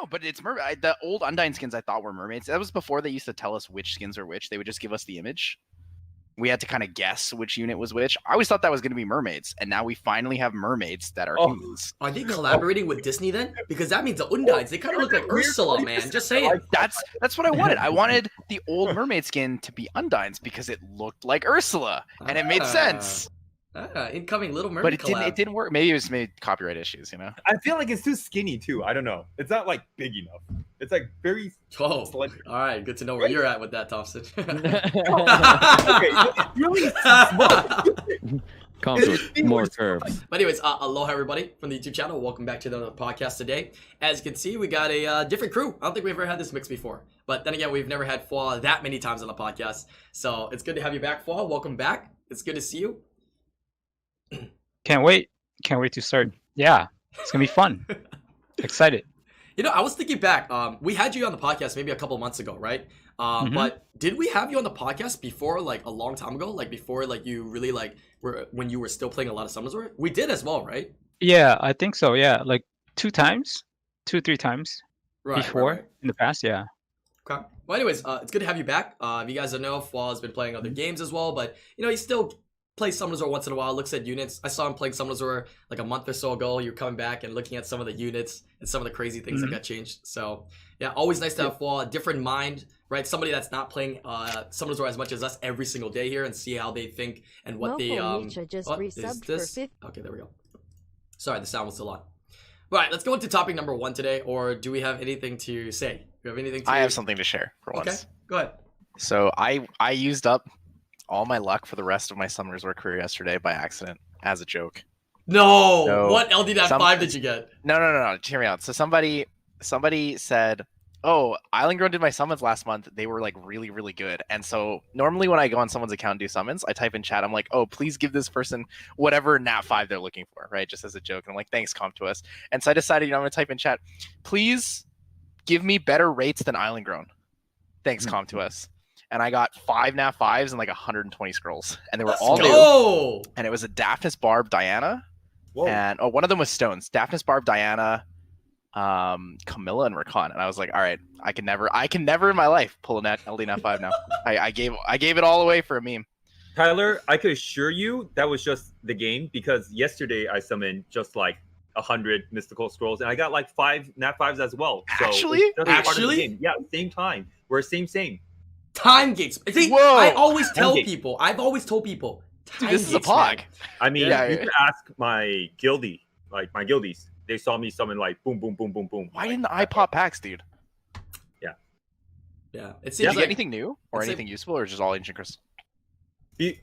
but it's the old Undyne skins I thought were mermaids. That was before they used to tell us which skins are which. They would just give us the image. We had to kind of guess which unit was which. I always thought that was going to be mermaids, and now we finally have mermaids that are humans. Are they collaborating with Disney then? Because that means the Undynes, they kind of look like Ursula, man. Just saying. That's what I wanted. I wanted the old mermaid skin to be Undynes because it looked like Ursula, and it made sense. Incoming Little Mermaid But it didn't work. Maybe it was copyright issues, you know? I feel like it's too skinny too. I don't know. It's not like big enough. It's like very slender. All right, good to know where you're at with that, Thompson. Okay, it's really small. Comes with more curves. But anyways, aloha everybody from the YouTube channel. Welcome back to the podcast today. As you can see, we got a different crew. I don't think we've ever had this mix before. But then again, we've never had Fwa that many times on the podcast. So it's good to have you back, Fwa. Welcome back. It's good to see you. Can't wait to start. Yeah, it's gonna be fun. Excited. You know, I was thinking back. We had you on the podcast maybe a couple months ago, right? But did we have you on the podcast before, like a long time ago, like before, like you really like were when you were still playing a lot of Summoners War? We did as well, right? Yeah, I think so. Yeah, like 2 or 3 times before right. in the past. Yeah. Okay. Well, anyways, it's good to have you back. If you guys don't know, Fwa has been playing other games as well, but you know, he still plays Summoners War once in a while, looks at units. I saw him playing Summoners War like a month or so ago. You're coming back and looking at some of the units and some of the crazy things that got changed. So yeah, always nice to have Fwa, a different mind, right? Somebody that's not playing Summoners War as much as us every single day here and see how they think and what they just what resubbed is this? for Okay, there we go. Sorry, the sound was still on. All right, let's go into topic number 1 today, or do we have anything to say? Do you have anything to I have something to share for once. Okay, go ahead. So I used up all my luck for the rest of my Summoners War career yesterday by accident as a joke. No! So, what LD.5 did you get? No. Hear me out. So somebody said, "Oh, IslandGrown did my summons last month. They were like really, really good." And so normally when I go on someone's account and do summons, I type in chat. I'm like, "Oh, please give this person whatever nat 5 they're looking for," right? Just as a joke. And I'm like, "Thanks, comp to us." And so I decided, I'm gonna type in chat, "Please give me better rates than IslandGrown. Thanks, comp to us." And I got 5 nat 5s and like 120 scrolls, and they were all new. And it was a Daphnis Barb Diana. Whoa. And one of them was stones. Daphnis Barb Diana, Camilla, and Rakan. And I was like, all right, I can never in my life pull a LD nat 5 now. I gave it all away for a meme. Tyler, I could assure you that was just the game, because yesterday I summoned just like 100 mystical scrolls and I got like 5 nat 5s as well. So Actually, yeah, same time. We're same. Time gates. See, I always tell people. I've always told people. Dude, this is a pog. I mean, you can ask my guildie, like my guildies. They saw me summon like boom, boom, boom, boom, boom. Why didn't I pop packs, dude? Yeah. It seems Did you like get anything new or anything useful, or just all ancient crystals?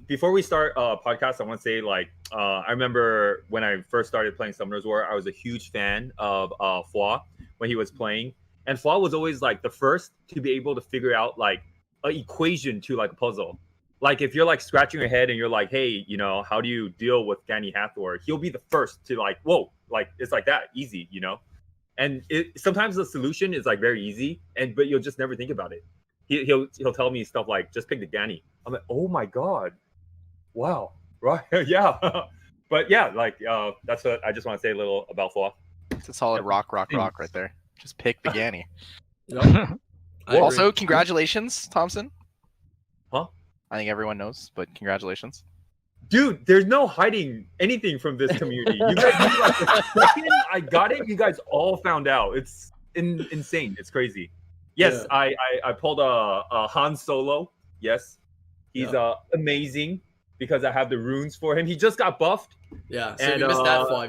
Before we start podcast, I want to say like I remember when I first started playing Summoners War, I was a huge fan of Fwa when he was playing, and Fwa was always like the first to be able to figure out like an equation to like a puzzle. Like if you're like scratching your head and you're like, hey, you know, how do you deal with Gani Hathor? He'll be the first to like, whoa, like it's like that easy, you know. And sometimes the solution is like very easy, but you'll just never think about it. He'll tell me stuff like, just pick the Gani. I'm like, oh my god, wow, right, yeah. But yeah, like that's what I just want to say a little about Fwa. It's a solid rock right there. Just pick the Gani. Yep. Also, congratulations, Thompson. Huh? I think everyone knows, but congratulations. Dude, there's no hiding anything from this community. You guys knew, like, the second I got it, you guys all found out. It's insane. It's crazy. Yes, yeah. I pulled a Han Solo. Yes, he's amazing because I have the runes for him. He just got buffed. Yeah, so if you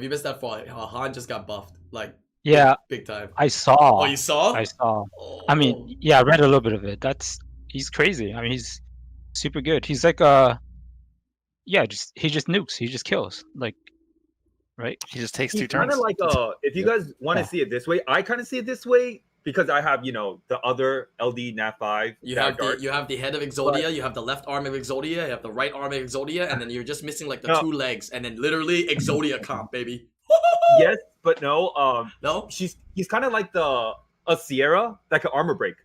missed that fall, Han just got buffed. Like, yeah, big time. I saw. Oh, you saw? I saw. Oh. I mean, yeah, I read a little bit of it. He's crazy. I mean, he's super good. He's like he just nukes. He just kills. Like, right? He just takes 2 turns. Kind of like if you guys want to see it this way, I kind of see it this way because I have, you know, the other LD nat 5. You have the head of Exodia, you have the left arm of Exodia, you have the right arm of Exodia, and then you're just missing like the 2 legs, and then literally Exodia comp, baby. Yes, but no. No, he's kind of like a Sierra that can armor break,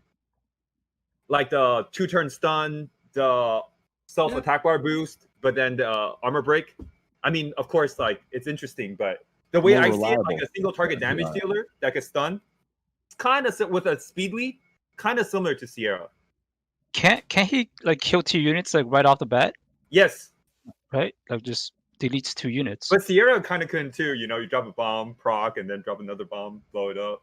like the 2-turn stun, the self attack bar boost, but then the armor break. I mean, of course, like it's interesting, but the way I see it, like a single target damage dealer that can stun, kind of with a speed lead, kind of similar to Sierra. Can't he like kill 2 units like right off the bat? Yes, Right? Like just deletes 2 units. but Sierra kind of couldn't too. You drop a bomb, proc, and then drop another bomb, blow it up.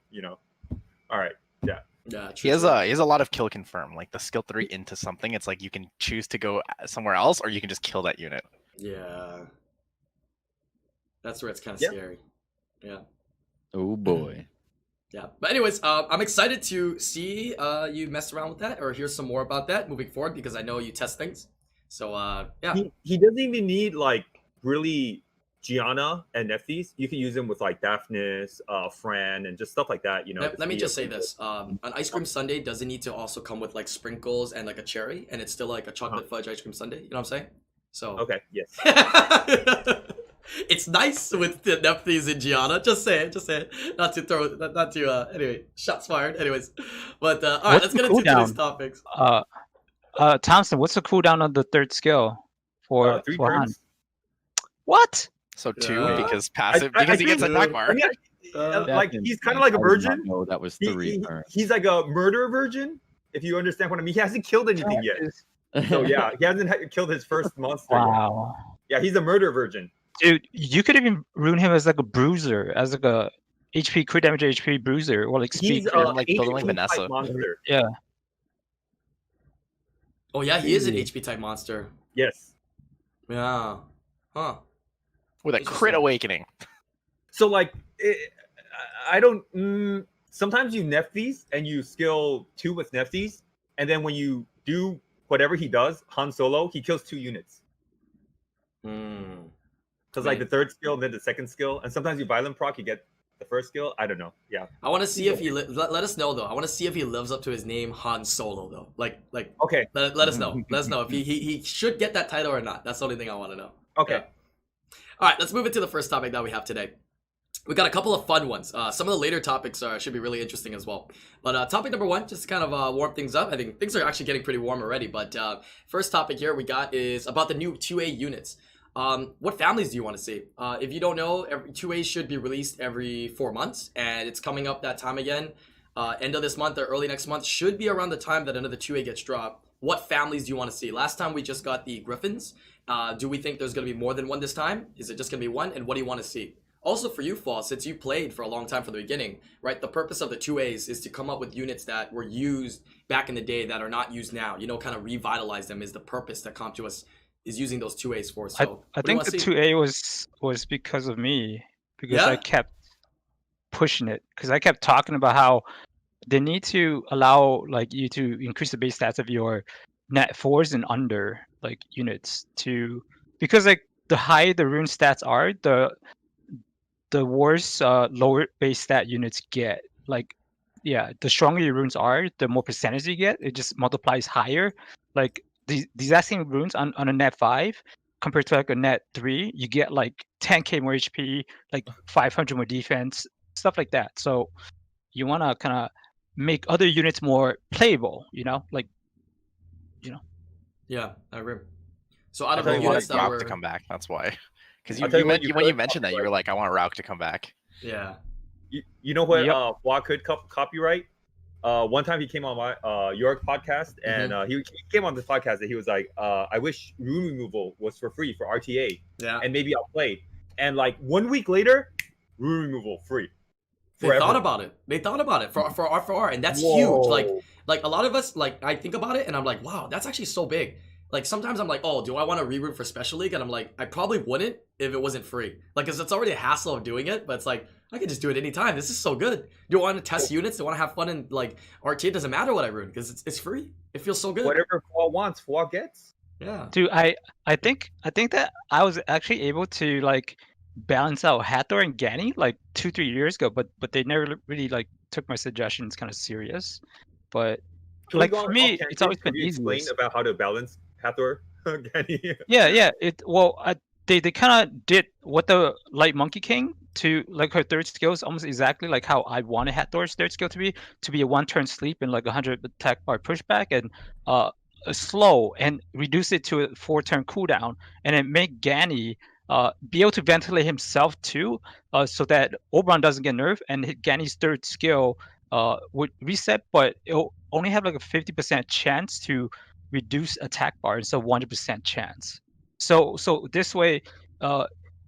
All right, yeah. Yeah, He has a lot of kill confirm, like the skill 3 into something. It's like you can choose to go somewhere else, or you can just kill that unit. Yeah. That's where it's kind of Yeah. scary. Yeah. Oh boy. Yeah. But anyways, I'm excited to see you mess around with that or hear some more about that moving forward because I know you test things. So yeah. He doesn't even need like really Gianna and Nephthys. You can use him with like Daphnis, Fran, and just stuff like that. Let me just say this: an ice cream sundae doesn't need to also come with like sprinkles and like a cherry, and it's still like a chocolate fudge ice cream sundae. You know what I'm saying? So Okay, yes. it's nice with the Nephthys and Gianna. Just say it. Not to anyway, shots fired. Anyways, but all right, let's get into today's topics. Thompson, what's the cooldown on the 3rd skill for 3 Han? turns. What? So 2 Yeah. because passive I because he gets think- attack bar. I mean, like he's kind of like a virgin. No, that was He- 3 he- turns. he's like a murder virgin, if you understand what I mean. He hasn't killed anything yet. So yeah, he hasn't killed his first monster yet. Wow. Yeah, he's a murder virgin. Dude, you could even rune him as like a bruiser, as like a HP crit damage HP bruiser, or like speed. He's crit. a like building like HP type Vanessa. monster. Yeah. Oh yeah, he is an HP type monster. Yes. Yeah. Huh. With a crit awakening. So like, I don't. Sometimes you Nephthys and you skill 2 with Nephthys, and then when you do whatever he does, Han Solo, he kills 2 units. Hmm. Because like the 3rd skill, and then the 2nd skill, and sometimes you violent proc, you get the 1st skill. I don't know. Yeah. I want to see if he let us know though. I want to see if he lives up to his name, Han Solo though. Like Okay. let us know. Let us know if he should get that title or not. That's the only thing I want to know. Okay. Yeah. All right, let's move into the first topic that we have today. We got a couple of fun ones. Some of the later topics should be really interesting as well. But topic number 1, just to kind of warm things up. I think things are actually getting pretty warm already. But first topic here we got is about the new 2A units. What families do you want to see? If you don't know, 2A should be released every 4 months, and it's coming up that time again. End of this month or early next month should be around the time that another 2A gets dropped. What families do you want to see? Last time we just got the Griffins. Do we think there's going to be more than one this time? Is it just going to be one? And what do you want to see? Also for you, Fall, since you played for a long time from the beginning, right? The purpose of the 2As is to come up with units that were used back in the day that are not used now. Kind of revitalize them is the purpose that Comp to us is using those 2As for. So I think the 2A was because of me, because Yeah? I kept pushing it, because I kept talking about how they need to allow like you to increase the base stats of your net 4s and under like units to, because like the higher the rune stats are, the worse lower base stat units get. Like, yeah, the stronger your runes are, the more percentage you get. It just multiplies higher. Like these exact same runes on a net 5 compared to like a net 3, you get like 10k more HP, like 500 more defense, stuff like that. So you want to kind of make other units more playable, Yeah, I agree. So out of I the thought you units wanted that Rauk were to come back. That's why. Because I'll tell you you what, when you could mentioned that, you were like, I want Rauk to come back. yeah. You know what? Yep. Fwa could copyright. One time he came on my York podcast, and he came on this podcast and he was like, "I wish rune removal was for free for RTA, Yeah. and maybe I'll play." And like 1 week later, rune removal free. They Forever. thought about it. They thought about it for R4R, and that's Whoa. huge. Like a lot of us, like I think about it, and I'm like, wow, that's actually so big. Like sometimes I'm like, oh, do I want to reroute for Special League? And I'm like, I probably wouldn't if it wasn't free. Like, cause it's already a hassle of doing it, but it's like I could just do it anytime. This is so good. Do I want to test units? Do I want to have fun and like RTA? Doesn't matter what I rune because it's free. It feels so good. Whatever Fwa wants, Fwa gets. Yeah. Dude, I think that I was actually able to like balance out Hathor and Gani like 2-3 years ago, but they never really like took my suggestions kind of serious. But Can we like go for on me, off tangent? it's always Can been you easy. explain about how to balance Hathor? Yeah. They kind of did what the Light Monkey King to like her 3rd skill is almost exactly like how I wanted Hathor's 3rd skill to be a 1-turn sleep and like 100 attack bar pushback and a slow and reduce it to a 4-turn cooldown and then make Gani be able to ventilate himself too, so that Oberon doesn't get nerfed and Gani's 3rd skill would reset, but it'll only have like a 50% chance to reduce attack bar instead of 100% chance. So this way,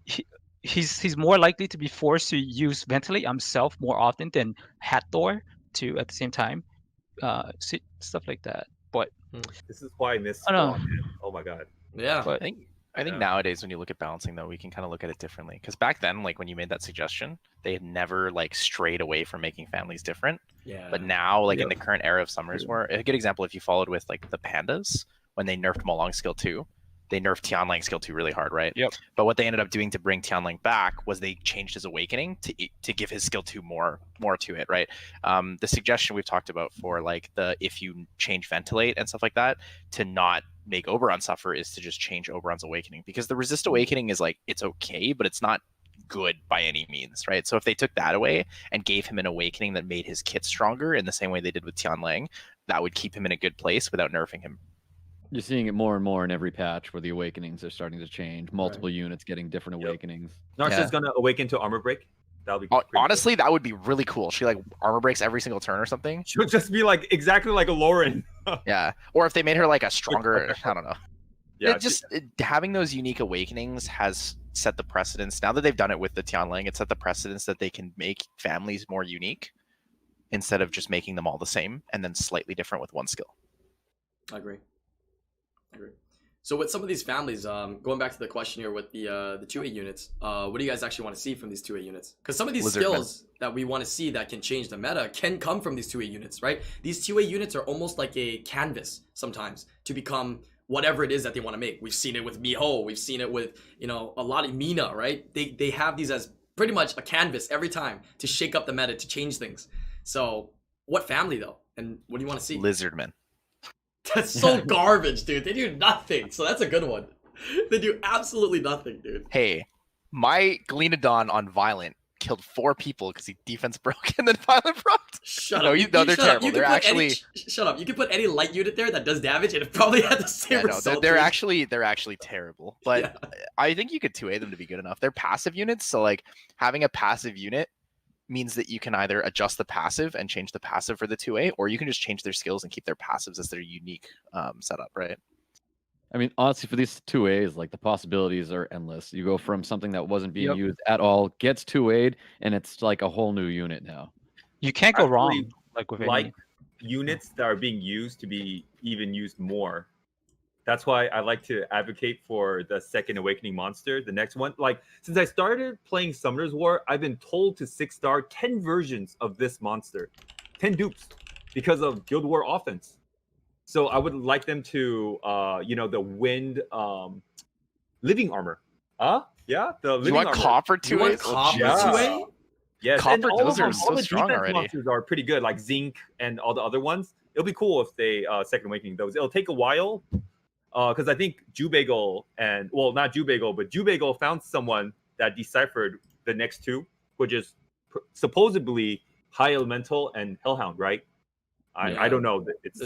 he, he's more likely to be forced to use ventilate himself more often than Hathor to at the same time. Stuff like that. But This is why I miss I don't Flaw, know. man. Oh my god. Yeah. But I think nowadays when you look at balancing though, we can kind of look at it differently. Because back then, like when you made that suggestion, they had never like strayed away from making families different. Yeah. But now, like in Yeah. the current era of Summers War, a good example if you followed with like the Pandas when they nerfed Molong skill 2, they nerfed Tianlang skill 2 really hard, right? Yep. But what they ended up doing to bring Tianlang back was they changed his awakening to give his skill 2 more to it, right? The suggestion we've talked about for like the if you change ventilate and stuff like that to not make Oberon suffer is to just change Oberon's awakening, because the resist awakening is like it's okay, but it's not good by any means, right? So if they took that away and gave him an awakening that made his kit stronger in the same way they did with Tianlang, that would keep him in a good place without nerfing him. You're seeing it more and more in every patch where the awakenings are starting to change. Multiple units getting different Yep. awakenings. Narsha's Yeah. gonna awaken to armor break. That'll be pretty Honestly, that would be really cool. She like armor breaks every single turn or something. cool. She'll just be like exactly like a Lauren. Yeah. Or if they made her like a stronger, I don't know. Yeah, Having those unique awakenings has set the precedence. Now that they've done it with the Tianlang, it set the precedence that they can make families more unique instead of just making them all the same and then slightly different with one skill. I agree. So with some of these families, going back to the question here with the 2A units, what do you guys actually want to see from these 2A units? Because some of these Lizard skills that we want to see that can change the meta can come from these 2A units, right? These 2A units are almost like a canvas sometimes to become whatever it is that they want to make. We've seen it with Miho, we've seen it with, you know, a lot of Mina, right? They have these as pretty much a canvas every time to shake up the meta, to change things. So what family though? And what do you want to see? Lizardmen. That's so garbage, dude. They do nothing. So that's a good one. They do absolutely nothing, dude. Hey, my Glenodon on Violent killed 4 people because he defense broke and then Violent broke. Shut No, up. they're shut up. terrible. You can They're put actually shut up. You can put any light unit there that does damage and it probably had the same yeah, no, result. they're dude. actually terrible. But Yeah. I think you could 2A them to be good enough. They're passive units, so like having a passive unit means that you can either adjust the passive and change the passive for the 2A, or you can just change their skills and keep their passives as their unique setup, right? I mean, honestly, for these 2As, like the possibilities are endless. You go from something that wasn't being Yep. used at all, gets 2A'd, and it's like a whole new unit now. you can't go Actually, wrong like with like any. units that are being used to be even used more. That's why I like to advocate for the second awakening monster, the next one. Like, since I started playing Summoner's War, I've been told to 6-star 10 versions of this monster, 10 dupes, because of Guild War offense. So I would like them to, the wind living armor. Yeah, the living You want armor. copper You 2A? want copper yeah. 2A? Yes, Copper, and all those of them, are so all the strong defense already. monsters are pretty good, like Zinc and all the other ones. It'll be cool if they second awakening those. It'll take a while, because I think Jubagel and not Jubagel, but Jubagel found someone that deciphered the next 2, which is supposedly High Elemental and Hellhound, right? Yeah. I don't know. It's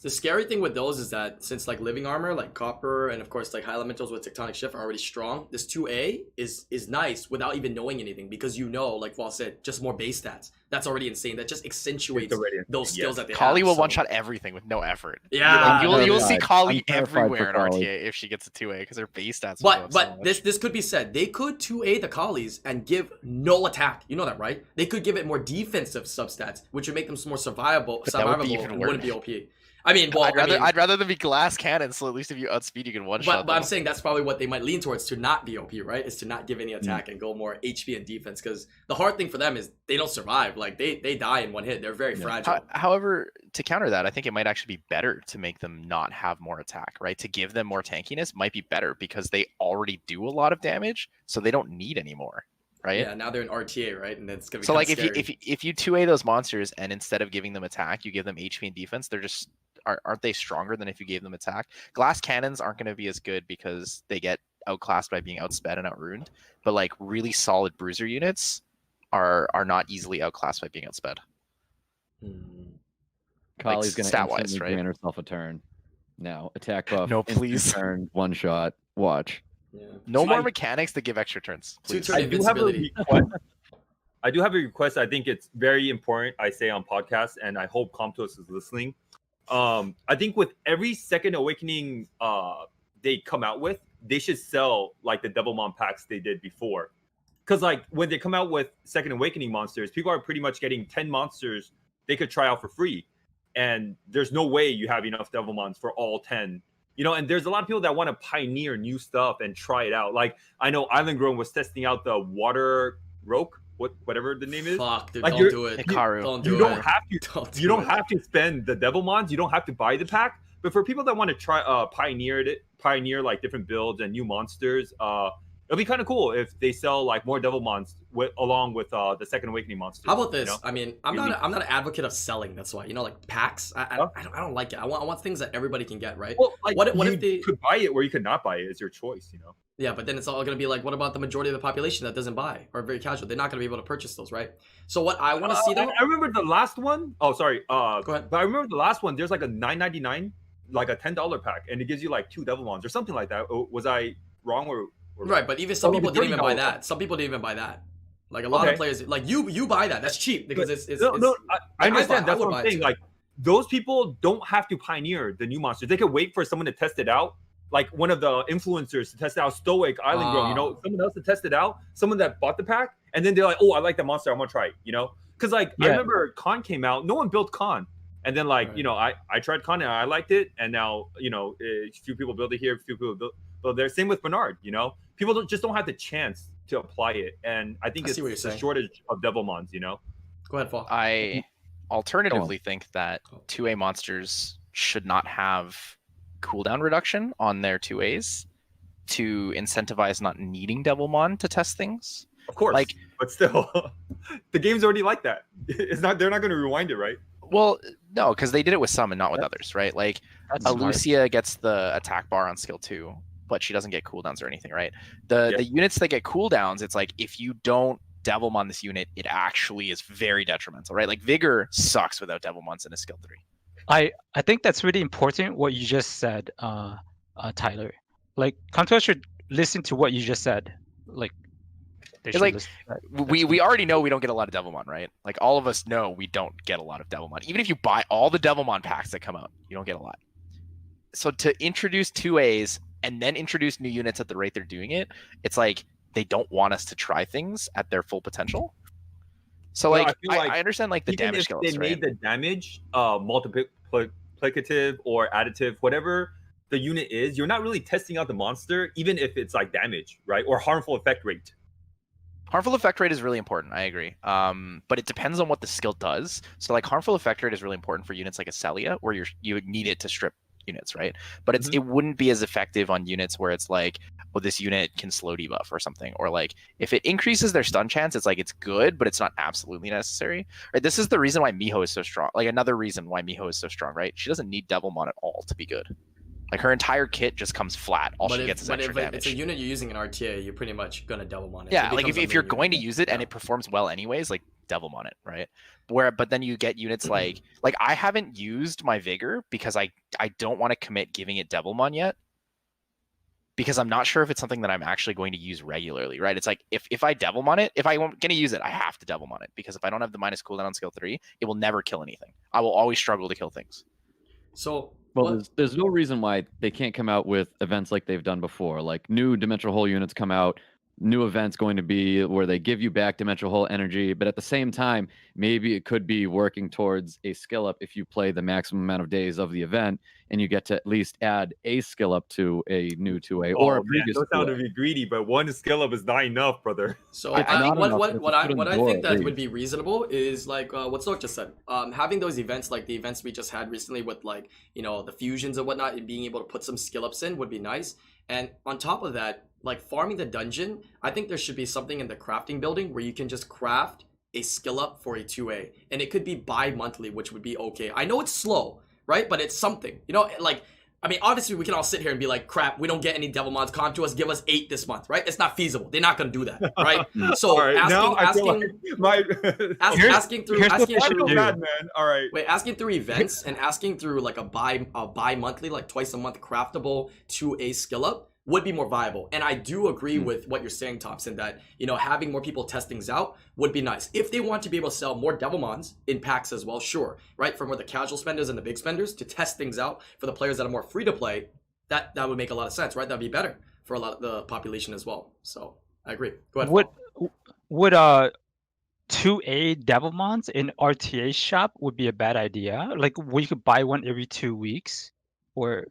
The scary thing with those is that since like living armor, like copper, and of course like high elementals with tectonic shift are already strong, this 2A is nice without even knowing anything, because you know, like Paul said, just more base stats. That's already insane. That just accentuates already those insane, skills yes. that they Kali have. will so- one-shot everything with no effort. Yeah. You'll see terrified. Kali I'm terrified everywhere in for Kali. RTA if she gets a 2A because her base stats will go up so But much. this could be said. They could 2A the Collies and give no attack. You know that, right? They could give it more defensive substats, which would make them more survivable. But that would be Survivable even and wouldn't be worse. OP. I mean, well, I'd rather them be glass cannons, so at least if you outspeed, you can one-shot but I'm them. saying that's probably what they might lean towards, to not be OP, right? Is to not give any attack and go more HP and defense, because the hard thing for them is they don't survive. Like they die in one hit. They're very fragile. However, to counter that, I think it might actually be better to make them not have more attack, right? To give them more tankiness might be better because they already do a lot of damage, so they don't need any more, right? Yeah, now they're in RTA, right? And it's gonna be So like scary. if you 2A those monsters and instead of giving them attack, you give them HP and defense, they're just aren't they stronger than if you gave them attack? Glass cannons aren't going to be as good because they get outclassed by being outsped and outruined, but like really solid bruiser units are not easily outclassed by being outsped. Kali's gonna stat-wise, instantly right? grant herself a turn. Now attack buff. No, instant please. Turn 1 shot. Watch. Yeah. No So more I- mechanics that give extra turns. Please. Two-turn I do have a invincibility. request. I do have a request. I think it's very important. I say on podcasts, and I hope Comtos is listening. I think with every second awakening they come out with, they should sell like the Devilmon packs they did before. Because like when they come out with second awakening monsters, people are pretty much getting 10 monsters they could try out for free. And there's no way you have enough Devilmons for all 10. You know, and there's a lot of people that want to pioneer new stuff and try it out. Like I know IslandGrown was testing out the water roke, whatever the name is. Fuck, dude, Like, don't do it. Hikaru. Don't do You it. don't have to. Don't You don't it. have to spend the Devilmons. You don't have to buy the pack. But for people that want to try pioneer like different builds and new monsters, it'll be kind of cool if they sell like more Devilmons along with the second awakening monsters. How about this? You know? I mean, I'm not an advocate of selling. That's why, you know, like packs. I don't like it. I want things that everybody can get, right? Well, like, what you if they could buy it or you could not buy it? It's your choice, you know. Yeah, but then it's all gonna be like, what about the majority of the population that doesn't buy or very casual? They're not gonna be able to purchase those, right? So what I want to see though. I remember the last one. Oh, sorry. Go ahead. But I remember the last one. There's like a $9.99, like a $10 pack, and it gives you like 2 Devilmons or something like that. Was I wrong or Right, but even some Oh, people the didn't even buy $30 that. Some people didn't even buy that. Like a lot of Okay. players, like you buy that. That's cheap because it's no. I understand. That's would what buy I'm it saying. too. Like those people don't have to pioneer the new monsters. They could wait for someone to test it out. Like one of the influencers to test it out, Stoic, IslandGrown, you know, someone else to test it out, someone that bought the pack, and then they're like, oh, I like that monster, I'm gonna try it, you know? Because like I Yeah. remember Con came out, no one built Con. And then like, Right. you know, I tried Con and I liked it, and now, you know, a few people build it here, a few people build there. Same with Bernard, you know? People just don't have the chance to apply it. And I think I it's see what you're a saying. shortage of Devilmons, you know? Go ahead, Fall. I alternatively think that 2A monsters should not have cooldown reduction on their 2As to incentivize not needing Devilmon to test things. Of course. Like- but still, the game's already like that. It's not, they're not gonna rewind it, right? Well, no, because they did it with some and not with others, right? Like That's smart. Alucia gets the attack bar on skill 2, but she doesn't get cooldowns or anything, right? The units that get cooldowns, it's like if you don't Devilmon this unit, it actually is very detrimental, right? Like Vigor sucks without Devilmons in a skill 3. I think that's really important what you just said, Tyler. Like Contour should listen to what you just said. Like they It's should like, listen to that. We already know we don't get a lot of Devilmon, right? Like all of us know we don't get a lot of Devilmon. Even if you buy all the Devilmon packs that come out, you don't get a lot. So to introduce 2As and then introduce new units at the rate they're doing it, it's like they don't want us to try things at their full potential. So Well, like I feel like I understand like the Even damage if skills, they right? made the damage multiplicative or additive, whatever the unit is, you're not really testing out the monster, even if it's like damage, right? Or harmful effect rate. Harmful effect rate is really important. I agree. But it depends on what the skill does. So like harmful effect rate is really important for units like Acelia, where you need it to strip units, right? But it wouldn't be as effective on units where it's like, oh, this unit can slow debuff or something, or like if it increases their stun chance, it's like it's good, but it's not absolutely necessary. Right? This is the reason why Miho is so strong. Like another reason why Miho is so strong, right? She doesn't need Devilmon at all to be good. Like her entire kit just comes flat. All she gets is extra damage. It's a unit you're using in RTA, you're pretty much gonna Devilmon it. Yeah, It like becomes a if you're main going to unit. use it and it performs well anyways, like Devilmon it, right? But then you get units like I haven't used my Vigor because I don't want to commit giving it Devilmon yet, because I'm not sure if it's something that I'm actually going to use regularly, right? It's like if I Devilmon it, if I'm going to use it, I have to Devilmon it, because if I don't have the minus cooldown on skill 3, it will never kill anything. I will always struggle to kill things. So Well, there's no reason why they can't come out with events like they've done before. Like new Dimensional Hole units come out, new events going to be where they give you back Dimensional Hole energy, but at the same time, maybe it could be working towards a skill up if you play the maximum amount of days of the event, and you get to at least add a skill up to a new 2A or a previous Don't sound 2A. to be greedy, but one skill up is not enough, brother. So It's I not think enough, what I it's what I more think that at would least. be reasonable is like what Stork just said. Having those events like the events we just had recently with like, you know, the fusions and whatnot, and being able to put some skill ups in would be nice. And on top of that, like farming the dungeon, I think there should be something in the crafting building where you can just craft a skill up for a 2A, and it could be bi-monthly, which would be okay. I know it's slow, right? But it's something, you know, like. I mean, obviously, we can all sit here and be like, crap, we don't get any Devilmons. Come to us, give us 8 this month, right? It's not feasible. They're not going to do that, right? So All right, now I feel asking, like my asking through, here's what asking they I should feel through, do. bad, man. All right. wait, asking through events and asking through like a bi-monthly, like twice a month craftable 2A skill up would be more viable. And I do agree with what you're saying, Thompson, that, you know, having more people test things out would be nice. If they want to be able to sell more Devilmons in packs as well, sure, right? From where the casual spenders and the big spenders to test things out for the players that are more free to play, that would make a lot of sense, right? That'd be better for a lot of the population as well. So I agree. Go ahead. Would 2A Devilmons in RTA shop would be a bad idea? Like we could buy one every 2 weeks, or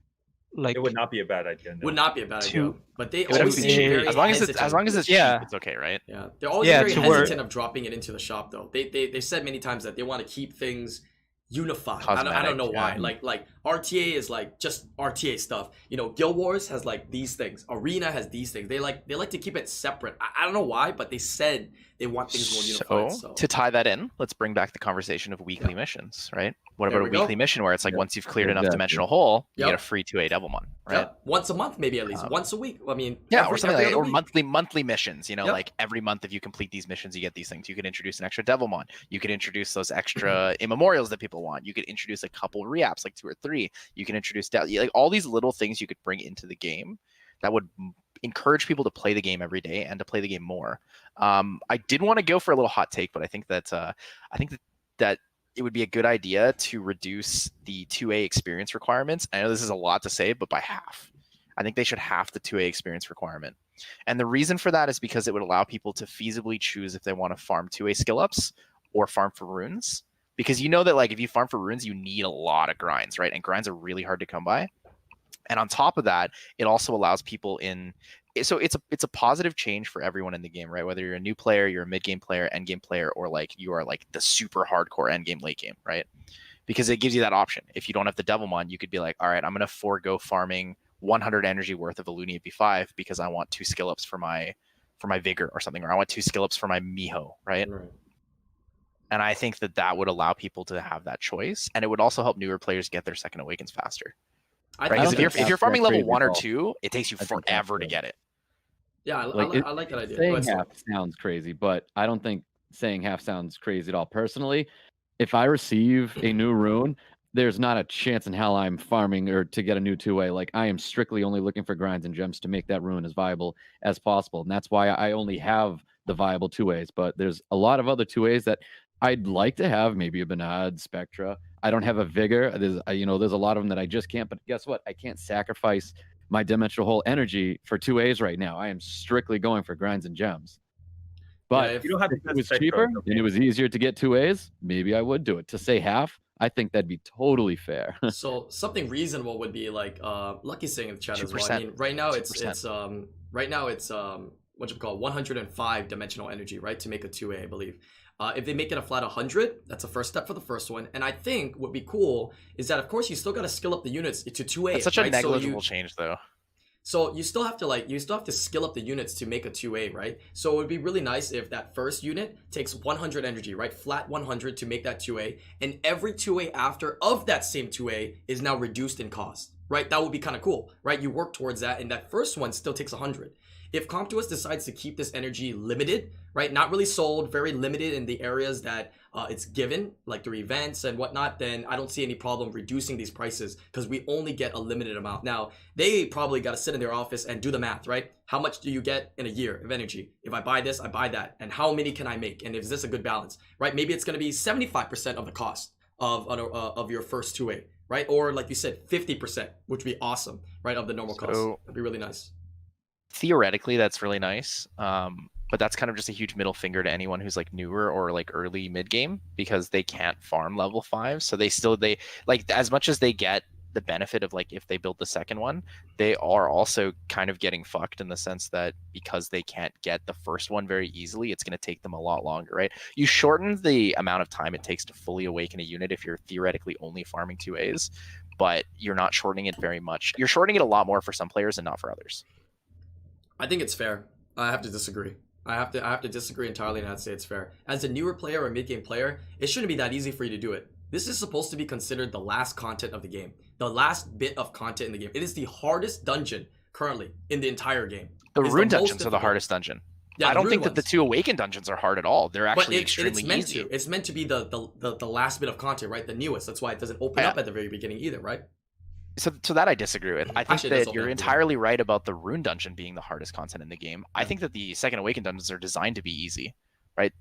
like It would not be a bad idea. No. Would not be a bad idea, Two- but they It would always be seem cheap. very As long as it's cheap, Yeah. it's okay, right? Yeah, they're always Yeah, very to where- hesitant of dropping it into the shop, though. They said many times that they want to keep things unified. I don't know Cosmetic, why. yeah. Like RTA is like just RTA stuff. You know, Guild Wars has like these things. Arena has these things. They like to keep it separate. I don't know why, but they said they want things more unified. So To tie that in, let's bring back the conversation of weekly missions, right? What There about a we go. weekly mission where it's like Yep. once you've cleared enough Exactly. dimensional hole, you Yep. get a free 2A Devilmon, right? yeah, once a month, maybe at least once a week. I mean, Yeah, or something every like other or week. monthly missions. You know, Yep. like every month if you complete these missions, you get these things. You could introduce an extra Devilmon. You could introduce those extra immemorials that people want. You could introduce a couple reaps, like 2 or 3. You can introduce like all these little things you could bring into the game that would encourage people to play the game every day and to play the game more. I did want to go for a little hot take, but I think that that it would be a good idea to reduce the 2A experience requirements. I know this is a lot to say, but by half. I think they should half the 2A experience requirement. And the reason for that is because it would allow people to feasibly choose if they want to farm 2A skill ups or farm for runes. Because you know that like if you farm for runes, you need a lot of grinds, right? And grinds are really hard to come by. And on top of that, it also allows people in. So it's a positive change for everyone in the game, right? Whether you're a new player, you're a mid game player, end game player, or like you are like the super hardcore end game, late game, right? Because it gives you that option. If you don't have the Devilmon, you could be like, all right, I'm gonna forego farming 100 energy worth of Alunia B5 because I want 2 skill ups for my vigor or something, or I want 2 skill ups for my Miho, right? Right. And I think that would allow people to have that choice, and it would also help newer players get their second awakens faster. I Right? think Because it's if you're that's farming level crazy 1 or at all. 2, it takes you I think that's forever to good. get it. Yeah, I like that idea. Go Saying ahead, Storm. half sounds crazy, but I don't think saying half sounds crazy at all. Personally, if I receive a new rune, there's not a chance in hell I'm farming or to get a new 2A. Like I am strictly only looking for grinds and gems to make that rune as viable as possible. And that's why I only have the viable 2As. But there's a lot of other 2As that I'd like to have, maybe a Benad, Spectra. I don't have a Vigor. There's a lot of them that I just can't. But guess what? I can't sacrifice my dimensional hole energy for 2As right now. I am strictly going for grinds and gems. But if- You don't have to if it was Spectra, cheaper okay? and it was easier to get 2As, maybe I would do it. To say half, I think that'd be totally fair. So something reasonable would be like Lucky's saying in the chat as well. I 2%. mean, right now it's 2%. what you call 105 dimensional energy, right, to make a 2A, I believe. If they make it a flat 100, that's a first step for the first one. And I think what would be cool is that of course you still got to skill up the units to 2A. It's such right? a negligible change, though. So you still have to skill up the units to make a 2A, right? So it would be really nice if that first unit takes 100 energy, right? Flat 100 to make that 2A, and every 2A after of that same 2A is now reduced in cost, right? That would be kind of cool, right? You work towards that, and that first one still takes 100. If Comptuous decides to keep this energy limited, right, not really sold, very limited in the areas that it's given, like through events and whatnot, then I don't see any problem reducing these prices because we only get a limited amount. Now, they probably got to sit in their office and do the math, right? How much do you get in a year of energy? If I buy this, I buy that. And how many can I make? And is this a good balance, right? Maybe it's going to be 75% of the cost of your first 2A, right? Or like you said, 50%, which would be awesome, right? Of the normal cost. That'd be really nice. Theoretically, that's really nice. But that's kind of just a huge middle finger to anyone who's like newer or like early mid game because they can't farm level 5. So they like as much as they get the benefit of like if they build the second one, they are also kind of getting fucked in the sense that because they can't get the first one very easily, it's going to take them a lot longer, right? You shorten the amount of time it takes to fully awaken a unit if you're theoretically only farming 2As, but you're not shortening it very much. You're shortening it a lot more for some players and not for others. I think it's fair. I have to disagree. I have to disagree entirely and I'd say it's fair. As a newer player or mid-game player, it shouldn't be that easy for you to do it. This is supposed to be considered the last content of the game. The last bit of content in the game. It is the hardest dungeon currently in the entire game. The It's rune the most dungeons are the difficult. hardest dungeon. Yeah, I the don't rune think that the ones. 2 awakened dungeons are hard at all. They're But actually it's extremely meant easy. to. It's meant to be the last bit of content, right? The newest. That's why it doesn't open up at the very beginning either, right? So that I disagree with. I think Actually, it does that you're open up the entirely right about the Rune dungeon being the hardest content in the game. I think that the Second Awakened dungeons are designed to be easy, right?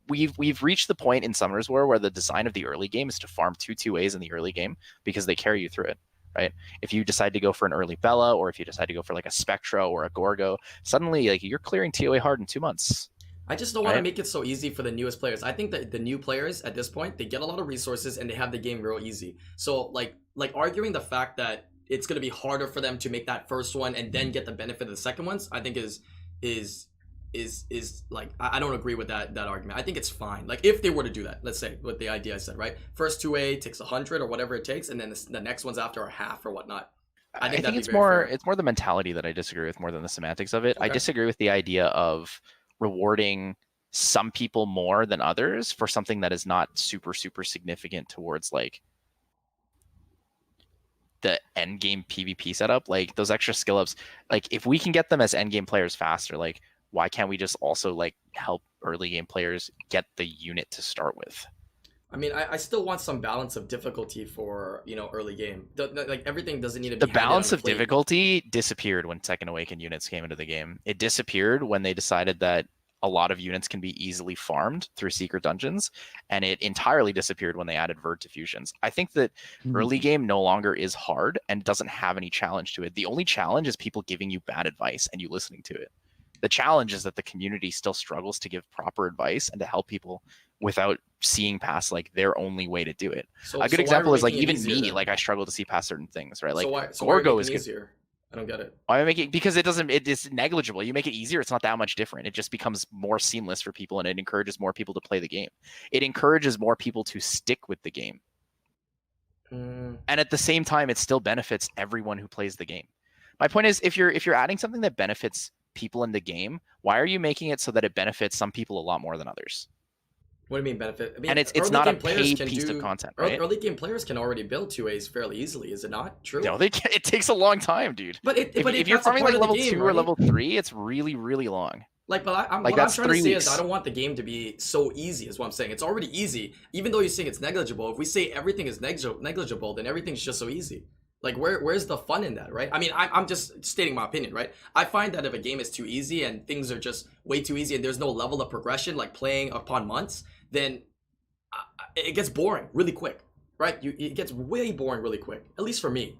We've reached the point in Summoners War where the design of the early game is to farm two ways in the early game because they carry you through it, right? If you decide to go for an early Bella, or if you decide to go for like a Spectra or a Gorgo, suddenly like you're clearing TOA hard in 2 months. I just don't want to Right. make it so easy for the newest players. I think that the new players at this point, they get a lot of resources and they have the game real easy. So like arguing the fact that it's going to be harder for them to make that first one and then get the benefit of the second ones, I think is like I don't agree with that argument. I think it's fine. Like if they were to do that, let's say with the idea I said, right? First 2A takes 100 or whatever it takes, and then the next ones after are half or whatnot. I think that'd it's be very more fair. it's more the mentality that I disagree with more than the semantics of it. I Okay. disagree with the idea of rewarding some people more than others for something that is not super significant towards like the end game PvP setup. Like those extra skill ups, like if we can get them as end game players faster, like why can't we just also like help early game players get the unit to start with? I mean, I still want some balance of difficulty for early game. Like everything doesn't need to be The handed on balance a of plate. difficulty disappeared when Second Awakened units came into the game. It disappeared when they decided that a lot of units can be easily farmed through secret dungeons, and it entirely disappeared when they added Verd diffusions. I think that early game no longer is hard and doesn't have any challenge to it. The only challenge is people giving you bad advice and you listening to it. The challenge is that the community still struggles to give proper advice and to help people without seeing past like their only way to do it. So, A good so why are example we is like making it even easier me, then? like I struggle to see past certain things, right? Like so why are we Gorgo making is it good. easier? I don't get it. Why am I making because it's negligible. You make it easier, it's not that much different. It just becomes more seamless for people and it encourages more people to play the game. It encourages more people to stick with the game. And at the same time, it still benefits everyone who plays the game. My point is if you're adding something that benefits people in the game, why are you making it so that it benefits some people a lot more than others? What do you mean benefit? I mean, And it's early not a game players paid can piece do- of content, right? Early game players can already build 2As fairly easily, is it not? True. No, they can't. It takes a long time, dude. But If you're that's a farming part like of the level game, 2 or right? level 3, it's really long. Like, but Like, what I'm that's trying to 3 say weeks. is I don't want the game to be so easy, is what I'm saying. It's already easy. Even though you're saying it's negligible, if we say everything is negligible, then everything's just so easy. Like, where's the fun in that, right? I mean, I'm just stating my opinion, right? I find that if a game is too easy and things are just way too easy and there's no level of progression, like playing upon months, then it gets boring really quick, right? It gets way boring really quick, at least for me.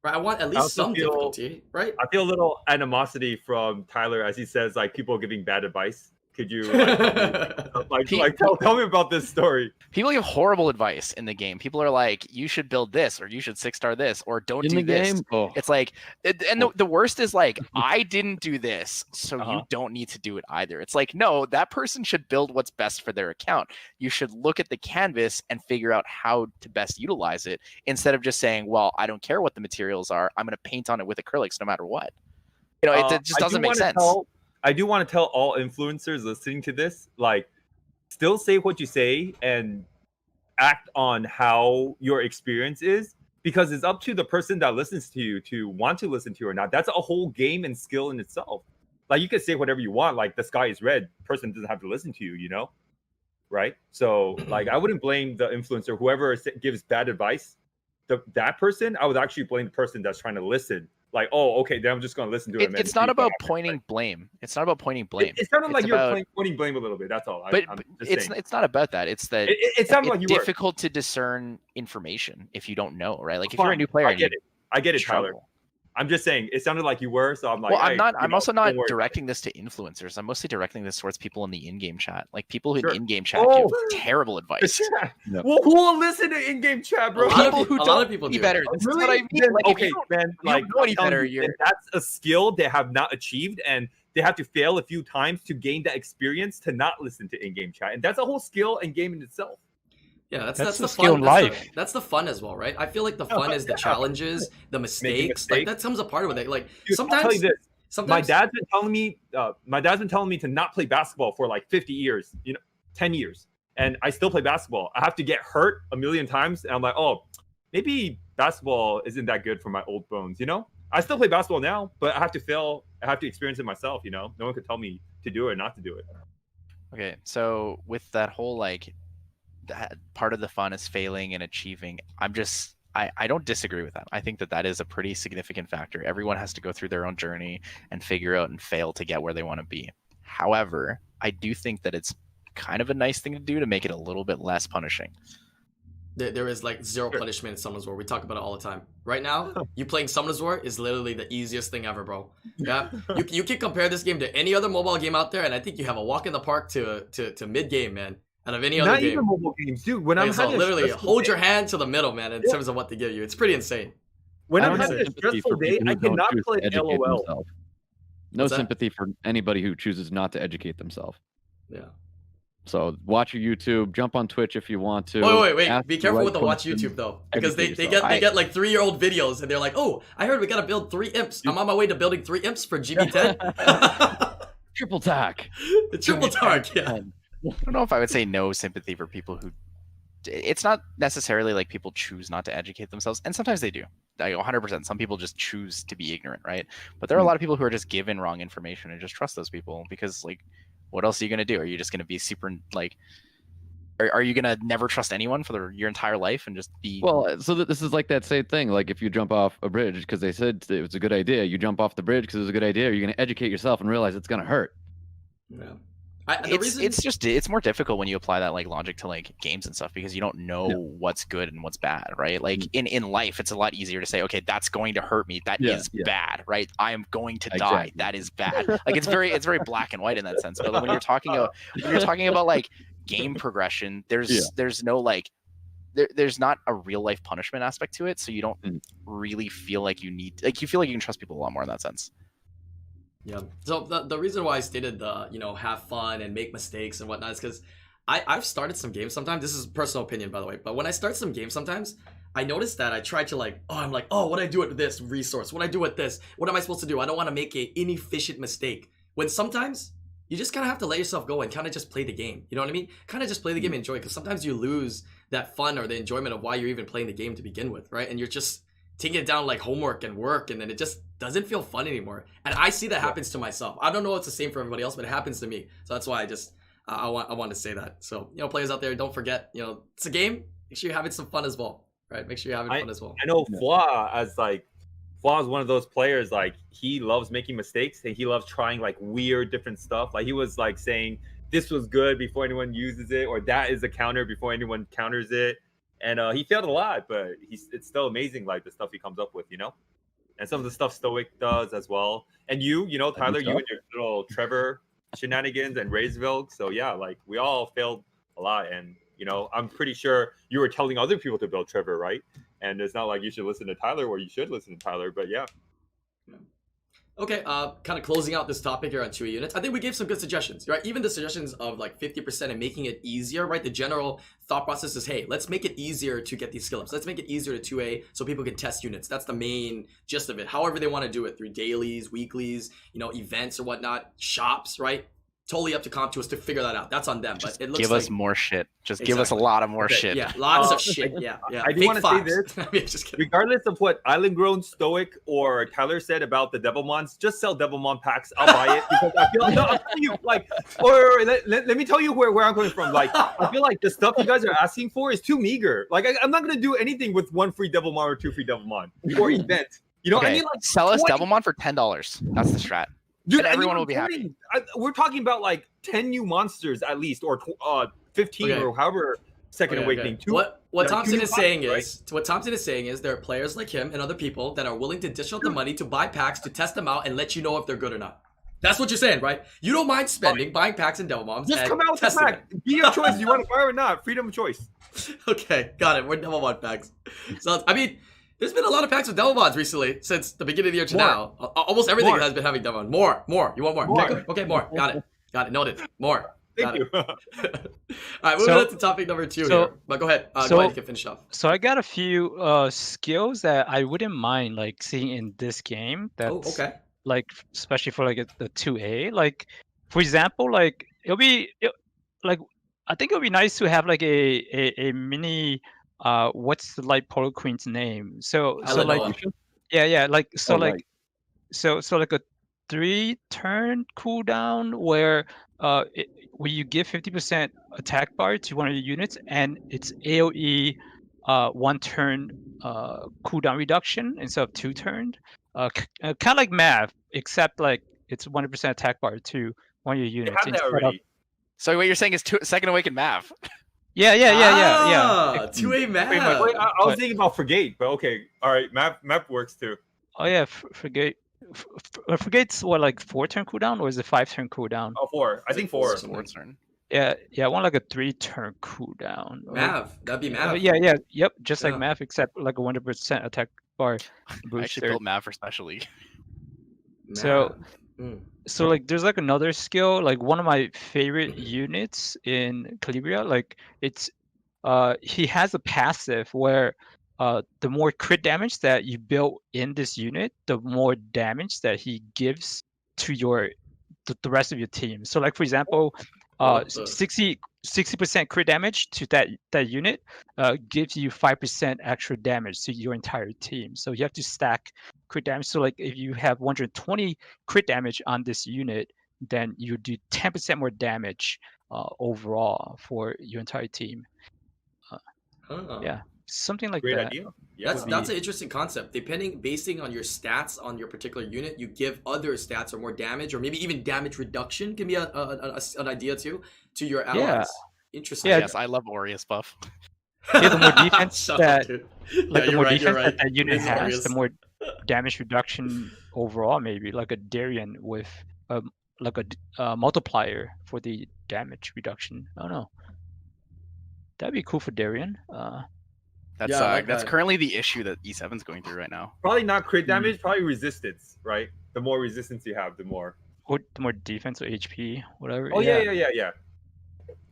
Right, I want at least also some feel- difficulty, right? I feel a little animosity from Tyler as he says like people giving bad advice. Could you tell me about this story? People give horrible advice in the game. People are like, you should build this, or you should 6-star this, or don't In do the this. game, oh, It's like, and the worst is like, I didn't do this, so you Uh-huh. don't need to do it either. It's like, no, that person should build what's best for their account. You should look at the canvas and figure out how to best utilize it instead of just saying, well, I don't care what the materials are. I'm going to paint on it with acrylics no matter what. You know, it just doesn't make sense. I do want to tell all influencers listening to this, like, still say what you say and act on how your experience is, because it's up to the person that listens to you to want to listen to you or not. That's a whole game and skill in itself. Like, you can say whatever you want, like the sky is red. Person doesn't have to listen to you, you know? Right? So, like, I wouldn't blame the influencer, whoever gives bad advice. That person, I would actually blame the person that's trying to listen. Like, oh, okay, then I'm just going to listen to it. It's not about pointing blame. It's not about pointing blame. It sounded like It's you were about- pointing blame a little bit. That's all. But I'm just it's saying. it's not about that. It's that It sounded like it's you were. difficult to discern information if you don't know, right? Like if you're a new player, I and you get it. I get it, Tyler. struggle. I'm just saying it sounded like you were. So I'm like, Well, I'm hey, not. you I'm know, also not don't worry about it. directing this to influencers. I'm mostly directing this towards people in the in-game chat. Like people who Sure. in in-game chat Oh. give terrible advice. Yep. Well, who will listen to in-game chat, bro? A lot of People who a lot don't of people be do. better. This is what I mean. Then, Like, if okay, you don't- man. you Like, don't know any I'm telling better, you, you're- then that's a skill they have not achieved, and they have to fail a few times to gain that experience to not listen to in-game chat, and that's a whole skill and game in itself. Yeah, that's That's the the skill fun. in That's life. that's the fun as well, right? I feel like the fun is the challenges, the mistakes. Like mistakes. that comes a part of it. Like Dude, I'll tell sometimes, you this. sometimes My dad's been telling me to not play basketball for like 50 years, 10 years. And I still play basketball. I have to get hurt a million times. And I'm like, oh, maybe basketball isn't that good for my old bones, I still play basketball now, but I have to fail. I have to experience it myself, No one could tell me to do it or not to do it. Okay, so with that whole like that part of the fun is failing and achieving. I don't disagree with that. I think that that is a pretty significant factor. Everyone has to go through their own journey and figure out and fail to get where they want to be. However, I do think that it's kind of a nice thing to do to make it a little bit less punishing. There is like zero punishment in Summoners War. We talk about it all the time. Right now, you playing Summoners War is literally the easiest thing ever, bro. Yeah, you can compare this game to any other mobile game out there, and I think you have a walk in the park to mid game, man. Out of any other Not game. even mobile games, dude. When I'm So having literally a hold your hand to the middle, man, in terms of what they give you. It's pretty insane. when I I'm don't have having a sympathy stressful for day, people I who don't cannot choose play to educate LOL. themselves. No What's that? sympathy for anybody who chooses not to educate themselves. Yeah. So watch your YouTube, jump on Twitch if you want to. Wait. ask Be the careful right with the watch questions, YouTube though, because they educate get yourself. like 3-year-old videos, and they're like, oh, I heard we gotta build 3 imps. I'm on my way to building 3 imps for GB10. Triple tack. The triple target. Yeah. I don't know if I would say no sympathy for people who. It's not necessarily like people choose not to educate themselves, and sometimes they do. Like 100%. Some people just choose to be ignorant, right? But there are a lot of people who are just given wrong information and just trust those people because, like, what else are you gonna do? Are you just gonna be super like? Are you gonna never trust anyone for your entire life and just be? Well, so this is like that same thing. Like if you jump off a bridge because they said it was a good idea, you jump off the bridge because it was a good idea. You're going to educate yourself and realize it's going to hurt. Yeah. It's more difficult when you apply that like logic to like games and stuff because you don't know what's good and what's bad, right? Like in life, it's a lot easier to say, okay, that's going to hurt me. That is bad, right? I am going to die. That is bad. Like it's very black and white in that sense. But when you're talking about like game progression, there's no like there's not a real life punishment aspect to it, so you don't really feel like you feel like you can trust people a lot more in that sense. Yeah. So the reason why I stated the have fun and make mistakes and whatnot is because I've started some games sometimes. This is personal opinion, by the way, but when I start some games sometimes, I notice that I try to what do I do with this resource? What do I do with this? What am I supposed to do? I don't want to make an inefficient mistake. When sometimes you just kind of have to let yourself go and kind of just play the game. You know what I mean? Kind of just play the game and enjoy it, because sometimes you lose that fun or the enjoyment of why you're even playing the game to begin with, right? And you're just taking it down like homework and work, and then it just doesn't feel fun anymore. And I see that happens to myself. I don't know if it's the same for everybody else, but it happens to me. So that's why I want to say that. So players out there, don't forget, it's a game. Make sure you're having some fun as well, right? Make sure you're having fun as well. I know Flaw is one of those players, like he loves making mistakes and he loves trying like weird different stuff. Like he was like saying this was good before anyone uses it, or that is a counter before anyone counters it. And he failed a lot, but it's still amazing, like the stuff he comes up with, and some of the stuff Stoic does as well. And Tyler, you and your little Trevor shenanigans and Raysville. So yeah, like we all failed a lot, and I'm pretty sure you were telling other people to build Trevor, right? And it's not like you should listen to Tyler or you should listen to Tyler, but yeah. Okay, kind of closing out this topic here on 2A units. I think we gave some good suggestions, right? Even the suggestions of like 50% and making it easier, right? The general thought process is, hey, let's make it easier to get these skill ups. Let's make it easier to 2A so people can test units. That's the main gist of it. However they want to do it, through dailies, weeklies, events or whatnot, shops, right? Totally up to Comp2us to figure that out. That's on them. Just but it looks give us more shit. Just give us a lot of more shit. Yeah, lots of shit. Yeah. I do want to say this. I mean, just kidding. Regardless of what IslandGrown, Stoic, or Tyler said about the Devilmons, just sell Devilmon packs. I'll buy it because I feel I'll tell you, like, or let me tell you where I'm coming from. Like, I feel like the stuff you guys are asking for is too meager. Like, I'm not gonna do anything with 1 free Devilmon or 2 free Devilmon or event. Okay. I mean, like, sell us Devilmon for $10. That's the strat. Dude, and everyone will be happy. We're talking about like 10 new monsters at least, or 15 or however Second Awakening. What Thompson is saying is there are players like him and other people that are willing to dish out the money to buy packs to test them out and let you know if they're good or not. That's what you're saying, right? You don't mind buying packs and Devilmons. Just come out with a pack. Be your choice. You want to buy or not? Freedom of choice. Okay, got it. We're Devilmon packs. So I mean, there's been a lot of packs with Devilmons recently since the beginning of the year to now. Almost everything has been having Devilmon. More. You want more? Okay, more. Got it. Noted. More. Got it. All right, moving on to topic number 2 here. But go ahead. Go ahead. You can finish off. So I got a few skills that I wouldn't mind like seeing in this game. That's like especially for like the 2A. Like for example, like I think it'll be nice to have like a mini. What's the light polo queen's name? So like like a 3-turn cooldown where where you give 50% attack bar to one of your units and it's AoE one turn cooldown reduction instead of 2 turns. Kind of like math, except like it's 100% attack bar to one of your They units. have that instead of- already. So what you're saying is second awaken math. Yeah. Ah, 2A math. Wait, I was thinking about Frigate, but okay. All right, map works too. Oh yeah, Frigate. Frigate's what, like 4-turn cooldown, or is it 5-turn cooldown? Oh, 4. I think 4. Sports turn. Yeah, I want like a 3-turn cooldown. Math. That'd be math. Yep, just like Yeah. math, except like a 100% attack bar I booster. actually built math for special league. So- Mm. So like there's like another skill, like one of my favorite units in Calabria, like it's he has a passive where the more crit damage that you build in this unit, the more damage that he gives to the rest of your team. So like for example, What the- 60% crit damage to that unit gives you 5% extra damage to your entire team. So you have to stack crit damage. So like if you have 120 crit damage on this unit, then you do 10% more damage overall for your entire team. Huh. Yeah, something like Great that. idea. Yeah. That's an interesting concept. Basing on your stats on your particular unit, you give other stats or more damage, or maybe even damage reduction can be an idea too to your allies. Yeah. Interesting. Yeah, Yes, I love Aureus buff. Yeah, the more defense Shut that- up, dude. Like Yeah, the more you're defense right. that unit It's has, Aureus. the more damage reduction overall. Maybe like a Darien with like a multiplier for the damage reduction. I don't know. That'd be cool for Darien. That's Yeah, I like that's that. currently the issue that E7's going through right now. Probably not crit Mm. damage, probably resistance, right? The more resistance you have, the more. Or the more defense or HP, whatever. Oh yeah.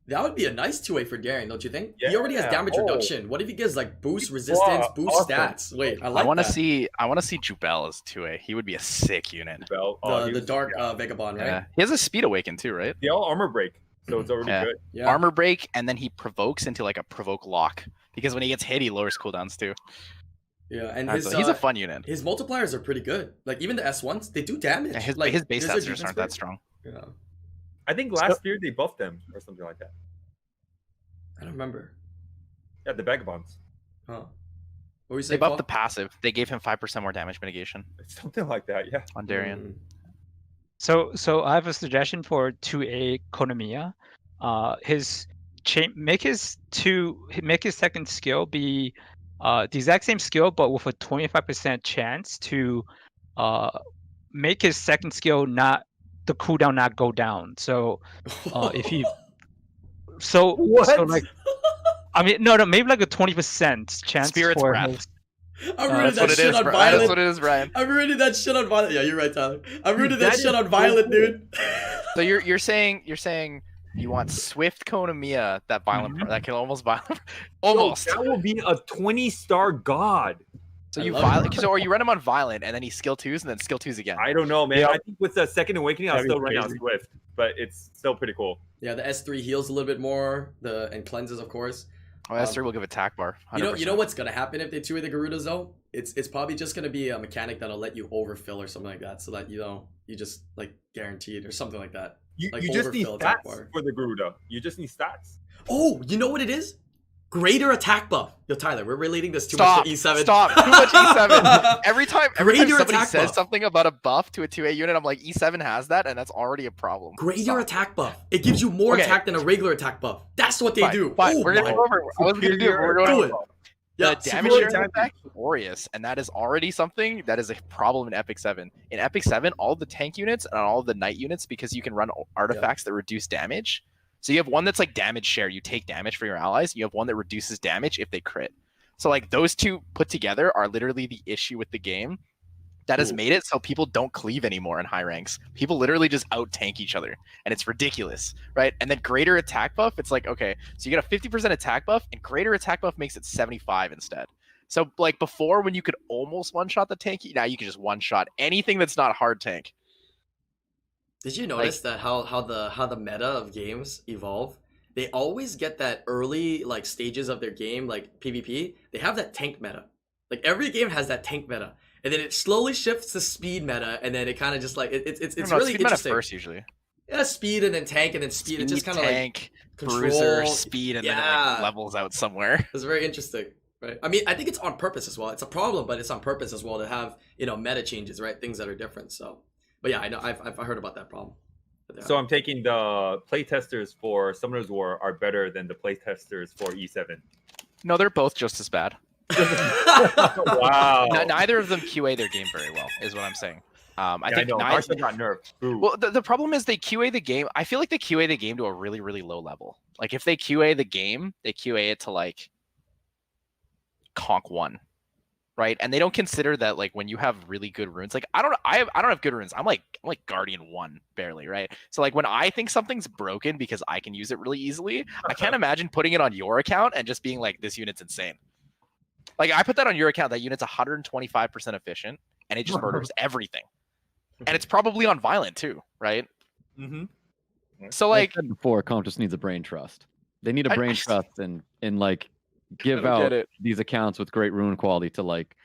That would be a nice 2-way for Darien, don't you think? He Yeah. already has damage Oh. reduction. What if he gives like boost resistance, boost awesome. stats? Wait, I like I want to that. see Jubel as 2A. He would be a sick unit. Bell. the dark vagabond, right? Yeah. He has a speed awaken too, right? They all armor break, so it's already Yeah. good. Yeah. Armor break, and then he provokes into like a provoke lock. Because when he gets hit, he lowers cooldowns too. Yeah, and That's his he's a fun unit. his multipliers are pretty good. Like even the S1s, they do damage. Yeah, his like, his base there's a stats just defense aren't for that it. strong. Yeah, I think last year they buffed them or something like that. I don't remember. Yeah, the vagabonds. Huh? What were you They saying? buffed Paul? the passive. They gave him 5% more damage mitigation Something like that. Yeah. on Darien. Mm. So I have a suggestion for 2A Konamiya. Make his second skill be the exact same skill, but with a 25% chance to make his second skill the cooldown not go down. So if he so like I mean no maybe like a 20% chance Spirit's for breath. his, I'm reading That's that what it shit is. on That's Violent. what it is, Ryan. I'm reading that shit on Violent. Yeah, you're right, Tyler. I'm reading that That shit is on so Violent, cool. dude. So you're saying you want Swift Konamiya that violent Mhm. that can almost violent Yo, almost. that will be a 20-star god. So I you love violent it. or you run him on violent and then he skill 2s and then skill 2s again. I don't know, man. Yeah. I think with the second awakening, I'll That'd be still run out crazy. Swift, but it's still pretty cool. Yeah, the S3 heals a little bit more. And cleanses, of course. Oh, S3 will give attack bar. 100%. You know what's gonna happen if they 2-way the Garudas though? It's probably just gonna be a mechanic that'll let you overfill or something like that, so that you just like guaranteed or something like that. You Like just need overfill attack stats bar. for the Garuda. You just need stats. Oh, you know what it is? Greater attack buff. Yo, Tyler, we're relating this too Stop. much to E7. Stop. Too much E7. Every time Greater somebody attack says buff. something about a buff to a 2A unit, I'm like, E7 has that, and that's already a problem. Greater Stop. attack buff. It gives you more Okay. attack than a regular attack buff. That's what they Fine, do. fine. Oh We're gonna my- go over. I was gonna do it. but We're going Do over. it. Yeah, The super damage sharing attack. effect, glorious, and that is already something that is a problem in Epic 7. In Epic 7, all the tank units and all the knight units, because you can run artifacts that reduce damage. So you have one that's like damage share, you take damage for your allies. You have one that reduces damage if they crit. So like those two put together are literally the issue with the game that has Ooh. made it so people don't cleave anymore in high ranks. People literally just out tank each other, and it's ridiculous, right? And then greater attack buff, it's like, okay, so you get a 50% attack buff, and greater attack buff makes it 75 instead. So like before, when you could almost one-shot the tank, now you can just one-shot anything that's not hard tank. Did you notice that how the meta of games evolve? They always get that early like stages of their game, like PvP. They have that tank meta. Like every game has that tank meta, and then it slowly shifts to speed meta, and then it kind of just like it's really speed meta interesting. first usually. Yeah, speed and then tank and then speed. It's just kind of like tank, control. bruiser, speed, and then it Yeah. like levels out somewhere. It's very interesting. Right. I mean, I think it's on purpose as well. It's a problem, but it's on purpose as well to have, meta changes, right? Things that are different. So, but yeah, I know I've heard about that problem. So I'm taking the playtesters for Summoners War are better than the playtesters for E7. No, they're both just as bad. Wow. Neither of them QA their game very well, is what I'm saying. I think Marshall got nerfed. Ooh. Well, the problem is they QA the game. I feel like they QA the game to a really, really low level. Like if they QA the game, they QA it to like Conk 1, right? And they don't consider that like when you have really good runes. Like I don't have good runes. I'm like Guardian 1 barely, right? So like when I think something's broken because I can use it really easily, I can't imagine putting it on your account and just being like, this unit's insane. Like I put that on your account. That unit's 125% efficient, and it just murders everything. And it's probably on violent too, right? Mm-hmm. So like I said before, Comp just needs a brain trust. They need a brain trust and like give I out get it. these accounts with great rune quality to like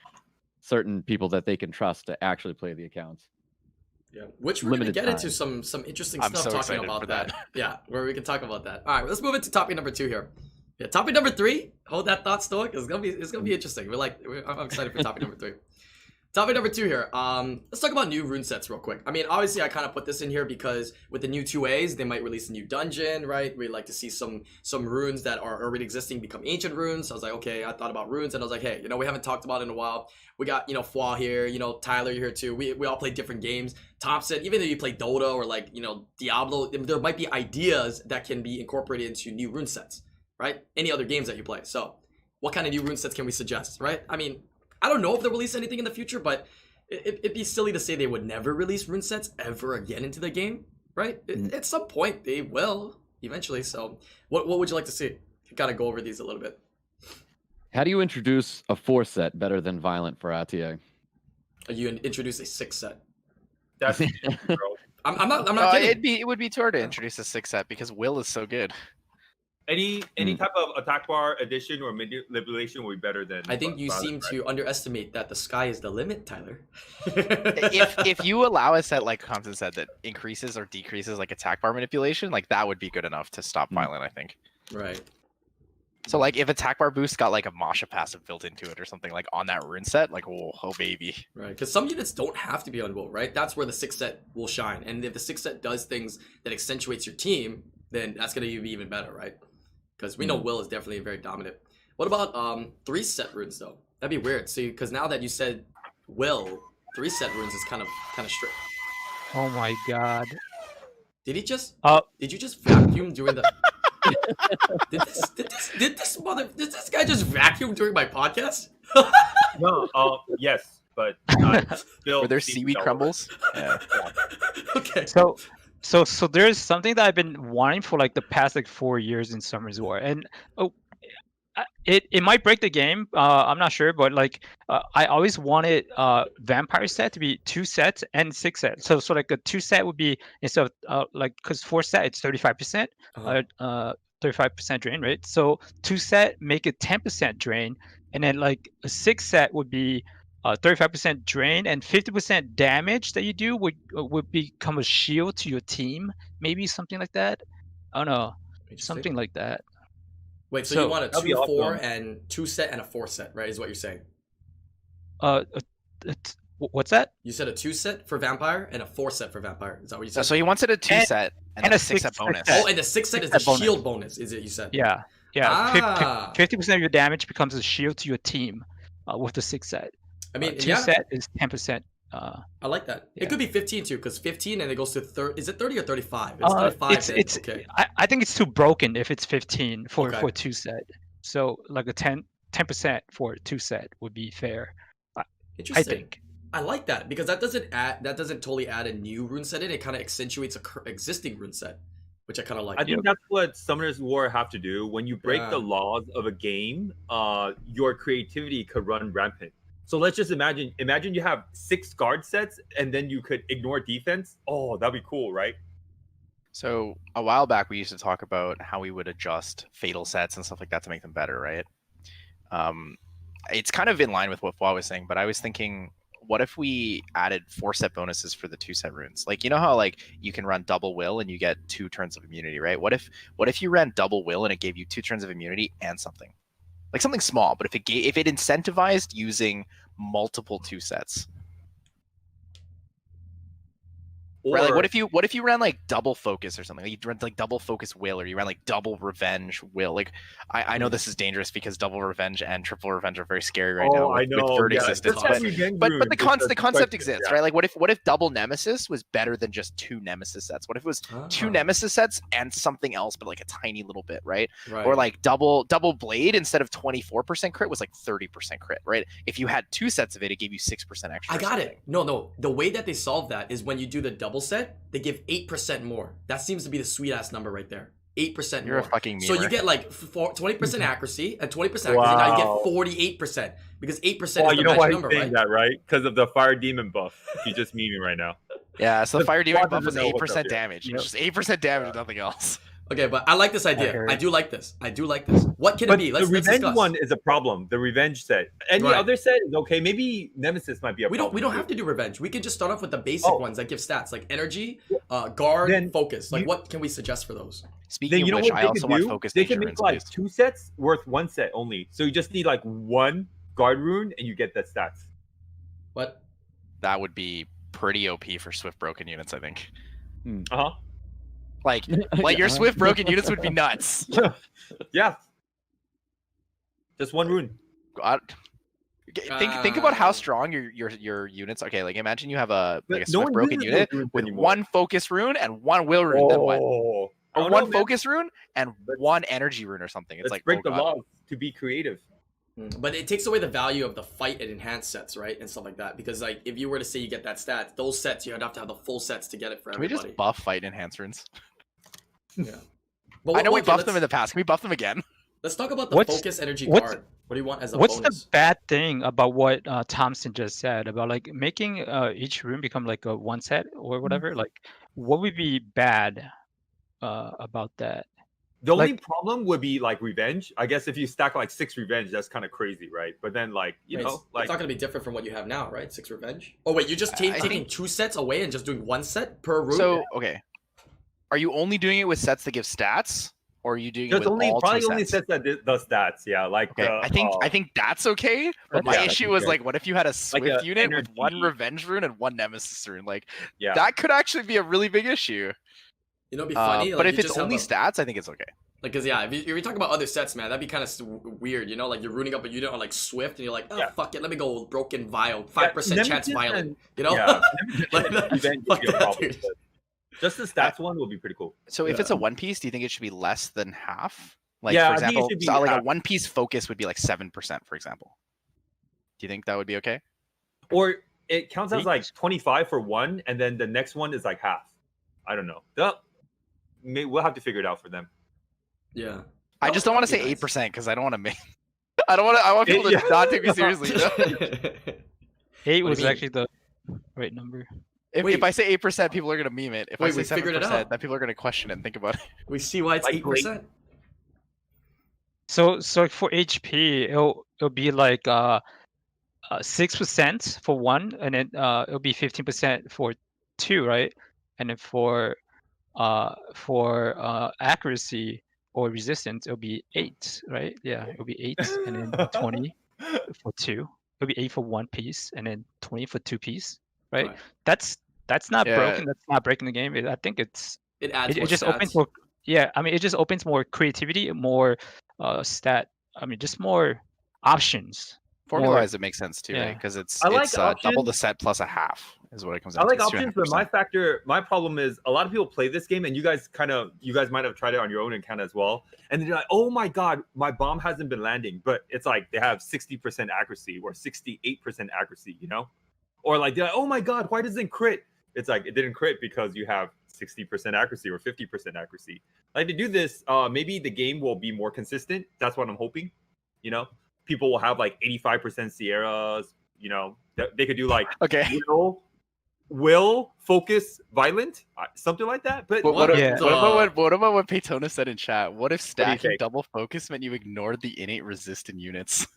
certain people that they can trust to actually play the accounts. Yeah, which we're gonna Limited get into time. some interesting I'm stuff so talking excited about for that. that. Yeah, where we can talk about that. All right, let's move into topic number 2 here. Yeah, topic number 3. Hold that thought, Stoic. It's gonna be interesting. I'm excited for topic number 3. Topic number 2 here. Let's talk about new rune sets real quick. I mean, obviously, I kind of put this in here because with the new 2As, they might release a new dungeon, right? We'd like to see some runes that are already existing become ancient runes. So I was like, okay, I thought about runes, and I was like, hey, we haven't talked about it in a while. We got, Fwa here, Tyler here too. We all play different games. Thompson, even though you play Dota or like, Diablo, there might be ideas that can be incorporated into new rune sets, right? Any other games that you play. So what kind of new rune sets can we suggest, right? I mean, I don't know if they'll release anything in the future, but it'd be silly to say they would never release rune sets ever again into the game, right? At some point, they will eventually. So what would you like to see? Kind of go over these a little bit. How do you introduce a 4 set better than violent for RTA? You introduce a 6 set. That's bro. I'm not kidding. It would be too hard to introduce a 6 set because Will is so good. Any type of attack bar addition or manipulation will be better than. I think you violent, seem right? to underestimate that the sky is the limit, Tyler. if you allow a set like Compton said that increases or decreases like attack bar manipulation, like that would be good enough to stop violent, I think. Right. So like if attack bar boost got like a Masha passive built into it or something like on that rune set, like oh baby. Right, because some units don't have to be on Will, right? That's where the 6 set will shine. And if the 6 set does things that accentuates your team, then that's gonna be even better, right? Because we know Will is definitely very dominant. What about 3 set runes though? That'd be weird. See, because now that you said Will, 3 set runes is kind of strict. Oh my god. Did he just? Oh. Did you just vacuum during the? did this guy just vacuum during my podcast? No, yes, but still. Were there seaweed crumbles? Yeah. Okay. So there's something that I've been wanting for like the past like 4 years in Summer's War, and it might break the game. I'm not sure, but like I always wanted vampire set to be 2 sets and 6 sets. So like a 2 set would be instead of like because 4 set it's 35%, 35% drain, right? So 2 set make it 10% drain, and then like a 6 set would be 35% drain and 50% damage that you do would become a shield to your team. Maybe something like that. I don't know, something like that. Wait, so you want a that'd be 2, 4, awesome. and 2 set and a 4 set, right? Is what you're saying? What's that? You said a 2 set for vampire and a 4 set for vampire. Is that what you said? So he wants it a 2 set and a 6 set bonus. Oh, and the 6 set is the bonus. shield bonus. Is it you said? Yeah. Ah. 50% of your damage becomes a shield to your team with the 6 set. I mean, 2 yeah, set is 10%. I like that. Yeah. It could be 15 too, because 15 and it goes to 30. Is it 30 or 35? It's 35. It's okay. I think it's too broken if it's 15 for Okay. 2 set. So like a 10% for 2 set would be fair. I Interesting. think. I like that because that doesn't totally add a new rune set in. It kind of accentuates a existing rune set, which I kind of like. I think that's what Summoners War have to do. When you break the laws of a game, your creativity could run rampant. So let's just imagine you have 6 guard sets and then you could ignore defense. Oh, that'd be cool, right? So a while back, we used to talk about how we would adjust fatal sets and stuff like that to make them better, right? It's kind of in line with what Fwa was saying, but I was thinking, what if we added 4 set bonuses for the 2 set runes? Like, you know how like you can run double will and you get 2 turns of immunity, right? What if you ran double will and it gave you 2 turns of immunity and something? like something small. But if it incentivized using multiple 2-sets. Right, like what if you ran like double focus or something? Like you ran like double focus will, or you ran like double revenge will. Like I know this is dangerous because double revenge and triple revenge are very scary right now with third existence. But the concept exists, right? Like what if double nemesis was better than just 2 nemesis sets? What if it was 2 nemesis sets and something else, but like a tiny little bit, right? Or like double blade instead of 24% crit was like 30% crit, right? If you had 2 sets of it, it gave you 6% extra. I got it. No. The way that they solve that is when you do the double set, they give 8% more. That seems to be the sweet ass number right there. 8% more. You're a fucking memer. So you get like 20% accuracy and 20% accuracy. Now you get 48% because 8% is the magic number, right? That, right? Because of the fire demon buff. He's just memeing right now. Yeah, so the fire demon buff was 8% damage. It's just 8% damage, nothing else. Okay, but I like this idea. I do like this. What can it be? The revenge one is a problem. The revenge set. Any other set is okay. Maybe Nemesis might be a problem. We don't have to do revenge. We can just start off with the basic ones that give stats like energy, guard, focus. Like what can we suggest for those? Speaking of which, I also want focus. They can make like 2 sets worth 1 set only. So you just need like 1 guard rune and you get that stats. What? That would be pretty OP for Swift broken units, I think. Like your Swift broken units would be nuts. Yeah. Just 1 rune. Think about how strong your units. Okay, like imagine you have a Swift broken unit with 1 focus rune and 1 will rune. Then what? Or 1 focus rune and 1 energy rune or something. It's like break the laws to be creative. But it takes away the value of the fight and enhanced sets, right, and stuff like that. Because like if you were to say you get that stat, those sets you'd have to have the full sets to get it for everybody. Can we just buff fight and enhance runes? Yeah. I know we buffed them in the past. Can we buff them again? Let's talk about the focus energy guard. What do you want as a bonus? What's the bad thing about what Thompson just said about like making each rune become like a 1 set or whatever? Like, what would be bad about that? The only problem would be like revenge. I guess if you stack like 6 revenge, that's kind of crazy, right? But then like you know, like it's not gonna be different from what you have now, right? 6 revenge. Oh wait, you're just taking 2 sets away and just doing 1 set per rune. So okay, are you only doing it with sets that give stats, or are you doing it with all 2 sets? Only sets that does stats. Yeah, like okay. I think that's okay. But my issue was like, what if you had a Swift unit with 1 revenge rune and 1 nemesis rune? Like that could actually be a really big issue. You know, it'd be funny. But if it's only stats, I think it's okay. Like, cause if you're talking about other sets, man, that'd be kind of weird. You know, like you're runing up a unit on like Swift, and you're like, fuck it, let me go broken vial, 5% chance violent. You know, just the stats one will be pretty cool. So if it's a 1 piece, do you think it should be less than half? Like for example, like a 1 piece focus would be like 7%, for example. Do you think that would be okay? Or it counts as like 25 for 1, and then the next one is like half. I don't know. We'll have to figure it out for them. Yeah. I just don't want to say 8% because I don't want to make. I want people to not take me seriously. You know? 8 was actually the right number. If I say 8%, people are gonna meme it. If I say 7%, then people are gonna question it and think about it. We see why it's 8%. So for HP, it'll be like 6% for 1, and then it'll be 15% for 2, right? And then for accuracy or resistance, it'll be 8, right? Yeah, it'll be 8, and then 20 for 2. It'll be 8 for 1 piece, and then 20 for 2 piece, right? That's not broken. That's not breaking the game. I think it just opens more. Yeah, I mean, it just opens more creativity, more just more options. Formula-wise, it makes sense too, right? Because it's double the set plus a half is what it comes down to. I like options, but my problem is a lot of people play this game, and you guys might have tried it on your own account as well, and they're like, oh my god, my bomb hasn't been landing, but it's like they have 60% accuracy or 68% accuracy, you know, or like they're like, oh my god, why doesn't it crit? It's like it didn't crit because you have 60% accuracy or 50% accuracy. Like to do this, maybe the game will be more consistent. That's what I'm hoping. You know, people will have like 85% Sierras. You know, they could do like will focus violent, something like that. But what about what Paytona said in chat? What if stacking double focus meant you ignored the innate resistant units?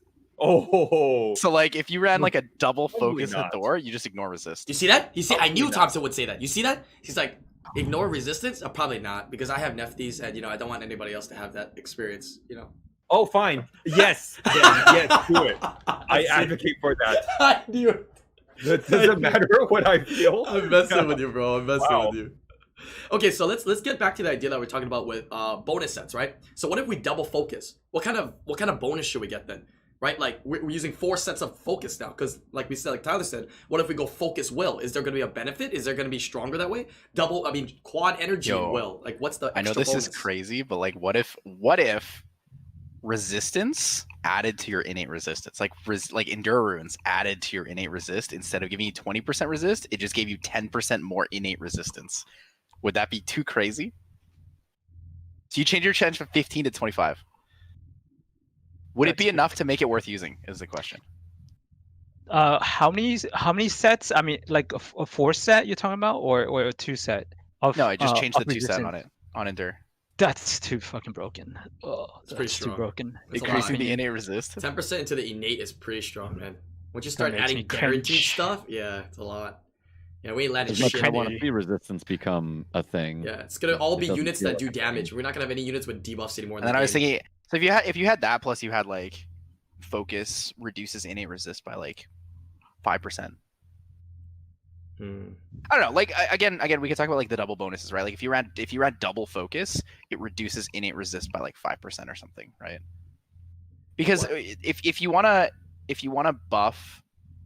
Oh, so like if you ran like a double focus Thor, you just ignore resist. You see that? I knew Thompson would say that. You see that? He's like, ignore resistance? Probably not, because I have Nefties, and you know I don't want anybody else to have that experience. You know. Oh, fine. Yes, then, yes, do it. I see. advocate for that. I knew it. It doesn't matter what I feel. I'm messing with you, bro. I'm messing Wow. with you. Okay, so let's get back to the idea that we're talking about with bonus sets, right? So what if we double focus? What kind of bonus should we get then? Right? Like we're using 4 sets of focus now, because like we said, like Tyler said, what if we go focus will? Is there going to be a benefit? Is there going to be stronger that way? Quad energy will. Like what's the extra I know this bonus? is crazy, but like what if resistance added to your innate resistance, like endure runes added to your innate resist, instead of giving you 20% resist, it just gave you 10% more innate resistance? Would that be too crazy? So you change your challenge from 15 to 25. Would it be enough to make it worth using is the question. How many sets? I mean, like a 4 set you're talking about, or a 2 set? No, I just changed the of 2 set resistance? on it, on endure. That's too fucking broken. Oh, It's pretty that's too strong. broken. It's a lot. Increasing the innate resist. 10% into the innate is pretty strong, man. Once you start makes adding me guaranteed cringe. stuff, yeah, it's a lot. Yeah, we ain't landing As much shit. as I want to see resistance become a thing. Yeah, it's gonna all It be doesn't units feel that do like a thing. damage. We're not gonna have any units with debuffs anymore. In And then the I was game. thinking, so if you had that, plus you had like focus reduces innate resist by like 5%. Hmm. I don't know. Like again, we could talk about like the double bonuses, right? Like if you ran double focus, it reduces innate resist by like 5% or something, right? Because What? if you wanna buff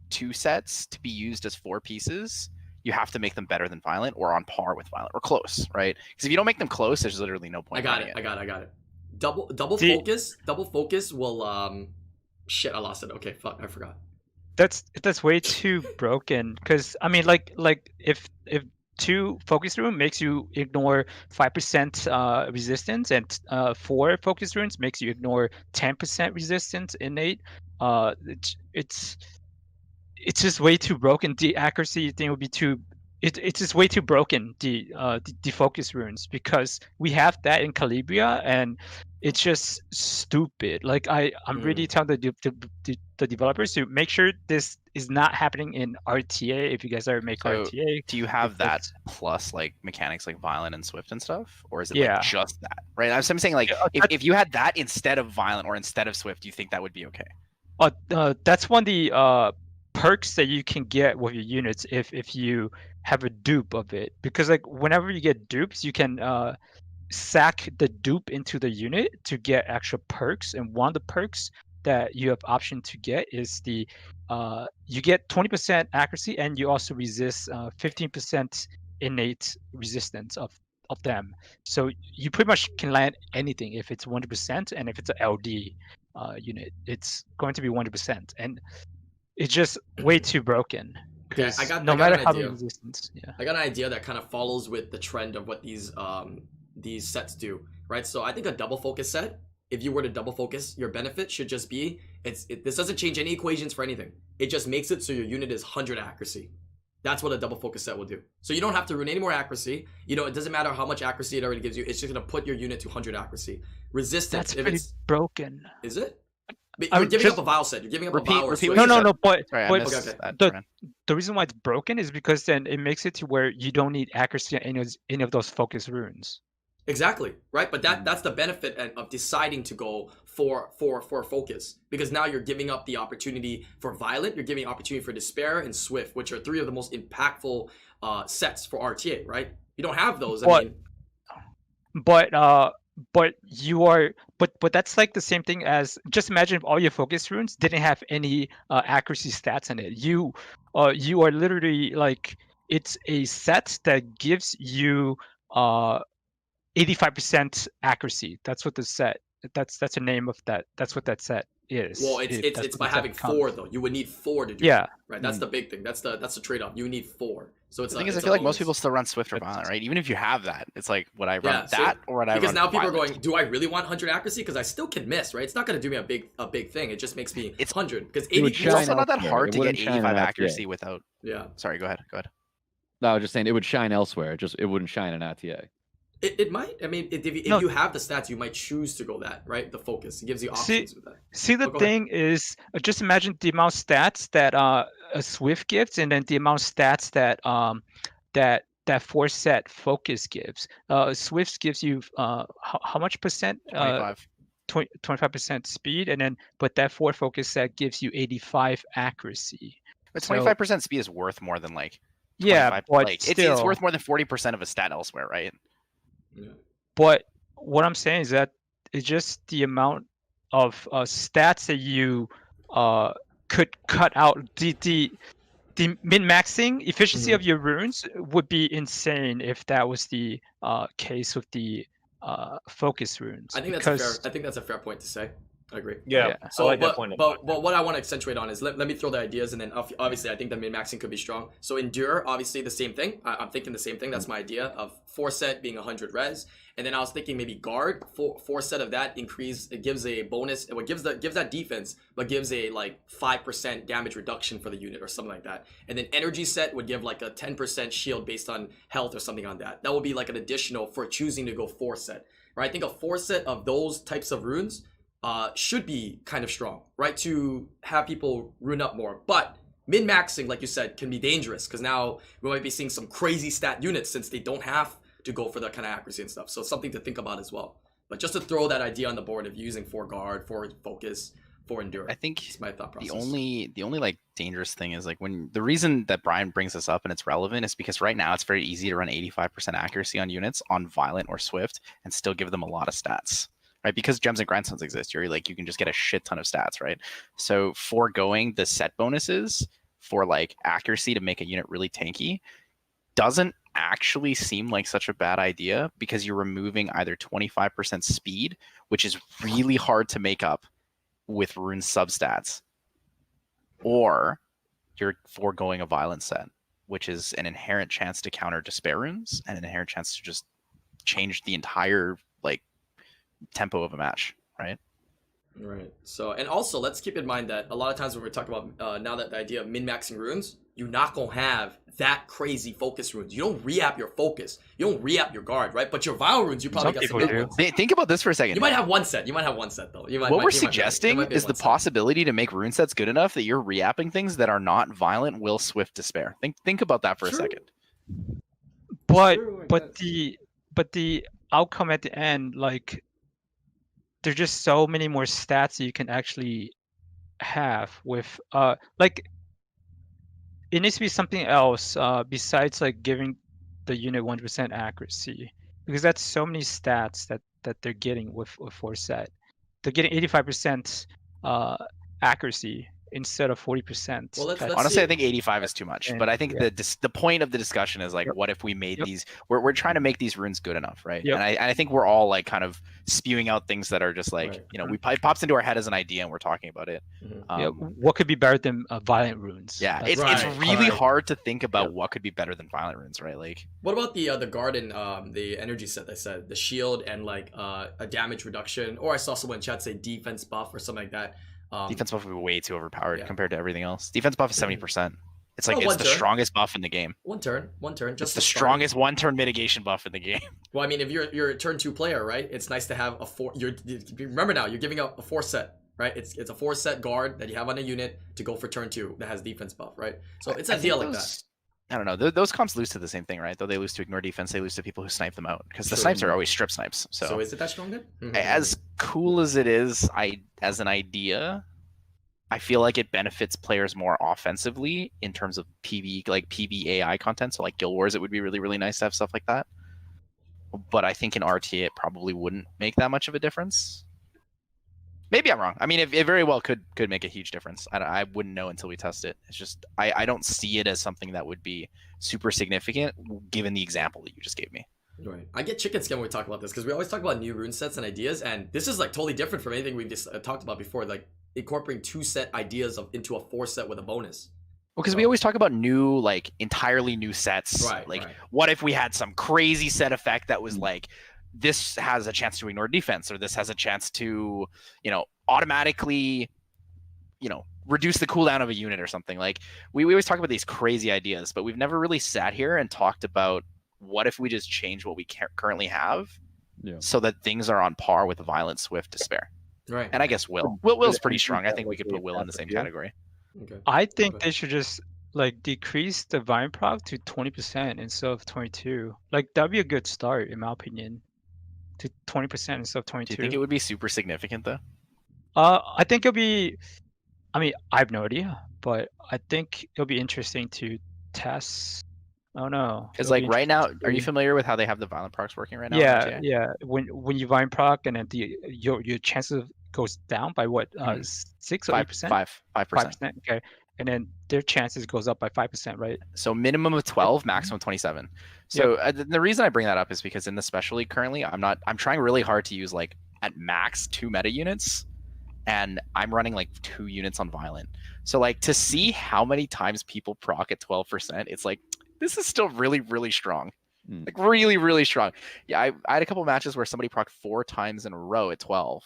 2 sets to be used as 4 pieces, you have to make them better than violent or on par with violent or close, right? Because if you don't make them close, there's literally no point. I got it. Double See- focus will shit, I lost it. Okay, fuck, I forgot. That's way too broken. Because I mean, like if 2 focus rune makes you ignore 5% resistance, and 4 focus runes makes you ignore 10% resistance innate. It's just way too broken. The accuracy thing would be too. It's just way too broken. The focus runes, because we have that in Calabria, and it's just stupid. Like I'm really telling the developers to make sure this is not happening in RTA. If you guys ever make So, RTA, do you have that because- plus like mechanics like violent and swift and stuff, or is it Yeah. like just that? Right. I'm saying like if you had that instead of violent or instead of swift, do you think that would be okay? That's one of the perks that you can get with your units if you have a dupe of it, because like whenever you get dupes, you can sack the dupe into the unit to get extra perks, and one of the perks that you have option to get is the you get 20% accuracy, and you also resist 15% innate resistance of them. So you pretty much can land anything if it's 100%, and if it's an LD unit, it's going to be 100%, and it's just way too broken. Okay, Because I got no matter an how many idea. resistance, yeah. I got an idea that kind of follows with the trend of what these sets do, right? So I think a double focus set, if you were to double focus, your benefit should just be this doesn't change any equations for anything. It just makes it so your unit is 100 accuracy. That's what a double focus set will do. So you don't have to rune any more accuracy. You know, it doesn't matter how much accuracy it already gives you. It's just gonna put your unit to 100 accuracy. Resistance, That's if pretty it's broken. is it? But you're giving up a vowel set. You're giving up a vowel. or repeat switch. what you said. No, but Sorry, I but missed okay. that. the- Ryan. the reason why it's broken is because then it makes it to where you don't need accuracy on any of those focus runes. Exactly, right? But that's the benefit of deciding to go for focus, because now you're giving up the opportunity for violent, you're giving opportunity for despair and swift, which are 3 of the most impactful sets for RTA, right? You don't have those. But you are but that's like the same thing as, just imagine if all your focus runes didn't have any accuracy stats in it. You are literally like, it's a set that gives you 85% accuracy. That's what the set. That's the name of that. That's what that set is. Well, That's it's what by the set having becomes. 4 though. You would need 4 to do Yeah. that, right? That's the big thing. That's the trade-off. You need 4. So it's The thing is, I it's a feel like most bonus. people still run swift or That's- violent, right? Even if you have that, it's like, would I run Yeah, so- that or would I run Because now people are violent? going, do I really want 100 accuracy? Because I still can miss, right? It's not going to do me a big thing. It just makes me It's- 100. Because it would 80 It's shine also not that elsewhere. hard It to get wouldn't shine 85 in RTA. accuracy without. Yeah. Sorry, go ahead. No, I was just saying it would shine elsewhere. It wouldn't shine in RTA. It might. I mean, if No. you have the stats, you might choose to go that, right? The focus. It gives you options with that. See, the Oh, go ahead. thing is, just imagine the amount of stats that a Swift gives, and then the amount of stats that that 4 set focus gives. Swift gives you how much percent? 25. 25% speed, and then but that 4 focus set gives you 85 accuracy. But So 25% speed is worth more than like yeah, 25. but Like still, it's worth more than 40% of a stat elsewhere, right? Yeah. But what I'm saying is that it's just the amount of stats that you could cut out. The min-maxing efficiency Mhm. of your runes would be insane if that was the case with the focus runes. I think because that's a fair point to say. I agree. Yeah, Yeah. I So, like that but, point a but, lot. but what I want to accentuate on is let me throw the ideas, and then obviously I think the min-maxing could be strong. So endure, obviously the same thing. I'm thinking the same thing. That's my idea of 4 set being 100 res, and then I was thinking maybe guard 4 set of that increase. It gives a bonus. It gives that defense, but gives a like 5% damage reduction for the unit or something like that. And then energy set would give like a 10% shield based on health or something on that. That would be like an additional for choosing to go 4 set. Right? I think a 4 set of those types of runes should be kind of strong, right? To have people rune up more. But min-maxing, like you said, can be dangerous because now we might be seeing some crazy stat units since they don't have to go for that kind of accuracy and stuff. So it's something to think about as well. But just to throw that idea on the board of using 4 guard, 4 focus, 4 endure. I think it's my thought process. the only like dangerous thing is like when the reason that Brian brings this up and it's relevant is because right now it's very easy to run 85% accuracy on units on violent or swift and still give them a lot of stats. Right, because gems and grindstones exist, you can just get a shit ton of stats, right? So foregoing the set bonuses for like accuracy to make a unit really tanky doesn't actually seem like such a bad idea because you're removing either 25% speed, which is really hard to make up with rune substats, or you're foregoing a violent set, which is an inherent chance to counter despair runes and an inherent chance to just change the entire like tempo of a match, right? Right. So, and also let's keep in mind that a lot of times when we're talking about now that the idea of min-maxing runes, you're not gonna have that crazy focus runes. You don't re-app your focus. You don't re-app your guard, right? But your vile runes, you probably Some got some people good do. ones. Think about this for a second. You might have one set. You might have one set though. What we're suggesting is the possibility to make rune sets good enough that you're re-apping things that are not violent will swift despair. Think about that for a second. But True, I but guess. the outcome at the end, like there's just so many more stats that you can actually have with like it needs to be something else besides like giving the unit 100% accuracy, because that's so many stats that they're getting with 4 set. They're getting 85% accuracy instead of 40%. Well, let's Honestly, see. I think 85 is too much. But I think Yeah. the point of the discussion is like, Yep. what if we made Yep. these? We're trying to make these runes good enough, right? Yep. And I think we're all like kind of spewing out things that are just like, Right. it pops into our head as an idea and we're talking about it. Mhm. Yeah, what could be better than violent runes? Yeah, That's- it's Right, really right. hard to think about Yep. what could be better than violent runes, right? Like, What about the garden, the energy set? They said the shield and like a damage reduction, or I saw someone in chat say defense buff or something like that. defense buff would be way too overpowered yeah. compared to everything else. Defense buff is 70%. It's like Oh, it's one the turn. strongest buff in the game. One turn. Just It's the to start. strongest one-turn mitigation buff in the game. Well, I mean, if you're a turn 2 player, right? It's nice to have a 4. You remember now, you're giving up a 4 set, right? It's a 4 set guard that you have on a unit to go for turn 2 that has defense buff, right? So it's a I deal think like those- that. I don't know. Those comps lose to the same thing, right? Though they lose to ignore defense, they lose to people who snipe them out because the True. snipes are always strip snipes. So is it that strong then? Mhm. As cool as it is, as an idea, I feel like it benefits players more offensively in terms of PvAI content. So like Guild Wars, it would be really, really nice to have stuff like that. But I think in RTA, it probably wouldn't make that much of a difference. Maybe I'm wrong. I mean, it very well could make a huge difference. I wouldn't know until we test it. It's just I don't see it as something that would be super significant given the example that you just gave me. Right. I get chicken skin when we talk about this because we always talk about new rune sets and ideas, and this is like totally different from anything we've just talked about before. Like incorporating 2 set ideas into a 4 set with a bonus. Well, because we always talk about new, like entirely new sets. Right. Like, right. what if we had some crazy set effect that was like, this has a chance to ignore defense, or this has a chance to, automatically, reduce the cooldown of a unit or something. Like, we always talk about these crazy ideas, but we've never really sat here and talked about what if we just change what we currently have, so that things are on par with violent, swift, despair. Right. And I guess Will's pretty strong. I think we could put Will in the same category. Okay. I think Okay. they should just like decrease the vine proc to 20% instead of 22. Like that'd be a good start in my opinion to 20% instead of Do 22. you think it would be super significant though? I think it'll be. I mean, I have no idea, but I think it'll be interesting to test. I don't know. Because It'll be like right now, interesting to are you see. familiar with how they have the violent procs working right now? in Yeah, RTA? yeah. When you vine proc and then your chances goes down by what 6 or 8%? 5%. 5%. Okay, and then their chances goes up by 5%, right? So minimum of 12, maximum 27. So the reason I bring that up is because in the special league currently, I'm trying really hard to use like at max 2 meta units, and I'm running like 2 units on violent. So like to see how many times people proc at 12%, it's like this is still really, really strong. Like really, really strong. Yeah, I had a couple matches where somebody proc 4 times in a row at 12.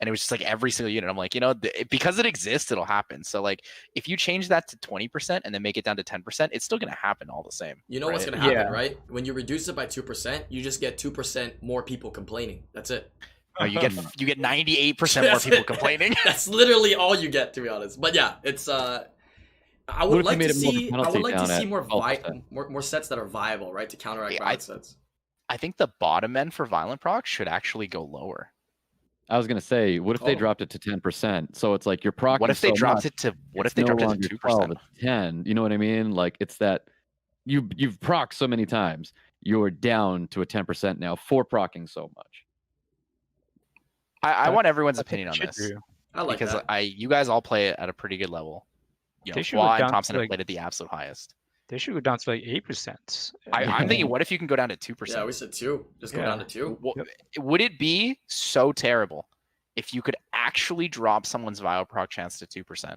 And it was just like every single unit. I'm like, because it exists, it'll happen. So like if you change that to 20% and then make it down to 10%, it's still gonna happen all the same. You know what's right? gonna happen, right? When you reduce it by 2%, you just get 2% more people complaining. That's it. No, you get 98% more people complaining. That's literally all you get, to be honest. But yeah, it's I would like to see more sets that are viable, right, to counteract violent sets. I think the bottom end for violent proc should actually go lower. I was gonna say, what if they dropped it to 10%? So it's like you're proccing. What if they dropped it to? What if they dropped it to 2%? 10. You know what I mean? Like it's that you've procced so many times, you're down to a 10% now for proccing so much. I want everyone's opinion on this. I like because that. you guys all play it at a pretty good level. Fwa and Thompson have played at the absolute highest. They should go down to like 8%. I'm thinking, what if you can go down to 2%? Yeah, we said 2. Just go down to 2. Would it be so terrible if you could actually drop someone's vial proc chance to 2%?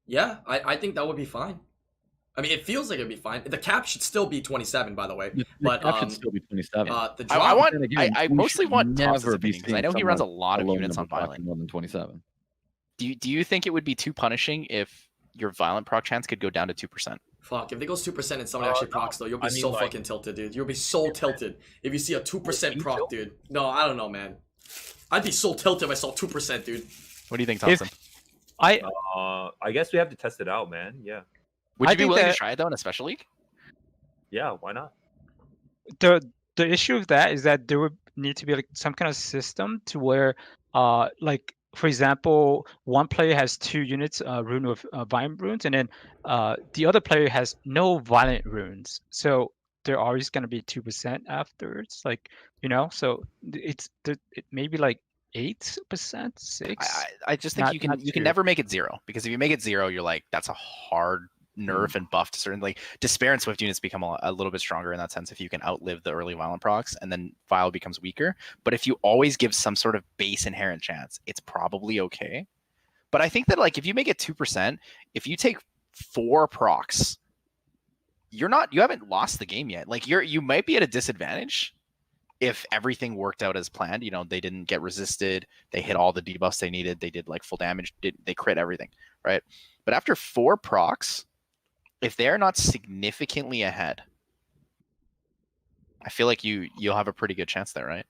Yeah, I think that would be fine. I mean, it feels like it'd be fine. The cap should still be 27, by the way. But cap should still be 27. The drop, I mostly want Thompson's opinion because I know he runs a lot of alone units on number violent. more than 27. Do you think it would be too punishing if your violent proc chance could go down to 2%? Fuck, if it goes 2% and somebody actually procs though, you'll be fucking tilted, dude. You'll be so tilted if you see a 2% proc, dude. No, I don't know, man. I'd be so tilted if I saw 2%, dude. What do you think, Thompson? I guess we have to test it out, man. Yeah. Would you be willing to try it though in a special league? Yeah, why not? The issue of that is that there would need to be like some kind of system to where like for example, one player has 2 units rune with violent runes, and then the other player has no violent runes. So they're always going to be 2% afterwards. Like, so it may be like 8%, 6. I just think you can never make it 0, because if you make it 0, you're like, that's a hard nerf and buff to certain, like Despair and Swift units become a little bit stronger in that sense if you can outlive the early violent procs, and then Vial becomes weaker. But if you always give some sort of base inherent chance, it's probably okay. But I think that like if you make it 2%, if you take 4 procs, you haven't lost the game yet. Like you might be at a disadvantage if everything worked out as planned. They didn't get resisted, they hit all the debuffs they needed, they did like full damage, they crit everything, right? But after 4 procs, if they're not significantly ahead, I feel like you'll have a pretty good chance there, right?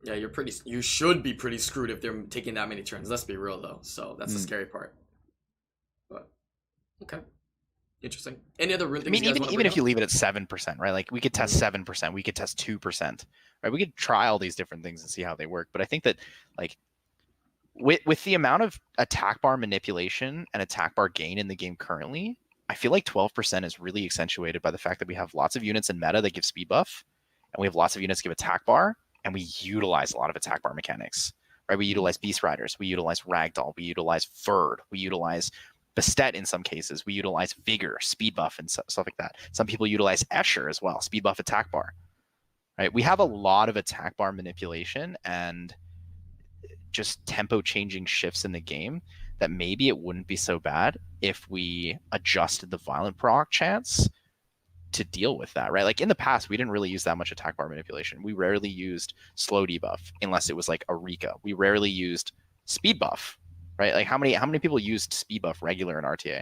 Yeah, you should be pretty screwed if they're taking that many turns. Let's be real though. So that's the scary part. But okay. Interesting. Any other rune things? I mean, even if you leave it at 7%, right? Like we could test 7%, we could test 2%, right? We could try all these different things and see how they work. But I think that like with the amount of attack bar manipulation and attack bar gain in the game currently, I feel like 12% is really accentuated by the fact that we have lots of units in meta that give speed buff, and we have lots of units that give attack bar, and we utilize a lot of attack bar mechanics, right? We utilize Beast Riders, we utilize Ragdoll, we utilize Ferd, we utilize Bastet in some cases, we utilize Vigor, speed buff, and stuff like that. Some people utilize Escher as well, speed buff attack bar, right? We have a lot of attack bar manipulation and just tempo changing shifts in the game that maybe it wouldn't be so bad if we adjusted the violent proc chance to deal with that, right? Like in the past, we didn't really use that much attack bar manipulation. We rarely used slow debuff unless it was like a Rika. We rarely used speed buff, right? Like how many people used speed buff regular in RTA?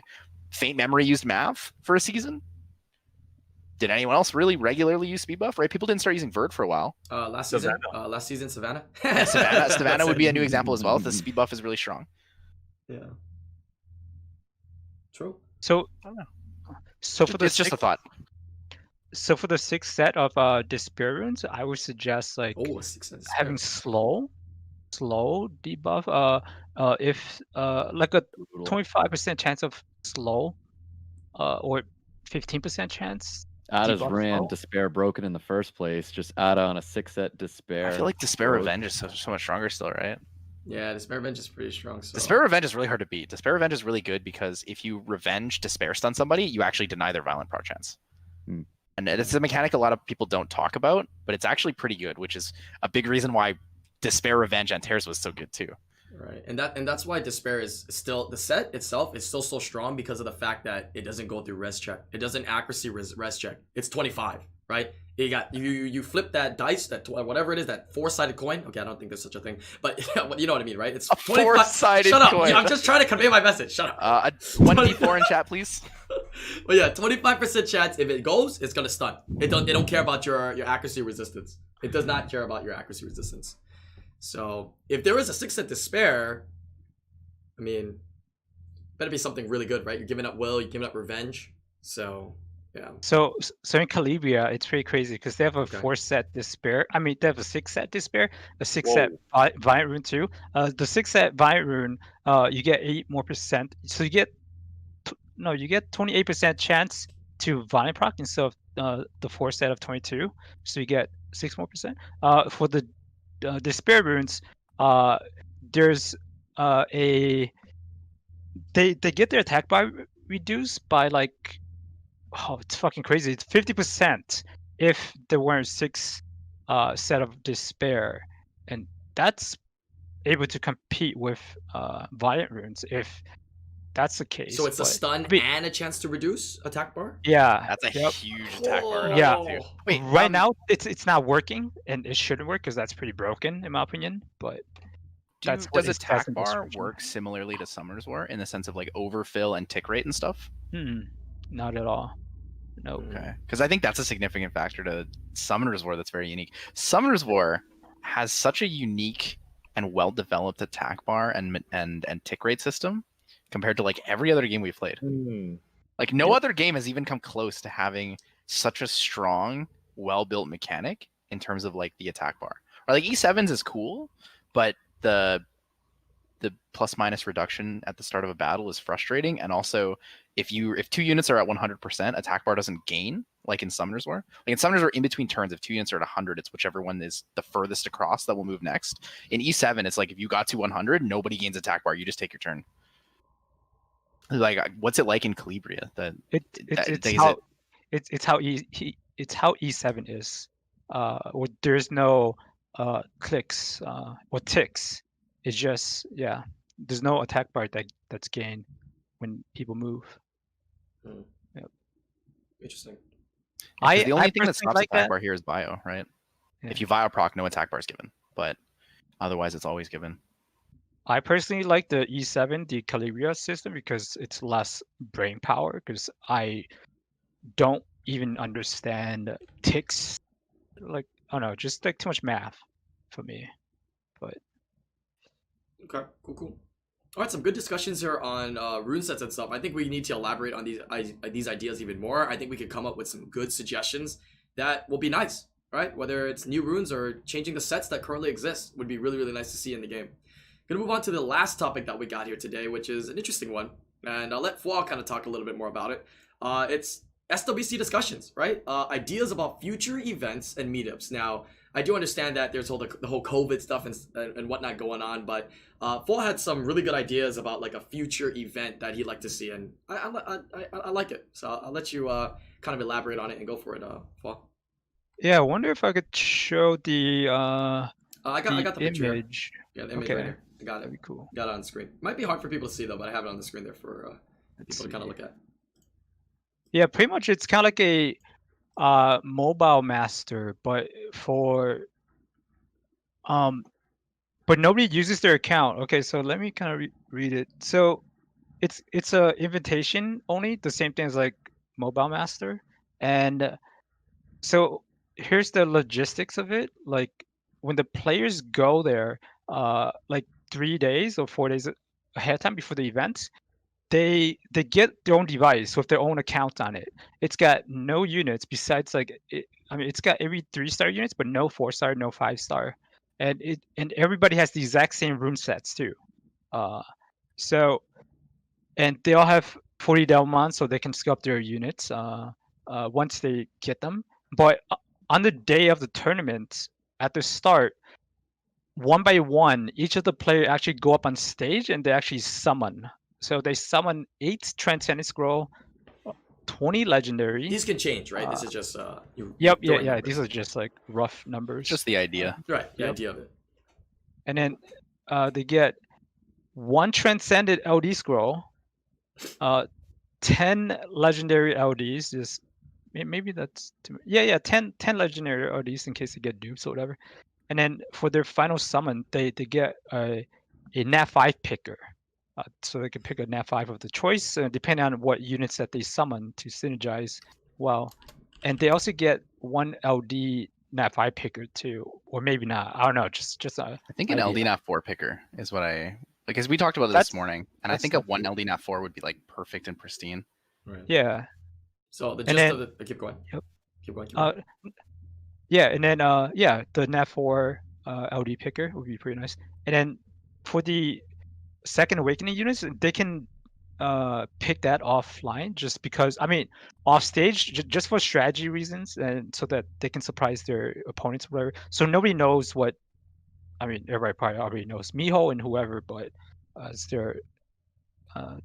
Faint Memory used Mav for a season. Did anyone else really regularly use speed buff? Right? People didn't start using Vert for a while. Last season, Savannah. Yeah, Savannah would be a new example as well if the speed buff is really strong. Yeah. True. So I don't know. So for it's just a thought. So for the sixth set of Despair runes, I would suggest like Oh, a 6 cents. having slow debuff. If like a Brutal. 25% chance of slow, or 15% chance. Ada's debuff ran slow. Despair broken in the first place. Just Ada on a 6-set Despair. I feel like Despair Gross. Revenge is so much stronger still, right? Yeah, Despair Revenge is pretty strong. So Despair Revenge is really hard to beat. Despair Revenge is really good because if you Revenge Despair stun somebody, you actually deny their violent proc chance. Hmm. And it's a mechanic a lot of people don't talk about, but it's actually pretty good, which is a big reason why Despair Revenge and Tears was so good too. right, and that's why Despair is still, the set itself is still so strong because of the fact that it doesn't go through res check. It doesn't accuracy res check. It's 25, right? You flip that dice, that whatever it is, that 4-sided coin. Okay, I don't think there's such a thing, but you know what I mean, right? It's A 4-sided Shut up! coin. I'm just trying to convey my message. Shut up. A 1d4 in chat, please. But yeah, 25% chance if it goes, it's gonna stun. It don't care about your accuracy resistance. It does not care about your accuracy resistance. So if there is a 6-set Despair, I mean, better be something really good, right? You're giving up will, you're giving up revenge. So yeah. So in Calabria, it's pretty crazy because they have a Okay. 4-set Despair. I mean, they have a 6-set Despair, a 6-set Violent Rune too. The 6-set Violent Rune, you get 8% more. So you get 28% chance to Violent proc instead of the 4-set of 22. So you get 6% more. For the Despair runes, there's they get their attack bar reduced by like, oh, it's fucking crazy. It's 50% if there weren't 6 set of Despair, and that's able to compete with Violent runes if that's the case. So it's a but- stun I mean, and a chance to reduce attack bar? yeah. That's a Yep. huge attack bar. Whoa. Yeah. Too. Wait, Right now it's not working, and it shouldn't work because that's pretty broken in my opinion. But that's what does it says attack in the bar description. work similarly to Summoner's War in the sense of like overfill and tick rate and stuff? Not at all. No. Okay, because I think that's a significant factor to Summoner's War that's very unique. Summoner's War has such a unique and well-developed attack bar and tick rate system compared to like every other game we've played. Like no other game has even come close to having such a strong, well-built mechanic in terms of like the attack bar. Or like E7's is cool, but the plus minus reduction at the start of a battle is frustrating, and also if 2 units are at 100%, attack bar doesn't gain like in Summoner's War. Like in Summoner's War, in between turns, if 2 units are at 100, it's whichever one is the furthest across that will move next. In E7, it's like if you got to 100, nobody gains attack bar. You just take your turn. Like, what's it like in Calabria? It's how E7 is. Where there's no clicks or ticks. It's just there's no attack bar that's gained when people move. Interesting. The only thing that personally stops like attack that. bar here is bio, right? Yeah. If you bio proc, no attack bar is given, but otherwise it's always given. I personally like the E7, the Calabria system, because it's less brain power. Because I don't even understand ticks. Like, I don't know, just like too much math for me. But Okay, cool. All right, some good discussions here on rune sets and stuff. I think we need to elaborate on these ideas even more. I think we could come up with some good suggestions that will be nice, right? Whether it's new runes or changing the sets that currently exist would be really, really nice to see in the game. Gonna move on to the last topic that we got here today, which is an interesting one, and I'll let Fua kind of talk a little bit more about it. It's SWC discussions, right? Ideas about future events and meetups. Now, I do understand that there's the whole COVID stuff and whatnot going on, but Fua had some really good ideas about like a future event that he'd like to see, and I like it. So I'll let you kind of elaborate on it and go for it, Fua. yeah, I wonder if I could show the I got the picture. image. Yeah, the image Okay. right here. I got it. That'd be cool. Got it on screen. Might be hard for people to see though, but I have it on the screen there for Let's people to kind of see. look at. Yeah, pretty much it's kind of like a mobile master, but for but nobody uses their account. Okay, so let me kind of read it. So it's a invitation only, the same thing as like mobile master. And so here's the logistics of it. Like when the players go there like 3 days or 4 days ahead of time before the event, they get their own device with their own account on it. It's got no units besides like it's got every 3-star units, but no 4-star, no 5-star, and everybody has the exact same rune sets too. So and they all have 40 Devilmon, so they can scale up their units once they get them. But on the day of the tournament, at the start, one by one, each of the players actually go up on stage and they actually summon. So they summon 8 Transcendent Scroll, 20 Legendary. These can change, right? This is just Yep, throwing yeah. numbers. These are just like rough numbers. Just the idea. Right, the Yep. idea of it. And then they get 1 Transcendent LD Scroll, 10 Legendary LDs. Just maybe that's too, 10 Legendary LDs in case they get dupes or whatever. And then for their final summon, they get a Nat 5 picker. So they can pick a Nat 5 of the choice, depending on what units that they summon to synergize well. And they also get 1 LD Nat 5 picker too, or maybe not. I don't know. Just I think an idea. LD Nat 4 picker is what I because we talked about this That's- morning, and I that's think a not- 1 LD Nat 4 would be like perfect and pristine. Right. Yeah. So the And gist then- of the keep going. Yep. Keep going. Yeah, and then the Nat 4 LD picker would be pretty nice. And then for the second awakening units, they can pick that offline just because off stage just for strategy reasons and so that they can surprise their opponents or whatever. So nobody knows what everybody probably already knows Miho and whoever, but it's their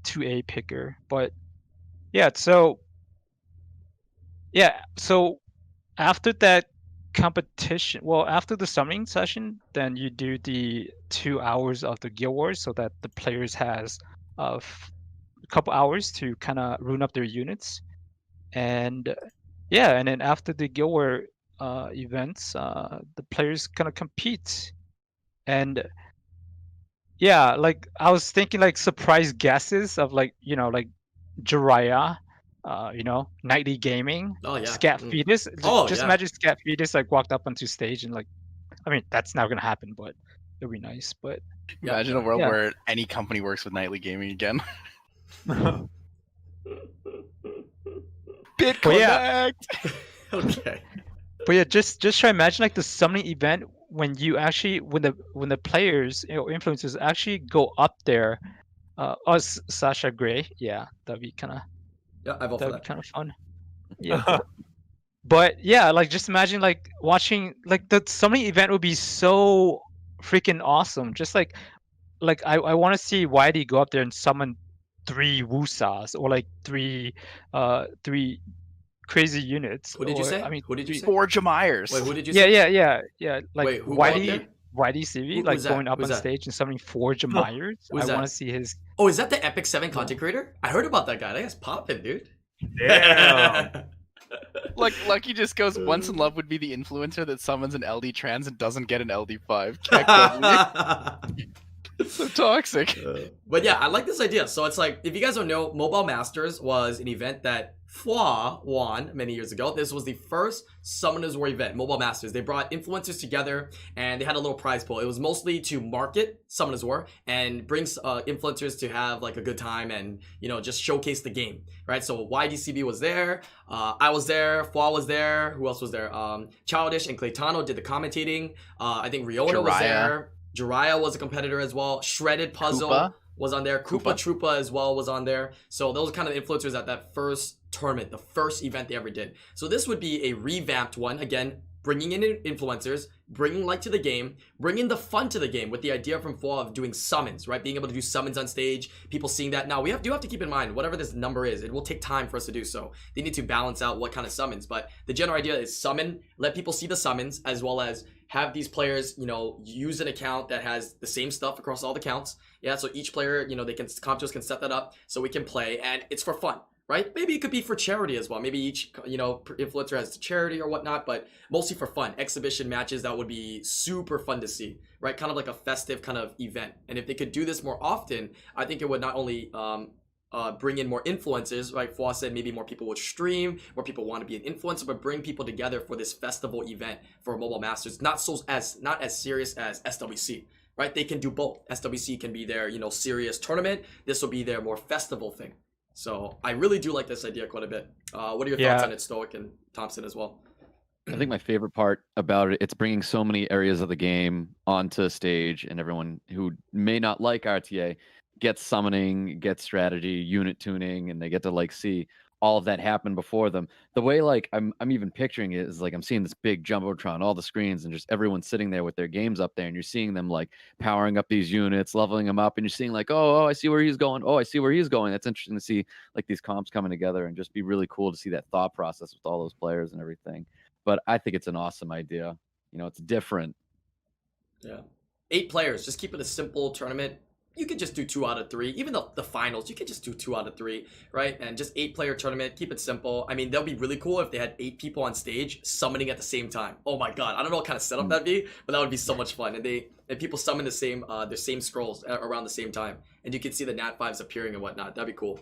2A picker. But so after that competition, after the summoning session, then you do the 2 hours of the Guild Wars so that the players has a couple hours to kind of rune up their units. And then after the Guild War events, the players kind of compete. And like I was thinking like surprise guesses of like Jiraiya, Nightly Gaming, Oh yeah. Scat Mm. Fetus. Oh, Just yeah. imagine Scat Fetus like walked up onto stage and like, that's not gonna happen, but it'd be nice. But Yeah. Imagine a world Yeah. where any company works with Nightly Gaming again. yeah. Okay. But yeah, just try to imagine like the summoning event when you actually when the players influencers actually go up there. Sasha Gray, yeah, that'd be kind of Yeah, I vote for that. fun. Yeah. But yeah, like just imagine like watching like the summoning event would be so freaking awesome. Just like I want to see YD go up there and summon 3 Wusas or like 3 crazy units. Who did you or, say? I mean, Who did you say? 4 Jamires. Wait, who did you say? Yeah. Like Wait, who go up there? YD CV Who- like who's that? going up Who's on that? stage and summoning 4 Jamires. Who's I that? want to see his. Oh, is that the Epic 7 content creator? I heard about that guy. That guy's popping, dude. Damn. Like Lucky just goes once in love would be the influencer that summons an LD trans and doesn't get an LD5. Can't go believe- so toxic. But yeah, I like this idea. So it's like, if you guys don't know, Mobile Masters was an event that Fwa won many years ago. This was the first Summoners War event, Mobile Masters. They brought influencers together and they had a little prize pool. It was mostly to market Summoners War and bring influencers to have like a good time and, just showcase the game, right? So YDCB was there. I was there. Fwa was there. Who else was there? Childish and Claytano did the commentating. I think Riona was Jiraiya. there. Jiraiya was a competitor as well. Shredded Puzzle Koopa. was on there. Koopa Troopa as well was on there. So those are kind of influencers at that first tournament, the first event they ever did. So this would be a revamped one. Again, bringing in influencers, bringing light to the game, bringing the fun to the game with the idea from Fall of doing summons, right? Being able to do summons on stage, people seeing that. Now, we do have to keep in mind, whatever this number is, it will take time for us to do so. They need to balance out what kind of summons. But the general idea is summon, let people see the summons, as well as have these players, use an account that has the same stuff across all the accounts. Yeah, so each player, competitors can set that up so we can play, and it's for fun, right? Maybe it could be for charity as well. Maybe each, influencer has charity or whatnot, but mostly for fun. Exhibition matches, that would be super fun to see, right? Kind of like a festive kind of event. And if they could do this more often, I think it would not only bring in more influencers, right? Fwa said maybe more people would stream, more people want to be an influencer, but bring people together for this festival event for Mobile Masters. Not as serious as SWC, right? They can do both. SWC can be their, serious tournament. This will be their more festival thing. So I really do like this idea quite a bit. What are your thoughts on it, Stoic and Thompson as well? I think my favorite part about it, it's bringing so many areas of the game onto stage, and everyone who may not like RTA gets summoning, gets strategy, unit tuning, and they get to like see all of that happen before them. The way like I'm even picturing it is like I'm seeing this big jumbotron, all the screens, and just everyone sitting there with their games up there, and you're seeing them like powering up these units, leveling them up, and you're seeing like, oh, I see where he's going. Oh, I see where he's going. That's interesting to see like these comps coming together, and just be really cool to see that thought process with all those players and everything. But I think it's an awesome idea. It's different. Yeah. 8 players. Just keep it a simple tournament. You could just do 2 out of 3. Even the finals, you could just do 2 out of 3, right? And just 8-player tournament. Keep it simple. I mean, that would be really cool if they had 8 people on stage summoning at the same time. Oh my god. I don't know what kind of setup that'd be, but that would be so much fun. And people summon the same scrolls around the same time. And you can see the Nat 5s appearing and whatnot. That'd be cool.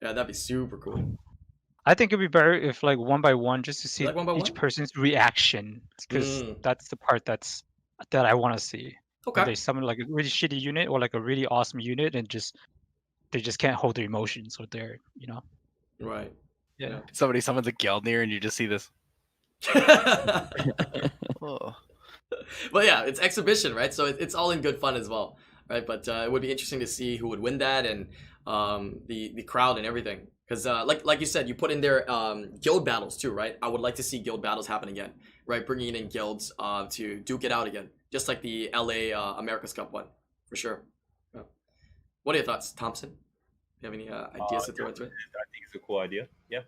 Yeah, that'd be super cool. I think it'd be better if like 1 by 1, just to see Like 1 by each 1? person's reaction, because that's the part that I want to see. Okay. When they summon like a really shitty unit or like a really awesome unit, and they just can't hold their emotions, or their Right. Yeah. Somebody summons a Geldnir and you just see this. Oh. But yeah, it's exhibition, right? So it's all in good fun as well, right? But it would be interesting to see who would win that, and the crowd and everything. Because like you said, you put in there guild battles too, right? I would like to see guild battles happen again, right? Bringing in guilds to duke it out again, just like the LA America's Cup one, for sure. Yeah. What are your thoughts, Thompson? Do you have any ideas to throw into it? I think it's a cool idea. Yeah.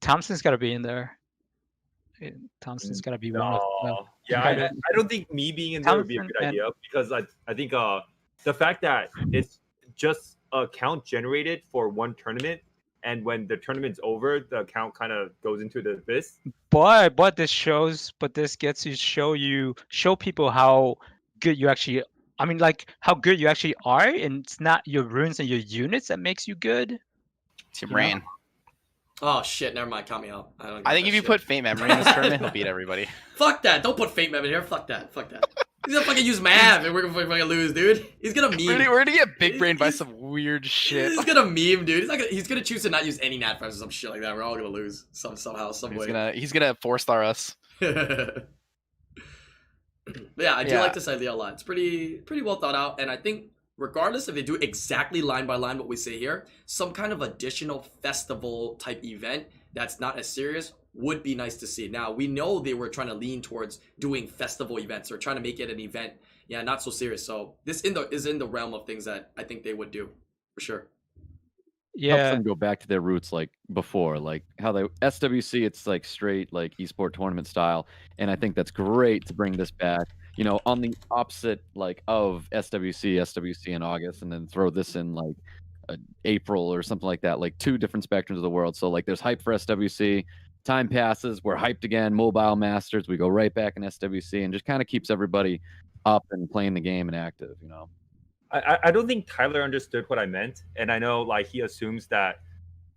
Thompson's got to be in there. Thompson's got to be one of them. Yeah, I don't think me being in there would be a good idea, because I think the fact that it's just a count generated for one tournament, and when the tournament's over, the account kind of goes into the abyss. But this gets to show people how good you actually. I mean, like how good you actually are, and it's not your runes and your units that makes you good. It's your brain. Oh shit! Never mind. Count me out. I think if you put Fate Memory in this tournament, he'll beat everybody. Fuck that! Don't put Fate Memory here. Fuck that. He's gonna fucking use Mav, and we're gonna fucking lose, dude. He's gonna meme. We're gonna get big brained by some weird shit. He's gonna meme, dude. He's gonna choose to not use any Nat 5s or some shit like that. We're all gonna lose somehow, some way. He's gonna 4-star us. But yeah, I do like this idea a lot. It's pretty well thought out, and I think regardless if they do exactly line by line what we say here, some kind of additional festival type event that's not as serious would be nice to see. Now, we know they were trying to lean towards doing festival events, or trying to make it an event, not so serious. So this is in the realm of things that I think they would do, for sure. Helps them go back to their roots, like before, like how they SWC, it's like straight like esport tournament style, and I think that's great to bring this back. On the opposite like of SWC in August, and then throw this in like April or something like that, like 2 different spectrums of the world. So like there's hype for SWC, time passes, we're hyped again, Mobile Masters, we go right back in SWC, and just kind of keeps everybody up and playing the game and active. I don't think Tyler understood what I meant, and I know like he assumes that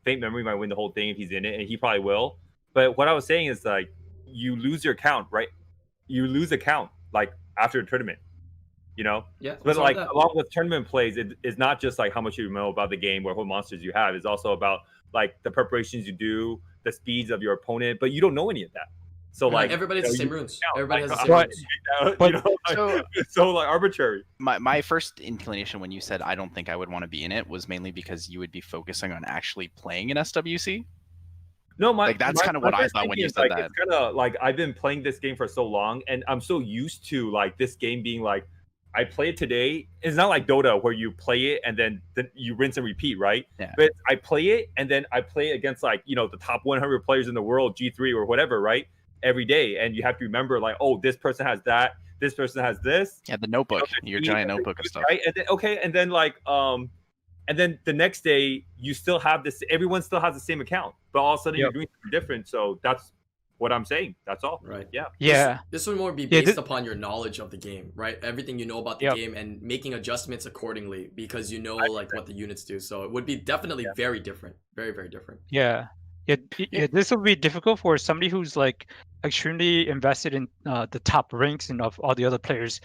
Fate Memory might win the whole thing if he's in it, and he probably will. But what I was saying is like you lose your count, right? You lose a count like after the tournament, Yeah. But like along with tournament plays, it is not just like how much you know about the game or what monsters you have. It's also about like the preparations you do, the speeds of your opponent, but you don't know any of that. So like everybody has the same runes. Everybody has the same runes. So like arbitrary. My first inclination when you said I don't think I would want to be in it was mainly because you would be focusing on actually playing in SWC. No, that's kind of what I thought when you said that. It's kind of like I've been playing this game for so long, and I'm so used to like this game being like I play it today. It's not like Dota where you play it and then you rinse and repeat, right? Yeah. But I play it and then I play it against like the top 100 players in the world, G3 or whatever, right? Every day, and you have to remember like, oh, this person has that, this person has this. Yeah, the notebook, your giant notebook of stuff. Right, and then like and then the next day you still have this. Everyone still has the same account, but all of a sudden you're doing something different. So that's what I'm saying. That's all. Right. Yeah. This would more be based upon your knowledge of the game, right? Everything you know about the game, and making adjustments accordingly because you know like what the units do. So it would be definitely very different. Very, very different. Yeah. This will be difficult for somebody who's like extremely invested in the top ranks and of all the other players.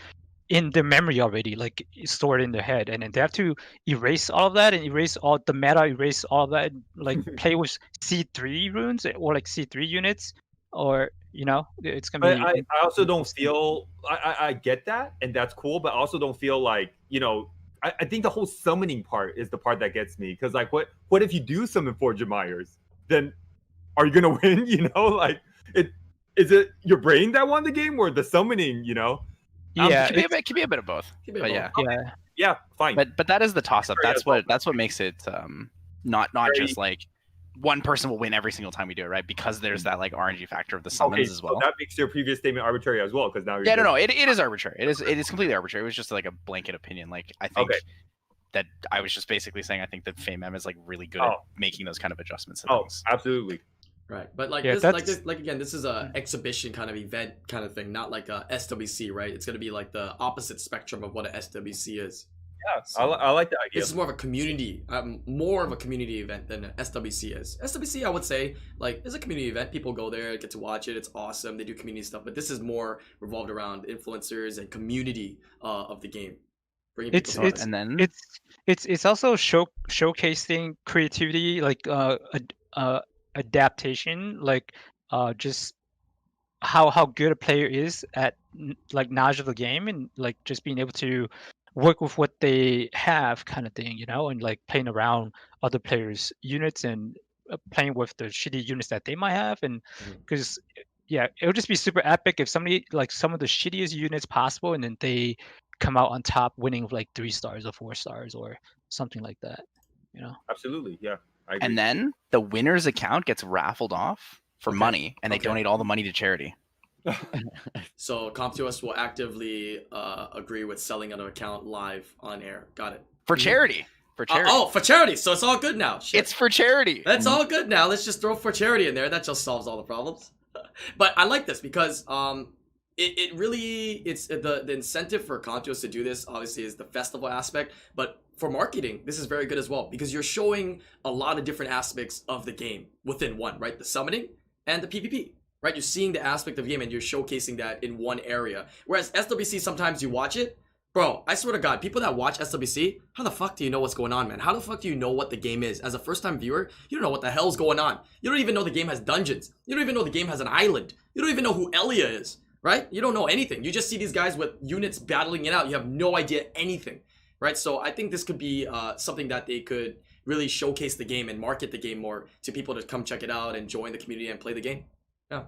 in their memory already, like stored in their head, and then they have to erase all of that and erase all the meta, erase all of that, and, like play with C3 runes or like C3 units, or it's gonna But be. I also don't interesting. feel I get that, and that's cool, but I also don't feel like I think the whole summoning part is the part that gets me, because like what if you do summon 4 Jemires? Then are you gonna win? Like it is it your brain that won the game or the summoning? Yeah, it could be a bit of both. Could be But both. yeah, yeah. Yeah, fine. but that is the toss up. Arbitrary as well. That's what makes it not Very- just like one person will win every single time we do it, right? Because there's that like RNG factor of the summons Okay, as well. so that makes your previous statement arbitrary as well, because now you're Yeah, just- no, it is arbitrary. It is completely arbitrary. It was just like a blanket opinion. Like I think Okay. that I was just basically saying I think that FameM is like really good at making those kind of adjustments and Oh, things. absolutely. Right, but like Yeah, this, that's- like again, this is a exhibition kind of event kind of thing, not like a SWC, right? It's gonna be like the opposite spectrum of what a SWC is. Yeah, So- I like the idea. This is more of a community, event than SWC is. SWC, I would say, like, is a community event. People go there, get to watch it. It's awesome. They do community stuff, but this is more revolved around influencers and community of the game. Bringing people together. and then It's also showcasing creativity, like adaptation, like just how good a player is at like knowledge of the game, and like just being able to work with what they have, kind of thing, and like playing around other players' units and playing with the shitty units that they might have, and Mhm. because yeah, it would just be super epic if somebody like some of the shittiest units possible, and then they come out on top, winning with like 3 stars or 4 stars or something like that. Absolutely, yeah. I agree. and then the winner's account gets raffled off for Okay. money, and they Okay. donate all the money to charity. So CompTOS will actively agree with selling an account live on air. Got it. For charity. For charity. For charity. So it's all good now. Shit. It's for charity. That's all good now. Let's just throw for charity in there. That just solves all the problems. But I like this because it really it's the incentive for CompTOS to do this obviously is the festival aspect, but for marketing this is very good as well because you're showing a lot of different aspects of the game within one, right? The summoning and the PvP. Right, you're seeing the aspect of the game and you're showcasing that in one area. Whereas SWC, sometimes you watch it, bro. I swear to God, people that watch SWC, how the fuck do you know what's going on, man? How the fuck do you know what the game is? As a first-time viewer, you don't know what the hell's going on. You don't even know the game has dungeons. You don't even know the game has an island. You don't even know who Elia is, right? You don't know anything. You just see these guys with units battling it out. You have no idea anything, right? So I think this could be something that they could really showcase the game and market the game more to people to come check it out and join the community and play the game. Yeah.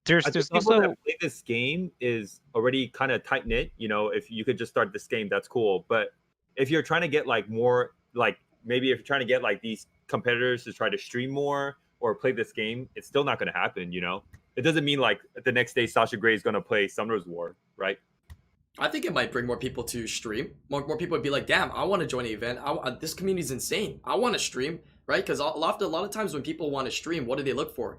There's I think people also that play this game is already kind of tight knit. If you could just start this game, that's cool. But if you're trying to get like more, like maybe if you're trying to get like these competitors to try to stream more or play this game, it's still not going to happen. It doesn't mean like the next day Sasha Grey is going to play Summoner's War, right? I think it might bring more people to stream. More people would be like, damn, I want to join the event. This community is insane. I want to stream, right? Because a lot of times when people want to stream, what do they look for?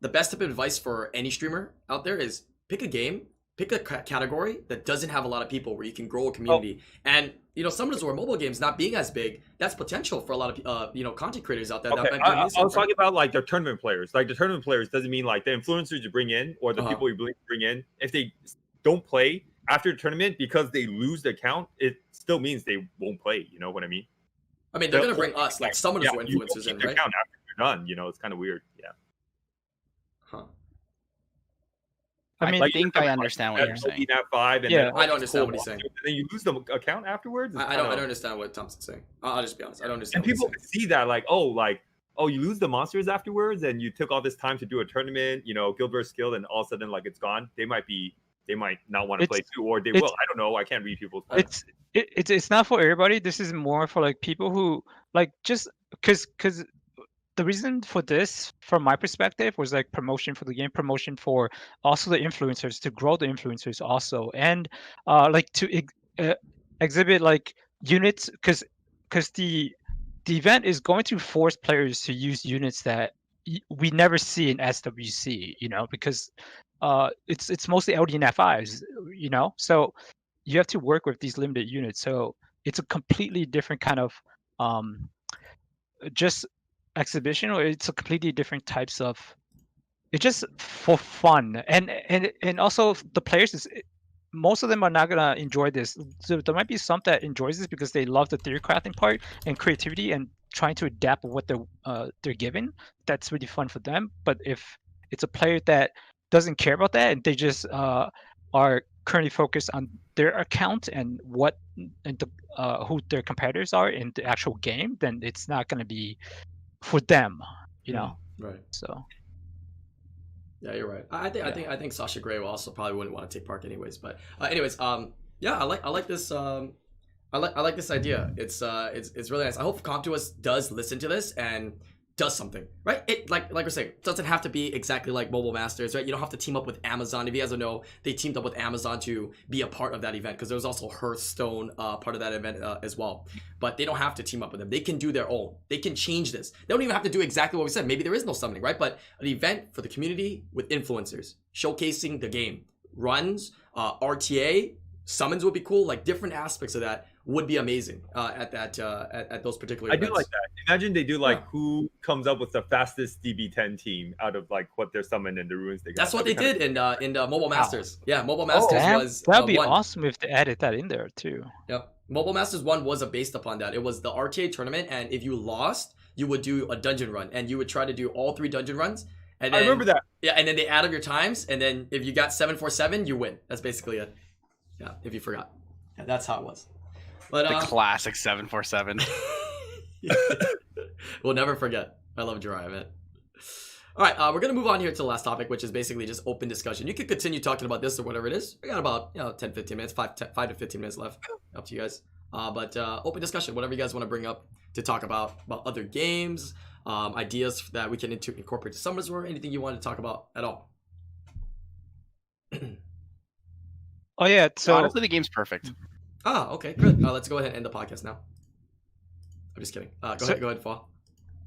The best tip of advice for any streamer out there is pick a game, pick a category that doesn't have a lot of people where you can grow a community. And, Summoners War mobile games not being as big, that's potential for a lot of, content creators out there. Okay. That might be I amazing, was right? talking about like the tournament players. Like the tournament players doesn't mean like the influencers you bring in or the Uh-huh. people you bring in. If they don't play after the tournament because they lose the account, it still means they won't play. You know what I mean? I mean, they're going to bring us, like Summoners War you don't influencers keep in, the right? account after you're done. It's kind of weird. Yeah. Huh. I mean, I think I understand what you're saying. At 5 and Yeah. then I don't understand what he's saying. And then you lose the account afterwards. I don't understand what Thompson's saying. I'll just be honest. I don't understand And what he's people saying. can see that oh, you lose the monsters afterwards, and you took all this time to do a tournament, guild versus guild, and all of a sudden like it's gone. They might not want to play too, or they will. I don't know. I can't read people's. It's not for everybody. This is more for like people who like just because the reason for this, from my perspective, was like promotion for the game, promotion for also the influencers, to grow the influencers also, and like to exhibit like units, because the event is going to force players to use units that we never see in SWC, because it's mostly LDNFIs, so you have to work with these limited units. So it's a completely different kind of just exhibition, or it's a completely different types of, it's just for fun, and also the players is most of them are not gonna enjoy this. So there might be some that enjoys this because they love the theory crafting part and creativity and trying to adapt what they're given. That's really fun for them. But if it's a player that doesn't care about that and they just are currently focused on their account and what and who their competitors are in the actual game, then it's not gonna be for them, you know. Right. So Yeah, you're right. I think Sasha Grey will also probably wouldn't want to take part anyways. But yeah, I like this. I like this idea. It's really nice. I hope CompToUs does listen to this and does something, right? It like we're saying, it doesn't have to be exactly like Mobile Masters, right? You don't have to team up with Amazon. If you guys don't know, they teamed up with Amazon to be a part of that event because there was also Hearthstone part of that event as well. But they don't have to team up with them. They can do their own. They can change this. They don't even have to do exactly what we said. Maybe there is no summoning, right? But an event for the community with influencers showcasing the game, runs, RTA, summons would be cool. Like different aspects of that would be amazing at those particular events. I do like that. Imagine they do like who comes up with the fastest DB10 team out of like what they're summoned and the runes they got. That's what they did in Mobile Masters. Yeah, Mobile Masters was that'd be awesome if they added that in there too. Yep. Mobile Masters 1 was based upon that. It was the RTA tournament, and if you lost, you would do a dungeon run, and you would try to do all 3 dungeon runs. And then, I remember that. Yeah, and then they add up your times, and then if you got 747, you win. That's basically it. Yeah, if you forgot. Yeah, that's how it was. But the classic 747. We'll never forget. I love Jiraiya, man. All right, we're gonna move on here to the last topic, which is basically just open discussion. You can continue talking about this or whatever it is. We got about 10-15 minutes, 5 to 15 minutes left. Up to you guys. But open discussion, whatever you guys want to bring up to talk about other games, ideas that we can incorporate to Summoners War, anything you want to talk about at all. Oh yeah, so honestly, the game's perfect. Okay, good. Let's go ahead and end the podcast now. I'm just kidding. Go ahead, Fall.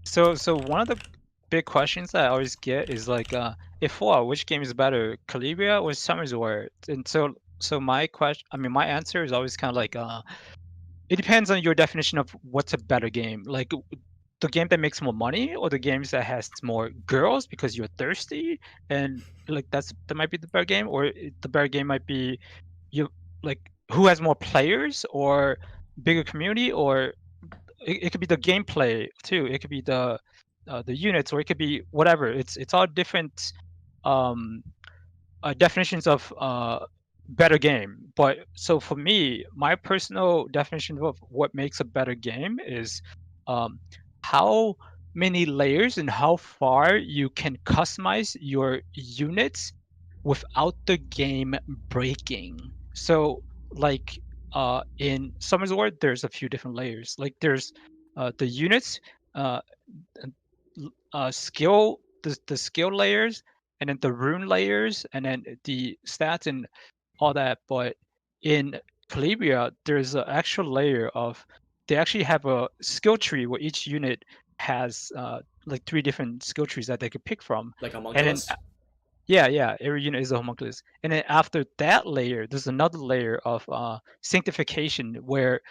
So one of the big questions that I always get is like, if Fall, which game is better, Calabria or Summoners War? And so my answer is always kind of like, it depends on your definition of what's a better game. Like the game that makes more money or the games that has more girls because you're thirsty, and like that might be the better game, or the better game might be you like who has more players or bigger community, or it could be the gameplay too. It could be the units, or it could be whatever. It's all different definitions of better game. But so for me, my personal definition of what makes a better game is how many layers and how far you can customize your units without the game breaking. So like in Summoners War, there's a few different layers. Like there's the units, skill, the skill layers, and then the rune layers, and then the stats and all that. But in Calabria, there's an actual layer of, they actually have a skill tree where each unit has like 3 different skill trees that they could pick from. Like homunculus? Yeah, every unit is a homunculus. And then after that layer, there's another layer of sanctification where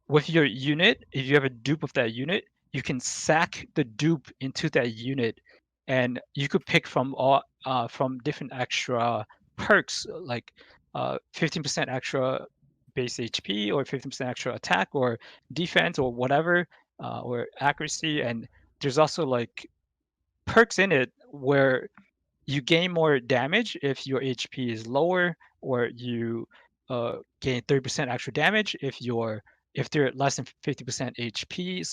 with your unit, if you have a dupe of that unit, you can sack the dupe into that unit, and you could pick from different extra perks like 15% extra base HP, or 15% extra attack or defense or whatever, or accuracy. And there's also like perks in it where you gain more damage if your HP is lower, or you gain 30% extra damage if they're less than 50% HP.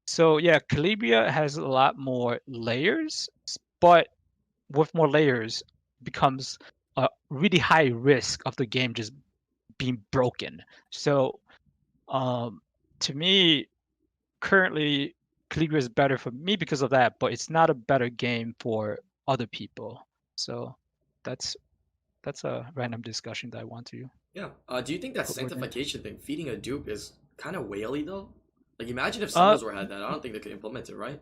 So yeah, Calabria has a lot more layers, but with more layers becomes a really high risk of the game just being broken. So to me, currently Calabria is better for me because of that, but it's not a better game for other people. So that's a random discussion that I want to. Yeah. Do you think that sanctification thing, feeding a dupe, is kind of whaley though? Like imagine if Summoners War had that. I don't think they could implement it, right?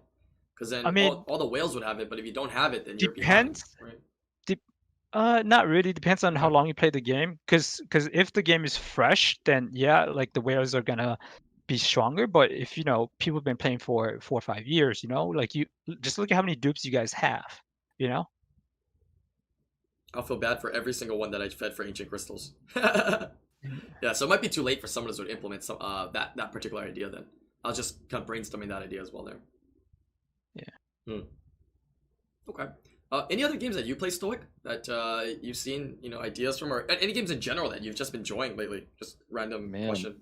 Because then all the whales would have it, but if you don't have it, then you're behind, right? Not really. Depends on how long you play the game. Because if the game is fresh, then yeah, like the whales are gonna be stronger. But if people have been playing for 4 or 5 years, like you just look at how many dupes you guys have, I'll feel bad for every single one that I fed for ancient crystals. Yeah, so it might be too late for someone to sort of implement some that particular idea. Then I'll just kind of brainstorming that idea as well there. Yeah. Okay. Any other games that you play, Stoic, that you've seen, ideas from, or any games in general that you've just been enjoying lately? Just random question.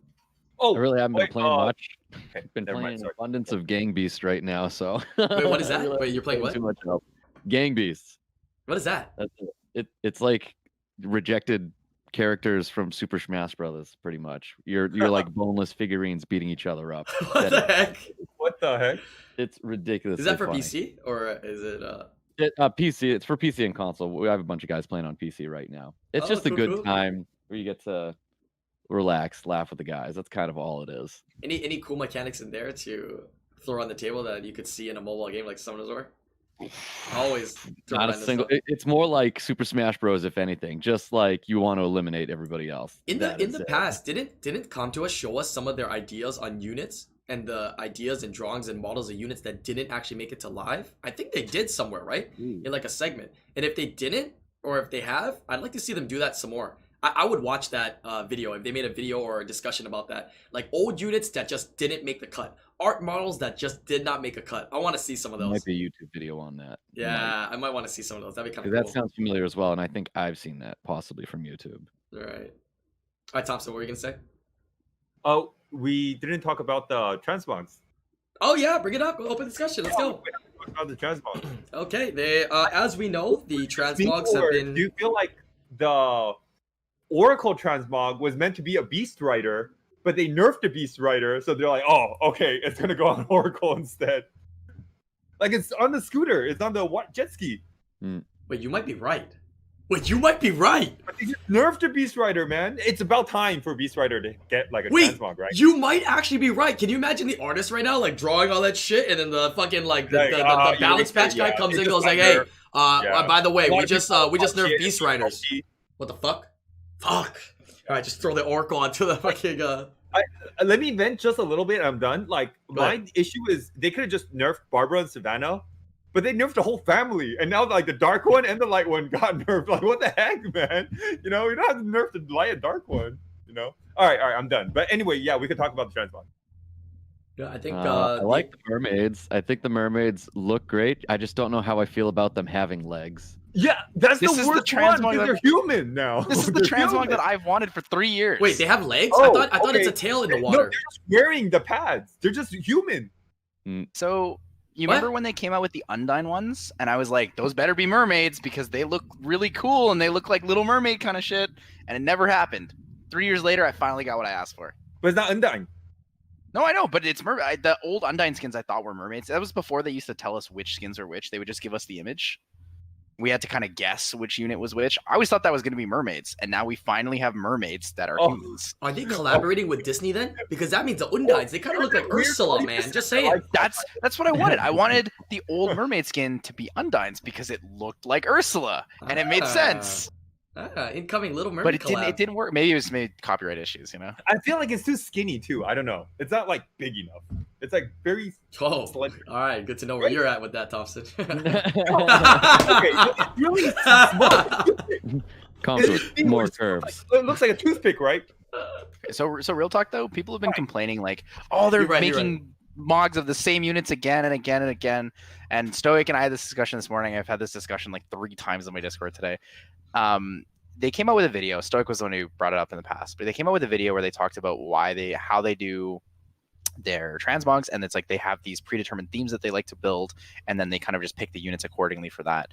Oh, I really haven't been playing much. Okay, Been never mind, playing sorry. abundance of Gang Beast right now, so. Wait, what is I that? really Wait, you're playing haven't what? Too much help. Gang Beasts. What is that? That's it. It's like rejected characters from Super Smash Brothers, pretty much. You're like boneless figurines beating each other up. What the heck? What the heck? It's ridiculous. Is that for PC or is it? PC. It's for PC and console. We have a bunch of guys playing on PC right now. It's just a good time where you get to relax, laugh with the guys. That's kind of all it is. Any cool mechanics in there to throw on the table that you could see in a mobile game like Summoners War? Always Not a single. It's more like Super Smash Bros. If anything, just like you want to eliminate everybody else. In the past, didn't Comtour show us some of their ideas on units and the ideas and drawings and models of units that didn't actually make it to live? I think they did somewhere, right? In like a segment. And if they didn't, or if they have, I'd like to see them do that some more. I would watch that video if they made a video or a discussion about that. Like old units that just didn't make the cut. Art models that just did not make a cut. I want to see some of those. Might be a YouTube video on that. Yeah, I might want to see some of those. That'd be kind of cool. cool. That sounds familiar as well, and I think I've seen that possibly from YouTube. All right, Thompson, what were you gonna say? Oh, we didn't talk about the Tranmogs. Oh yeah, bring it up. Open discussion. Let's go. We haven't talked about the Tranmogs. Okay, they as we know, the Tranmogs have been. Do you feel like the Oracle Transmog was meant to be a Beast Rider, but they nerfed the Beast Rider, so they're like, oh, okay, it's gonna go on Oracle instead. Like it's on the scooter, it's on the jet ski. Wait, you might be right. But they just nerfed the Beast Rider, man. It's about time for Beast Rider to get like a Transmog, right? You might actually be right. Can you imagine the artist right now, like drawing all that shit, and then the fucking the balance patch guy comes in and goes like, hey, by the way, we just nerfed Beast Riders. What the fuck? Fuck. All right, just throw the Oracle onto the fucking. Let me vent just a little bit. I'm done. Like my issue is they could have just nerfed Barbara and Savannah, but they nerfed the whole family, and now like the Dark One and the Light One got nerfed. Like what the heck, man? You don't have to nerf the Light and Dark One. All right, I'm done. But anyway, yeah, we could talk about the Transmog. Yeah, I think I like the mermaids. I think the mermaids look great. I just don't know how I feel about them having legs. Yeah, that's This the is worst the one Transmog because they're human now. This is the Transmog that I've wanted for 3 years. Wait, they have legs? Oh, I thought it's a tail in the No, water. they're just wearing the pads. They're just human. So you remember when they came out with the Undyne ones, and I was like, those better be mermaids because they look really cool and they look like Little Mermaid kind of shit, and it never happened. 3 years later, I finally got what I asked for. But it's not Undyne. No, I know, but it's the old Undyne skins I thought were mermaids. That was before they used to tell us which skins are which. They would just give us the image. We had to kind of guess which unit was which. I always thought that was going to be mermaids, and now we finally have mermaids that are humans. Are they collaborating with Disney then? Because that means the Undynes, they kind of look like Ursula, man. Just saying. That's what I wanted. I wanted the old mermaid skin to be Undynes because it looked like Ursula, and it made sense. Incoming Little Mermaid But it didn't work. Maybe it was copyright issues, I feel like it's too skinny too. I don't know. It's not like big enough. It's like very. Oh, slight. all right. Good to know where you're at with that, Thompson. Okay, it's really small. Comes with more curves. It looks like a toothpick, right? So real talk though, people have been complaining like, oh, they're making mogs of the same units again and again and again. And Stoic and I had this discussion this morning. I've had this discussion like 3 times on my Discord today. They came out with a video. Stoic was the one who brought it up in the past, but they came out with a video where they talked about how they do their transmogs, and it's like they have these predetermined themes that they like to build, and then they kind of just pick the units accordingly for that.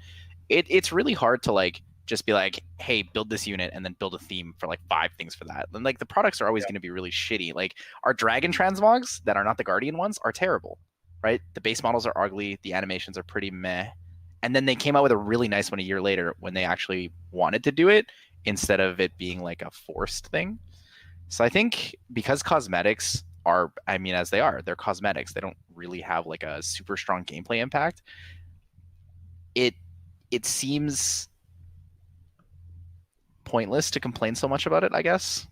It's really hard to like just be like, hey, build this unit and then build a theme for like 5 things for that. And like the products are always going to be really shitty. Like our dragon transmogs that are not the guardian ones are terrible, right? The base models are ugly, the animations are pretty meh. And then they came out with a really nice one a year later when they actually wanted to do it instead of it being like a forced thing. So I think because cosmetics are, I mean, as they are, they're cosmetics. They don't really have like a super strong gameplay impact. It seems pointless to complain so much about it, I guess.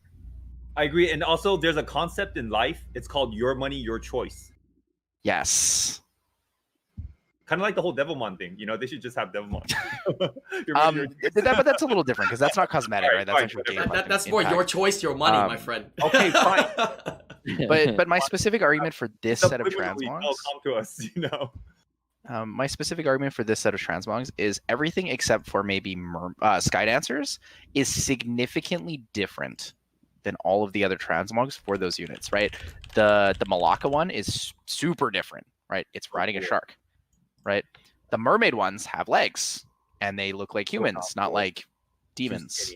I agree. And also there's a concept in life. It's called your money, your choice. Yes. Kind of like the whole Devilmon thing, you know. They should just have Devilmon. But that's a little different because that's not cosmetic, Alright, right? That's fine, actual whatever. gameplay. That's more your choice, your money, my friend. Okay, fine. But my specific argument for this set of Subliminally, transmogs, come to us, you know. my specific argument for this set of transmogs is everything except for maybe Sky Dancers is significantly different than all of the other transmogs for those units, right? The Malacca one is super different, right? It's riding a shark, right? The mermaid ones have legs and they look like humans, not like demons.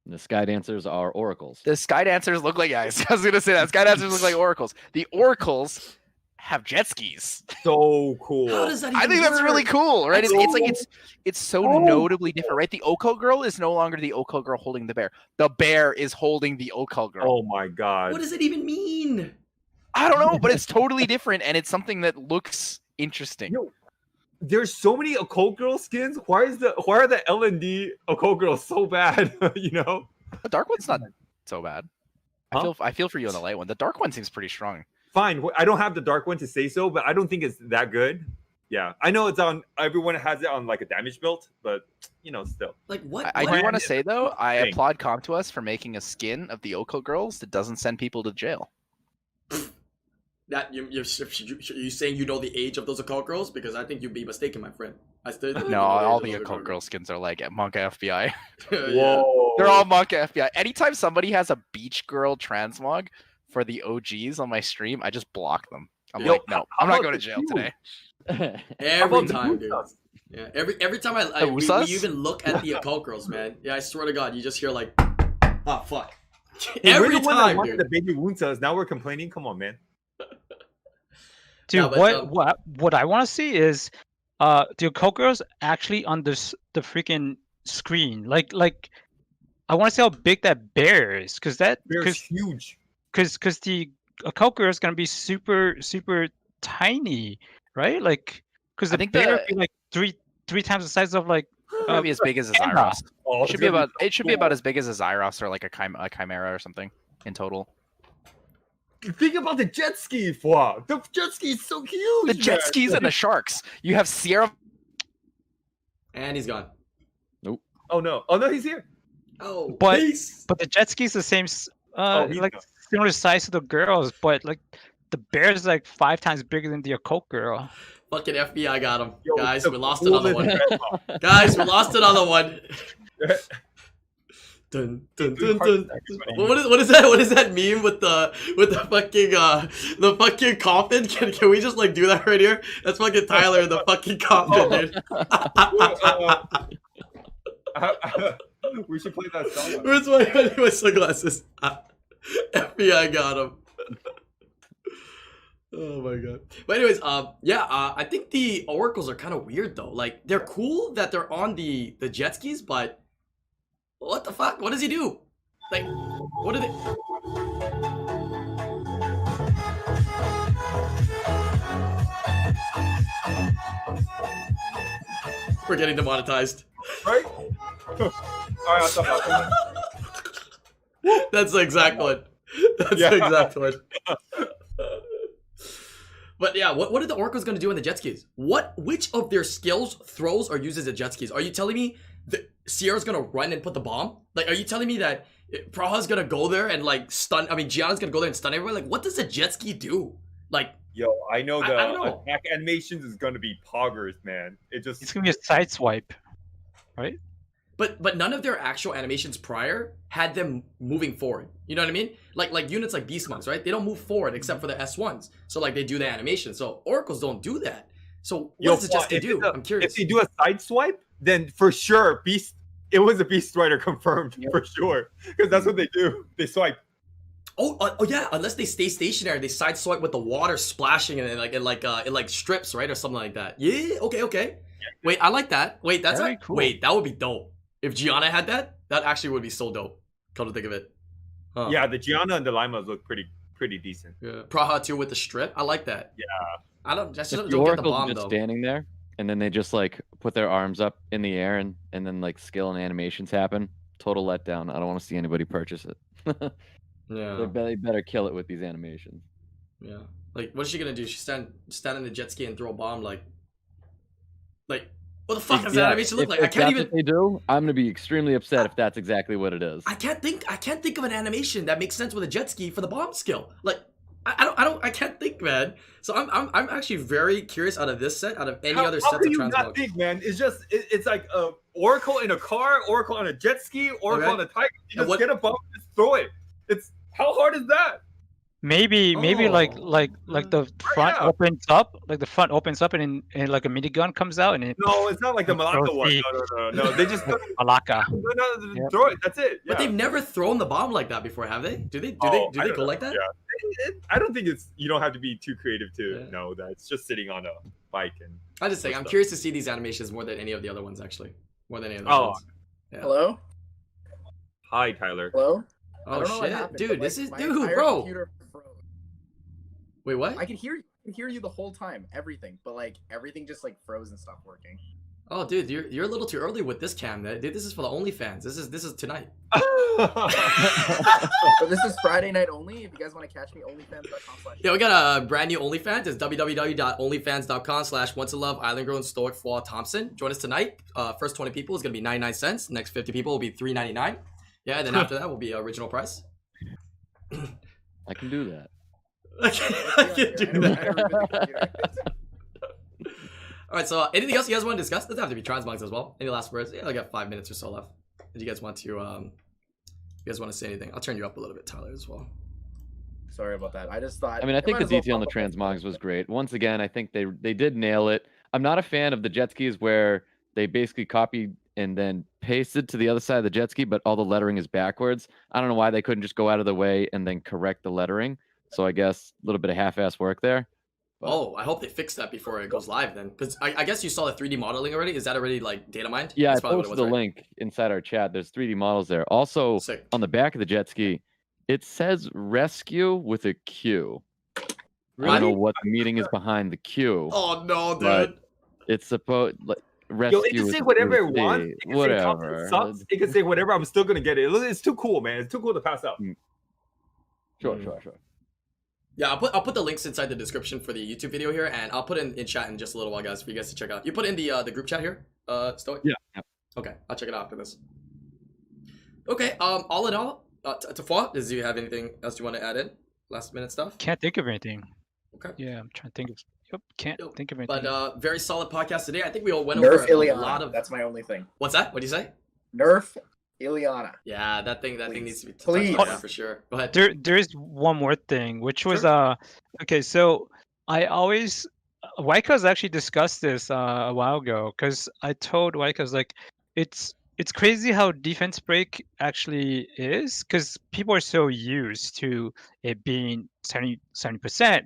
The Sky Dancers are oracles. The Sky Dancers look like guys. I was gonna say that Sky Dancers look like oracles. The oracles have jet skis. So cool. How does that even I think that's really work? cool, right? That's It's so like it's so notably different, right? The Oko girl is no longer the Oko girl holding the bear. The bear is holding the Oko girl. Oh my god. What does it even mean? I don't know, but it's totally different, and it's something that looks interesting. Yo, there's so many occult girl skins. Why are the L&D occult girls so bad? You know? The dark one's not so bad. Huh? I feel for you on the light one. The dark one seems pretty strong. Fine. I don't have the dark one to say so, but I don't think it's that good. Yeah, I know it's on. Everyone has it on like a damage build, but you know, still. Like what? I do what- want to say though, I thing. applaud Comtuus for making a skin of the Oko girls that doesn't send people to jail. That you're saying you know the age of those occult girls? Because I think you'd be mistaken, my friend. I still think you No, know age all of the those occult girl skins are like Monka FBI. Yeah. Whoa. They're all Monka FBI. Anytime somebody has a beach girl transmog for the OGs on my stream, I just block them. I'm Yo, like, no, I'm not about going to the jail shoes? today. Every about the time, dude. Usas? Yeah, every time we Usas? even look at the occult girls, man. Yeah, I swear to God, you just hear like, oh fuck. Hey, we're Every the one that time, wanted dude. the baby Wuntas. Now we're complaining. Come on, man. Dude, Yeah, but, what I want to see is, the occult girls actually on the freaking screen. Like I want to see how big that bear is, because They're huge. the occult girl is gonna be super tiny, right? Like, because I the think bear the- would be like three times the size of like. Maybe as big as a Emma. Zyros. Oh, It should be about as big as a Zyros or like a Chimera or something in total. Think about the jet ski, Fwa. The jet ski is so huge. The jet man. skis and the sharks. You have Sierra. And he's gone. Oh no! Oh no, he's here. Oh, But- peace. But the jet ski's the same, He's like not. similar size to the girls, but like the bear is like 5 times bigger than the occult girl. Fucking FBI got him. Yo, Guys, the we lost another coolest one. dreadlock. Guys, we lost another one. Dun, dun, dun, dun. What is that? What is that meme with the fucking coffin? Can we just like do that right here? That's fucking Tyler in the fucking coffin, dude. We should play that song. Where's my sunglasses? FBI got him. Oh my god. But anyways, I think the oracles are kind of weird though. Like they're cool that they're on the jet skis, but what the fuck? What does he do? Like, what are they? We're getting demonetized. Right? Alright, I'll stop laughing. That's the exact one. That's Yeah. the exact one. But yeah, what are the oracles gonna do in the jet skis? Which of their skills throws or uses the jet skis? Are you telling me that Sierra's gonna run and put the bomb? Like, are you telling me that Praha's gonna go there and like stun? I mean, Gianna's gonna go there and stun everyone. Like, what does a jet ski do? Like, Yo, I know I the don't know. attack animations is gonna be poggers, man. It just It's gonna be a side swipe, right? but none of their actual animations prior had them moving forward. You know what I mean? Like units like Beast Monks, right? They don't move forward except for the S1s. So like they do the animation. So oracles don't do that. So what does the jet ski if do? it's a- I'm curious. If they do a side swipe, then for sure, it was a Beast Rider confirmed for sure, because that's what they do. They swipe. Oh yeah, unless they stay stationary, they side swipe with the water splashing and it like strips, right, or something like that. Yeah, okay. Wait, I like that. Wait, that's Very cool. Wait, that would be dope. If Gianna had that, that actually would be so dope. Come to think of it. Huh. Yeah, the Gianna and the Limas look pretty decent. Yeah. Praha too with the strip. I like that. Yeah. I don't just If don't the get the oracles bomb just though. standing there, and then they just like put their arms up in the air, and then like skill and animations happen. Total letdown. I don't want to see anybody purchase it. Yeah. They better kill it with these animations. Yeah. Like, what is she gonna do? She stand in the jet ski and throw a bomb? Like, what the fuck does that animation look like? I If can't that's even. what they do, I'm gonna be extremely upset if that's exactly what it is. I can't think of an animation that makes sense with a jet ski for the bomb skill. Like, I can't think, man. So I'm actually very curious out of this set, out of any other How sets can of you not Transmogs. think, man? It's just it's like Oracle in a car, Oracle on a jet ski, Oracle Okay. on a tiger. You And just what- get a bomb, and just throw it. It's how hard is that? Maybe like Oh. the front yeah. opens up, like the front opens up, and like a minigun comes out, and it No, it's not like the Malacca one. No. They just Malacca. no, throw it. That's it. But Yeah. they've never thrown the bomb like that before, have they? Do they Oh, do I they don't go know. like that? Yeah. I don't think it's. You don't have to be too creative to Yeah. know that. It's just sitting on a bike and. I just think I'm stuff. curious to see these animations more than any of the other ones, actually. More than any of the Oh. ones. Yeah. Hello? Hi, Tyler. Hello? I Oh don't know what shit, happened, dude! but, This like, is my dude, entire bro. computer froze. Wait, what? I can hear you the whole time, everything, but like everything just like froze and stopped working. Oh, dude, you're a little too early with this cam. Dude, this is for the OnlyFans. This is tonight. But this is Friday night only. If you guys want to catch me, onlyfans.com/. Yeah, we got a brand new OnlyFans. It's www.onlyfans.com/oncealove IslandGrown Stoic Fall Thompson. Join us tonight. First 20 people is gonna be 99 cents. Next 50 people will be $3.99. Yeah, and then after that will be original price. I can do that. I can't do that. All right, so anything else you guys want to discuss? Doesn't have to be Transmogs as well. Any last words? Yeah, I got 5 minutes or so left. Did you guys want to you guys want to say anything? I'll turn you up a little bit, Tyler, as well. Sorry about that. I just thought. I mean, I think might the as well detail on the pop up. transmogs was great. Once again, I think they did nail it. I'm not a fan of the jet skis where they basically copied and then pasted to the other side of the jet ski, but all the lettering is backwards. I don't know why they couldn't just go out of the way and then correct the lettering. So I guess a little bit of half-ass work there. But Oh, I hope they fix that before it goes live then. Because I guess you saw the 3D modeling already. Is that already like data mined? yeah, I That's probably what it posted the was, right? link inside our chat. There's 3D models there. Also, Sick. on the back of the jet ski, it says rescue with a Q. I don't know Really? what the meaning is behind the Q. Oh no, dude. But it's supposed like rescue. Yo, it can with say a whatever it C. wants. It can say Thompson Whatever. sucks. It can say whatever. I'm still gonna get it. It's too cool, man. It's too cool to pass up. Sure. Yeah, I'll put the links inside the description for the YouTube video here, and I'll put in chat in just a little while, guys, for you guys to check out. You put in the group chat here, Stoic? Yeah. Okay, I'll check it out after this. Okay, all in all, Tafwa, do you have anything else you want to add in? Last minute stuff? Can't think of anything. Okay. Yeah, I'm trying to think of. Yep, can't Yo, think of anything. But very solid podcast today. I think we all went over Nerf a Ileana. lot of. That's my only thing. What's that? What do you say? Nerf Ileana. Yeah, that thing Please. needs to be touched Please. on, yeah, for sure. Go ahead. There's one more thing, which was Sure. okay, so I always Waika's actually discussed this a while ago, because I told Waika's like it's crazy how defense break actually is, because people are so used to it being 70%,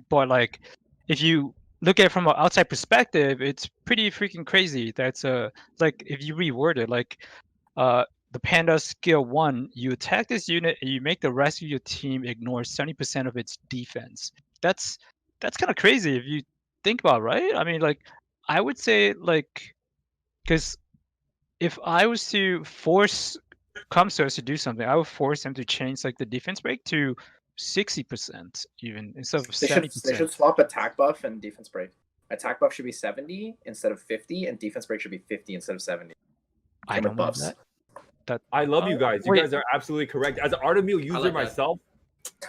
but like if you look at it from an outside perspective, it's pretty freaking crazy. That's like if you reword it, like the Panda skill 1, you attack this unit and you make the rest of your team ignore 70% of its defense. That's kind of crazy if you think about it, right? I mean, like, I would say, like, because if I was to force Comsters to do something, I would force them to change, like, the defense break to 60% even, instead of They 70%. should swap attack buff and defense break. Attack buff should be 70 instead of 50, and defense break should be 50 instead of 70. I Same don't with know buffs. that. I love you guys. You Wait. guys are absolutely correct. As an Artemil user like that. myself,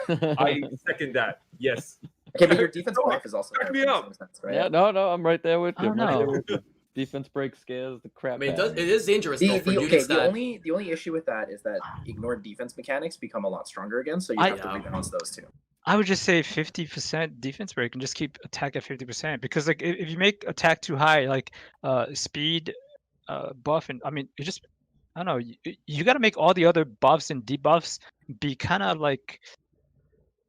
I second that. Yes. Okay, but your defense buff is also Back nerfed me in up. some sense, right? Yeah, no, I'm right there with you. Oh, I'm right there no. with you. Defense break scares the crap. I mean, out of it me. is dangerous though for units that. The only issue with that is that ignored defense mechanics become a lot stronger again, so you I- have to rebalance those two. I would just say 50% defense break and just keep attack at 50%, because like if you make attack too high, like speed buff, and I mean it just, I don't know, you got to make all the other buffs and debuffs be kind of like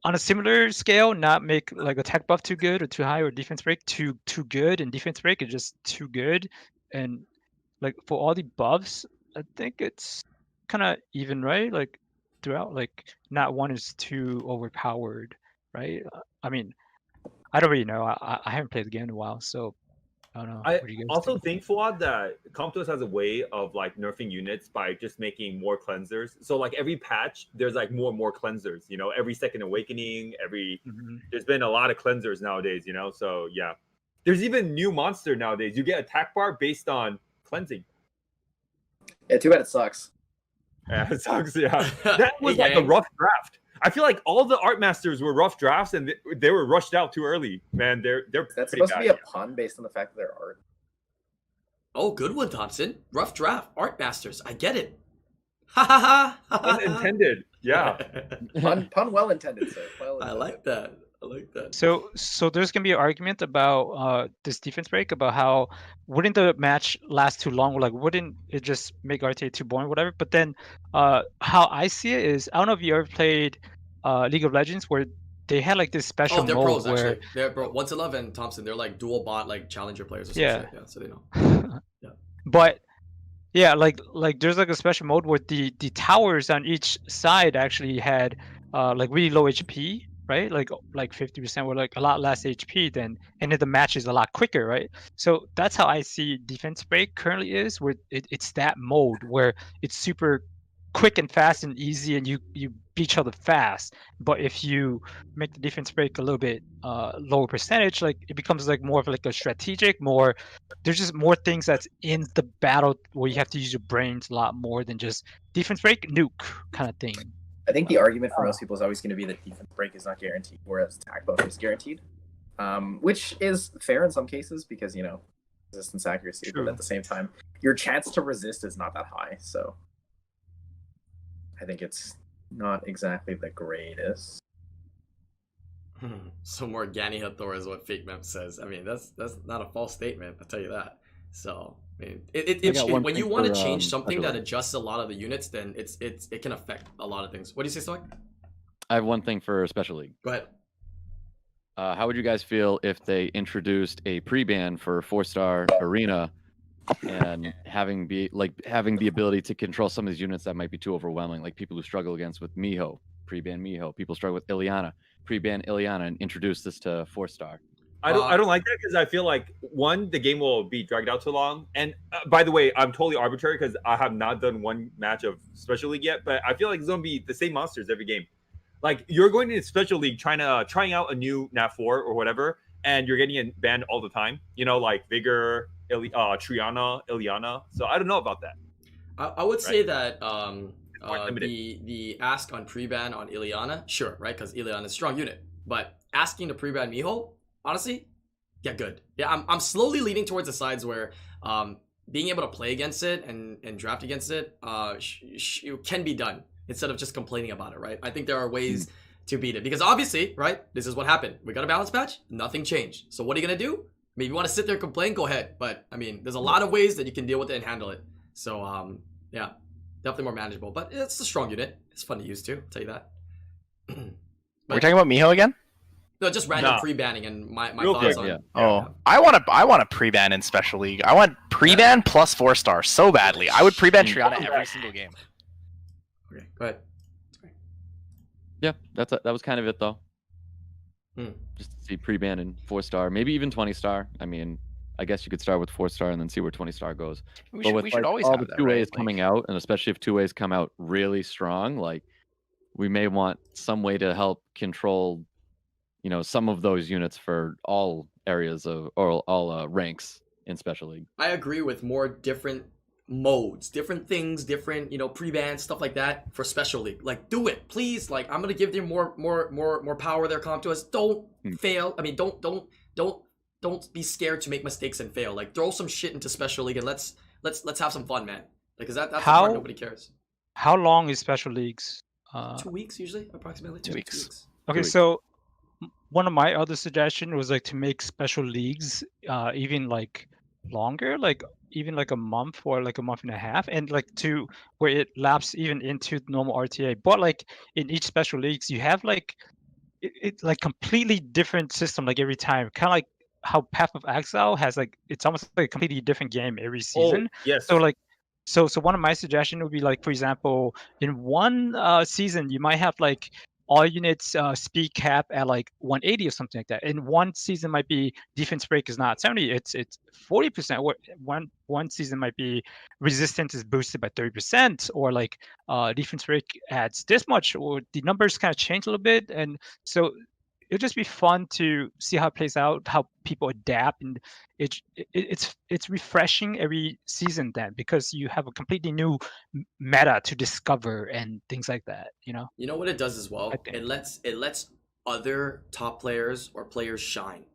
on a similar scale, not make like attack buff too good or too high, or defense break too good, and defense break is just too good. And like for all the buffs, I think it's kind of even, right? Like throughout, like not one is too overpowered, right? I mean, I don't really know. I haven't played the game in a while, so I don't know. I What do you guys also think? think, Fuad, that Comptos has a way of like nerfing units by just making more cleansers. So like every patch, there's like more and more cleansers. You know, every second awakening, Mhm. there's been a lot of cleansers nowadays. You know, so yeah, there's even new monster nowadays. You get attack bar based on cleansing. Yeah, too bad it sucks. Yeah, it sucks. Yeah, that was Hey, like a gang. rough draft. I feel like all the art masters were rough drafts, and they were rushed out too early. Man, they're That's pretty supposed to bad. be a pun based on the fact that they're art. Oh, good one, Thompson. Rough draft. Art Masters. I get it. Ha ha ha. Unintended. Yeah. Pun well intended, sir. Well I intended. like that. I like that. So there's gonna be an argument about this defense break, about how wouldn't the match last too long? Like, wouldn't it just make RTA too boring, whatever? But then, how I see it is, I don't know if you ever played League of Legends, where they had like this special Oh, they're mode pros where actually. They're bro. 111 Thompson. They're like dual bot, like challenger players or some Yeah. shit. Yeah, so they know. Yeah. But yeah, like there's like a special mode where the towers on each side actually had like really low HP, right? Like 50% were like a lot less HP than, and then the match is a lot quicker, right? So that's how I see defense break currently is, where it's that mode where it's super quick and fast and easy, and you beat each other fast. But if you make the defense break a little bit lower percentage, like it becomes like more of like a strategic, more, there's just more things that's in the battle where you have to use your brains a lot more than just defense break, nuke kind of thing. I think the argument for most people is always going to be that defense break is not guaranteed, whereas attack buff is guaranteed, which is fair in some cases because, you know, resistance accuracy, True. but at the same time, your chance to resist is not that high. So I think it's not exactly the greatest. Some more Gani Hathor is what Fake Mem says. I mean, that's not a false statement. I'll tell you that. So, I mean, when you want to change something that adjusts a lot of the units, then it can affect a lot of things. What do you say, Stoic? I have one thing for Special League. Go ahead. How would you guys feel if they introduced a pre-ban for 4-star arena and having the ability to control some of these units that might be too overwhelming, like people who struggle against with Miho, pre-ban Miho, people struggle with Ileana, pre-ban Ileana, and introduce this to 4-star? I don't like that because I feel like, one, the game will be dragged out too long. And by the way, I'm totally arbitrary because I have not done one match of Special League yet, but I feel like it's going to be the same monsters every game. Like, you're going into Special League trying out a new NAF4 or whatever, and you're getting banned all the time. You know, like Vigor, Triana, Ileana. So I don't know about that. I would say that limited. the ask on pre-ban on Ileana, sure, right? Because Ileana is a strong unit. But asking to pre-ban Miho, honestly, yeah, good. Yeah, I'm slowly leaning towards the sides where being able to play against it and draft against it can be done instead of just complaining about it, right? I think there are ways to beat it because obviously, right, this is what happened. We got a balance patch, nothing changed. So what are you going to do? Maybe you want to sit there and complain, go ahead. But, I mean, there's a lot of ways that you can deal with it and handle it. So, yeah, definitely more manageable. But it's a strong unit. It's fun to use too, I'll tell you that. We're talking about Miho again? No, just random pre-banning and my Real thoughts quick, on. yeah. Oh, I want to pre-ban in Special League. I want pre-ban plus 4-star so badly. I would pre-ban Triana every single game. Okay, go ahead. Yeah, that was kind of it though. Hmm. Just to see pre-ban and 4-star, maybe even 20-star. I mean, I guess you could start with 4-star and then see where 20-star goes. We But should, with we should like, always all have the that, 2-ways right? coming out, and especially if 2-ways come out really strong, like we may want some way to help control, you know, some of those units for all areas of or all ranks in Special League. I agree with more different modes, different things, different, you know, pre-ban stuff like that for Special League. Like, do it, please. Like, I'm gonna give them more power. Their comp to us. Don't fail. I mean, don't be scared to make mistakes and fail. Like, throw some shit into Special League and let's have some fun, man. Like, 'cause that's the part nobody cares. How long is Special Leagues? 2 weeks usually, approximately. 2 weeks. Okay, so one of my other suggestions was like to make Special Leagues even like longer, like even like a month or like a month and a half, and like to where it laps even into normal RTA. But like in each Special Leagues, you have like it's like completely different system like every time, kind of like how Path of Exile has like it's almost like a completely different game every season. Yes. So like so one of my suggestions would be like, for example, in one season you might have like all units speed cap at like 180 or something like that. And one season might be defense break is not 70, it's 40%. Or one season might be resistance is boosted by 30%, or like defense break adds this much, or the numbers kind of change a little bit. And so it'll just be fun to see how it plays out, how people adapt, and it's refreshing every season then, because you have a completely new meta to discover and things like that. You know what it does as well? I think. It lets other top players or players shine.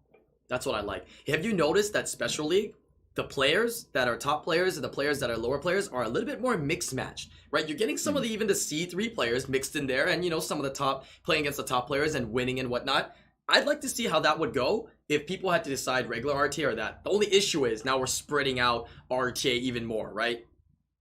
That's what I like. Have you noticed that Special League, the players that are top players and the players that are lower players are a little bit more mixed matched, right? You're getting some of the even the C3 players mixed in there, and some of the top playing against the top players and winning and whatnot. I'd like to see how that would go if people had to decide regular RTA or that. The only issue is now we're spreading out RTA even more, right?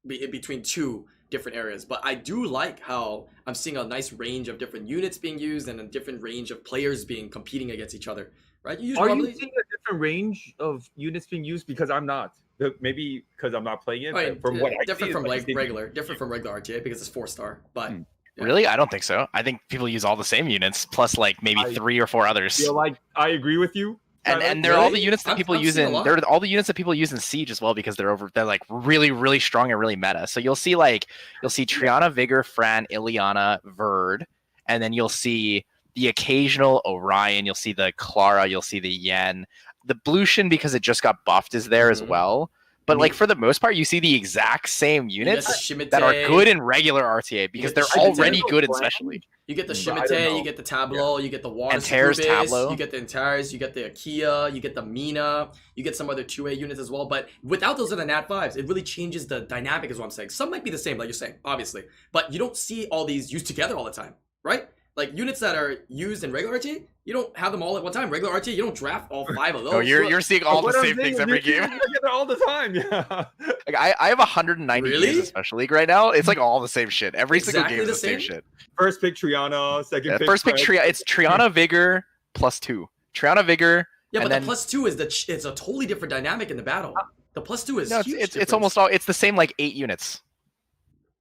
Between two different areas. But I do like how I'm seeing a nice range of different units being used and a different range of players competing against each other, right? You seeing a different range of units being used? Because I'm not. Maybe because I'm not playing it. Right, from what I different see, from regular RTA because it's 4-star. But yeah. Really, I don't think so. I think people use all the same units plus like maybe 3 or 4 others. Feel like I agree with you. And they're all the units that people use in. They're all the units that people use in Siege as well, because they're like really, really strong and really meta. So you'll see Triana, Vigor, Fran, Ileana, Verd, and then you'll see the occasional Orion. You'll see the Clara. You'll see the Yen. The Blution, because it just got buffed, is there as well. But like for the most part, you see the exact same units that are good in regular RTA because they're already good in Special League. You get the Shimite, you get the Tableau, you get the Water Antares Tableau, you get the Antares, you get the Akia, you get the Mina, you get some other 2A units as well. But without those are the Nat 5s, it really changes the dynamic, is what I'm saying. Some might be the same, like you're saying, obviously, but you don't see all these used together all the time, right? Like units that are used in regular RTA, you don't have them all at one time. Regular RTA, you don't draft all 5 of those. No, you're seeing all the same things every game. All the time, yeah. Like I have 190 games in Special League right now. It's like all the same shit. Every single game is the same shit. First pick Triana, second pick. First pick Triana. It's Triana Vigor +2. Triana Vigor. Yeah, but then the +2 is it's a totally different dynamic in the battle. The +2 is huge. It's almost all. It's the same like 8 units.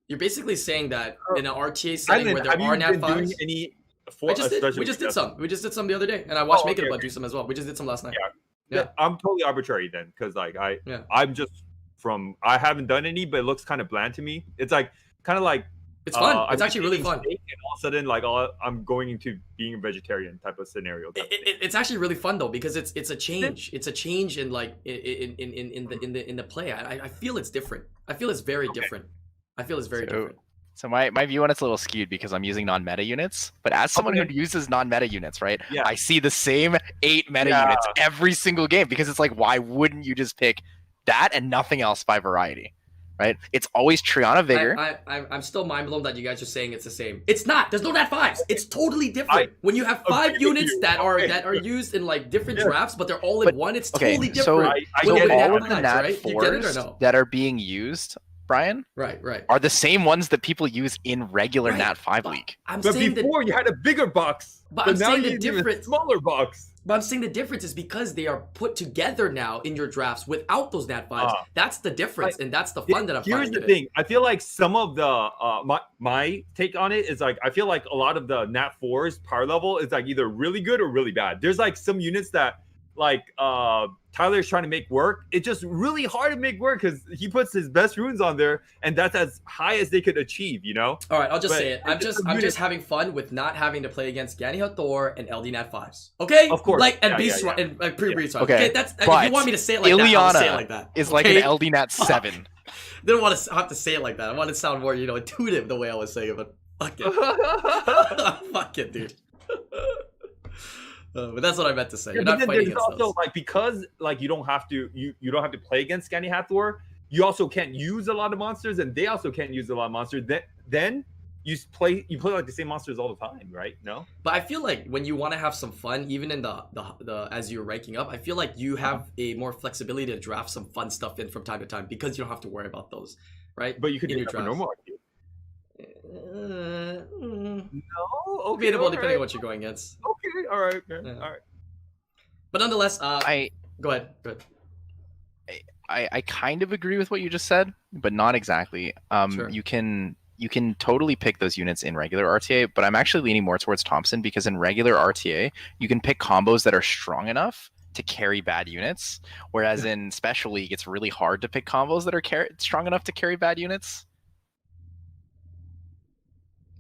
You're basically saying that in an RTA setting where there are Nat 5s. We just did some. We just did some the other day, and I watched Make It a Bud do some as well. We just did some last night. Yeah. I'm totally arbitrary then, because like I'm just I haven't done any, but it looks kind of bland to me. It's like kind of like it's fun. It's actually really fun. And all of a sudden, like I'm going into being a vegetarian type of scenario. It's actually really fun though, because it's a change. It's a change in like in the play. I feel it's different. I feel it's very different. I feel it's very different. So my view on it's a little skewed because I'm using non-meta units, but as someone who uses non-meta units, right? Yeah. I see the same 8 meta units every single game, because it's like, why wouldn't you just pick that and nothing else by variety, right? It's always Triana Vigor. I'm still mind blown that you guys are saying it's the same. It's not. There's no Nat 5s. It's totally different. When you have 5 units that are used in like different drafts, but they're all in one, it's totally different. So all of the Nat 4s that are being used, Brian, right, are the same ones that people use in regular Nat 5 League. But before you had a bigger box, but now you have a smaller box. But I'm saying the difference is because they are put together now in your drafts without those Nat 5s. That's the difference, and that's the fun that I'm finding. Here's the thing. I feel like some of the my take on it is like I feel like a lot of the Nat 4s power level is like either really good or really bad. There's like some units that like Tyler's trying to make work. It's just really hard to make work because he puts his best runes on there, and that's as high as they could achieve, you know? All right, I'll just say it. I'm just having fun with not having to play against Ganihut Thor and LD Nat 5s. Okay? Of course. Like, and Beast Run and pre-Beast Run. Okay, that's if you want me to say it like that, I'll say it like that. Is like an LD Nat 7. Didn't want to have to say it like that. I want it to sound more, intuitive the way I was saying it, but fuck it. Fuck it, dude. But that's what I meant to say. You're not fighting against also those. Like because like you don't have to play against Scanny Hathor. You also can't use a lot of monsters, and they also can't use a lot of monsters. Then you play like the same monsters all the time, right? No. But I feel like when you want to have some fun, even in the as you're ranking up, I feel like you have a more flexibility to draft some fun stuff in from time to time because you don't have to worry about those, right? But you could do that for normal. No. Okay. Debatable depending on what you're going against. Okay. All right. Man. Yeah. All right. But nonetheless, go ahead. I kind of agree with what you just said, but not exactly. Sure. You can you can totally pick those units in regular RTA, but I'm actually leaning more towards Thompson because in regular RTA, you can pick combos that are strong enough to carry bad units, whereas in Special League, it's really hard to pick combos that are strong enough to carry bad units.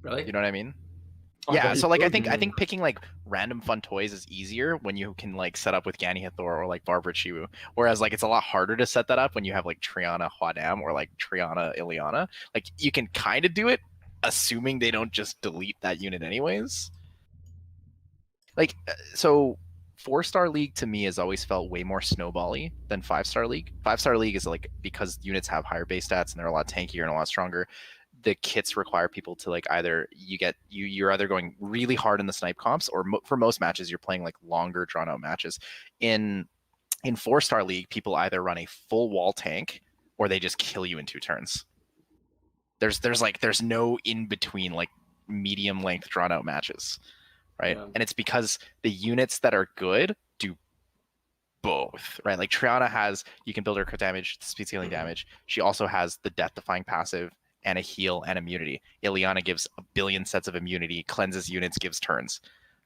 Really? You know what I mean? Oh, Yeah, God. so like I think picking like random fun toys is easier when you can like set up with Gani Hathor or like Barbara Chiwu. Whereas like it's a lot harder to set that up when you have like Triana Huadam or like Triana Ileana. Like you can kind of do it, assuming they don't just delete that unit anyways. Like so 4-star league to me has always felt way more snowbally than 5-star league. 5-star league is like because units have higher base stats and they're a lot tankier and a lot stronger. The kits require people to like either you're either going really hard in the snipe comps or for most matches you're playing like longer drawn out matches. In 4-star league, people either run a full wall tank or they just kill you in 2 turns. There's no in between like medium length drawn out matches, right? Yeah. And it's because the units that are good do both, right? Like Triana has, you can build her crit damage, speed scaling damage. She also has the death defying passive and a heal and immunity. Ileana gives a billion sets of immunity, cleanses units, gives turns,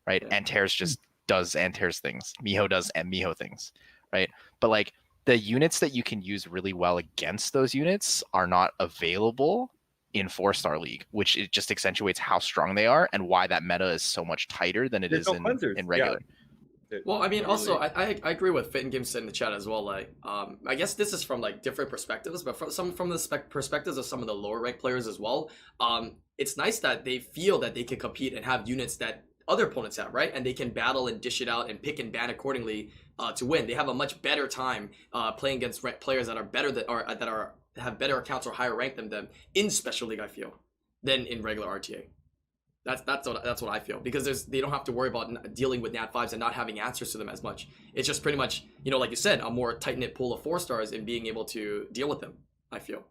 right? Yeah. Antares just does Antares things. Miho does and Miho things, right? But like the units that you can use really well against those units are not available in 4-star league, which it just accentuates how strong they are and why that meta is so much tighter than it There's is no in cleansers. regular. Yeah. Well, I mean, also, I agree with Fit and Game said in the chat as well. Like, I guess this is from like different perspectives, but from the perspectives of some of the lower ranked players as well. It's nice that they feel that they can compete and have units that other opponents have, right? And they can battle and dish it out and pick and ban accordingly to win. They have a much better time playing against players that are better have better accounts or higher rank than them in Special League. I feel than in regular RTA. That's what I feel, because they don't have to worry about dealing with Nat 5s and not having answers to them as much. It's just pretty much, like you said, a more tight-knit pool of 4-stars and being able to deal with them, I feel.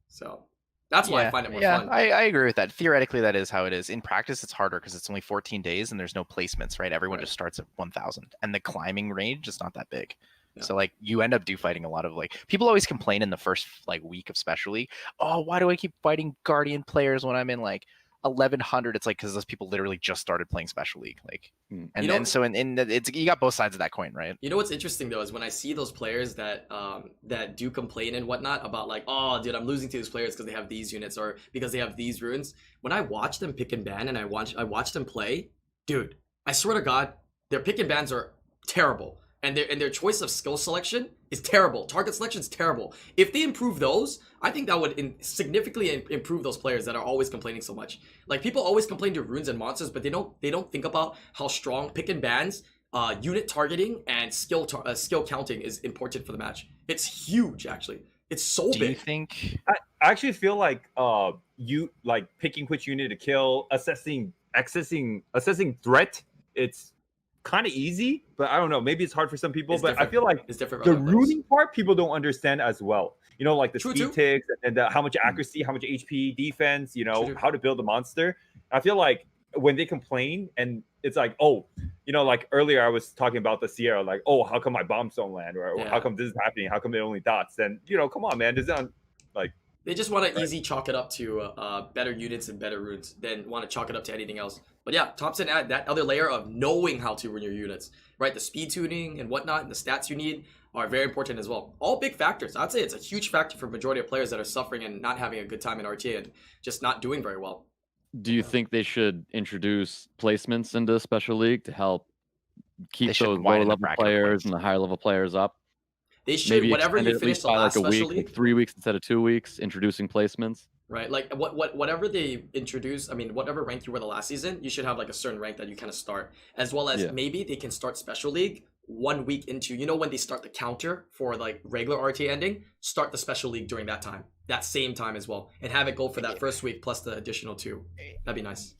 So that's why I find it more fun. I agree with that. Theoretically, that is how it is. In practice, it's harder because it's only 14 days and there's no placements, right? Everyone just starts at 1,000 and the climbing range is not that big. Yeah. So like you end up fighting a lot of like people always complain in the first like week of Special League, oh, why do I keep fighting Guardian players when I'm in like 1100? It's like because those people literally just started playing Special League, like, and then so in it's you got both sides of that coin, right? You know what's interesting though is when I see those players that do complain and whatnot about like, oh dude, I'm losing to these players because they have these units or because they have these runes. When I watch them pick and ban and I watch them play, dude, I swear to God, their pick and bans are terrible. And their choice of skill selection is terrible. Target selection is terrible. If they improve those, I think that would significantly improve those players that are always complaining so much. Like people always complain to runes and monsters, but they don't think about how strong pick and bans, unit targeting, and skill counting is important for the match. It's huge, actually. It's so big. Do you think? I actually feel like you like picking which unit to kill, assessing threat. It's kind of easy, but I don't know. Maybe it's hard for some people. But I feel like it's different. The runing part people don't understand as well. Like the speed ticks and how much accuracy, how much HP, defense. How to build a monster. I feel like when they complain and it's like, oh, like earlier I was talking about the Sierra, like, oh, how come my bombs don't land, or how come this is happening? How come it only dots? Then come on, man. This is like. They just want to easy chalk it up to better units and better runes than want to chalk it up to anything else. But yeah, Thompson add that other layer of knowing how to run your units, right? The speed tuning and whatnot and the stats you need are very important as well. All big factors. I'd say it's a huge factor for majority of players that are suffering and not having a good time in RTA and just not doing very well. Do you think they should introduce placements into Special League to help keep those lower level players and the higher level players up? They should, maybe whatever you finish the last Special League, like 3 weeks instead of 2 weeks, introducing placements. Right, like whatever they introduce, I mean, whatever rank you were the last season, you should have like a certain rank that you kind of start, as well as maybe they can start Special League 1 week into, when they start the counter for like regular RTA ending, start the Special League during that time, that same time as well, and have it go for that first week plus the additional 2. That'd be nice.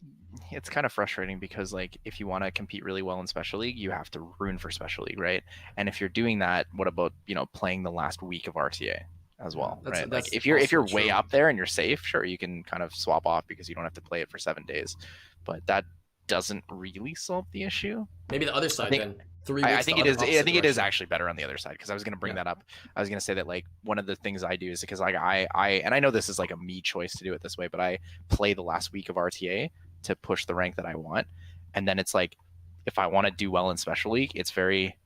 It's kind of frustrating because like if you want to compete really well in Special League, you have to rune for Special League, right? And if you're doing that, what about playing the last week of RTA as well, right? Like if you're way up there and you're safe, sure, you can kind of swap off because you don't have to play it for 7 days, but that doesn't really solve the issue. Maybe the other side then 3 I weeks. think the it is. I opposite think it is direction. actually better on the other side because I was going to bring Yeah. that up. I was going to say that like one of the things I do is because like and I know this is like a me choice to do it this way, but I play the last week of RTA to push the rank that I want, and then it's like if I want to do well in Special League, it's very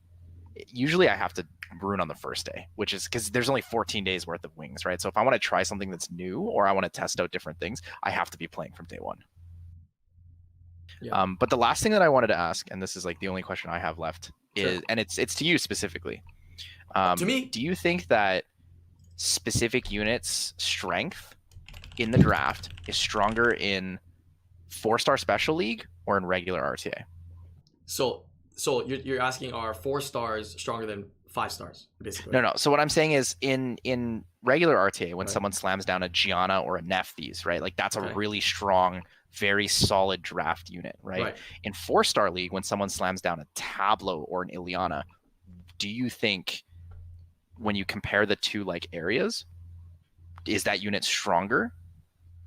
usually I have to Rune on the first day, which is because there's only 14 days worth of wings, right? So if I want to try something that's new or I want to test out different things, I have to be playing from day one. Yeah. But the last thing that I wanted to ask, and this is like the only question I have left, Sure. is, and it's to you specifically. To me. Do you think that specific units' strength in the draft is stronger in 4-star Special League or in regular RTA? So you're asking, are 4 stars stronger than 5 stars, basically? No. So what I'm saying is in regular RTA, when Right. someone slams down a Gianna or a Nephthys, right? Like that's Okay. a really strong, very solid draft unit, right? Right. In 4-star League, when someone slams down a Tableau or an Ileana, do you think when you compare the two like areas, is that unit stronger?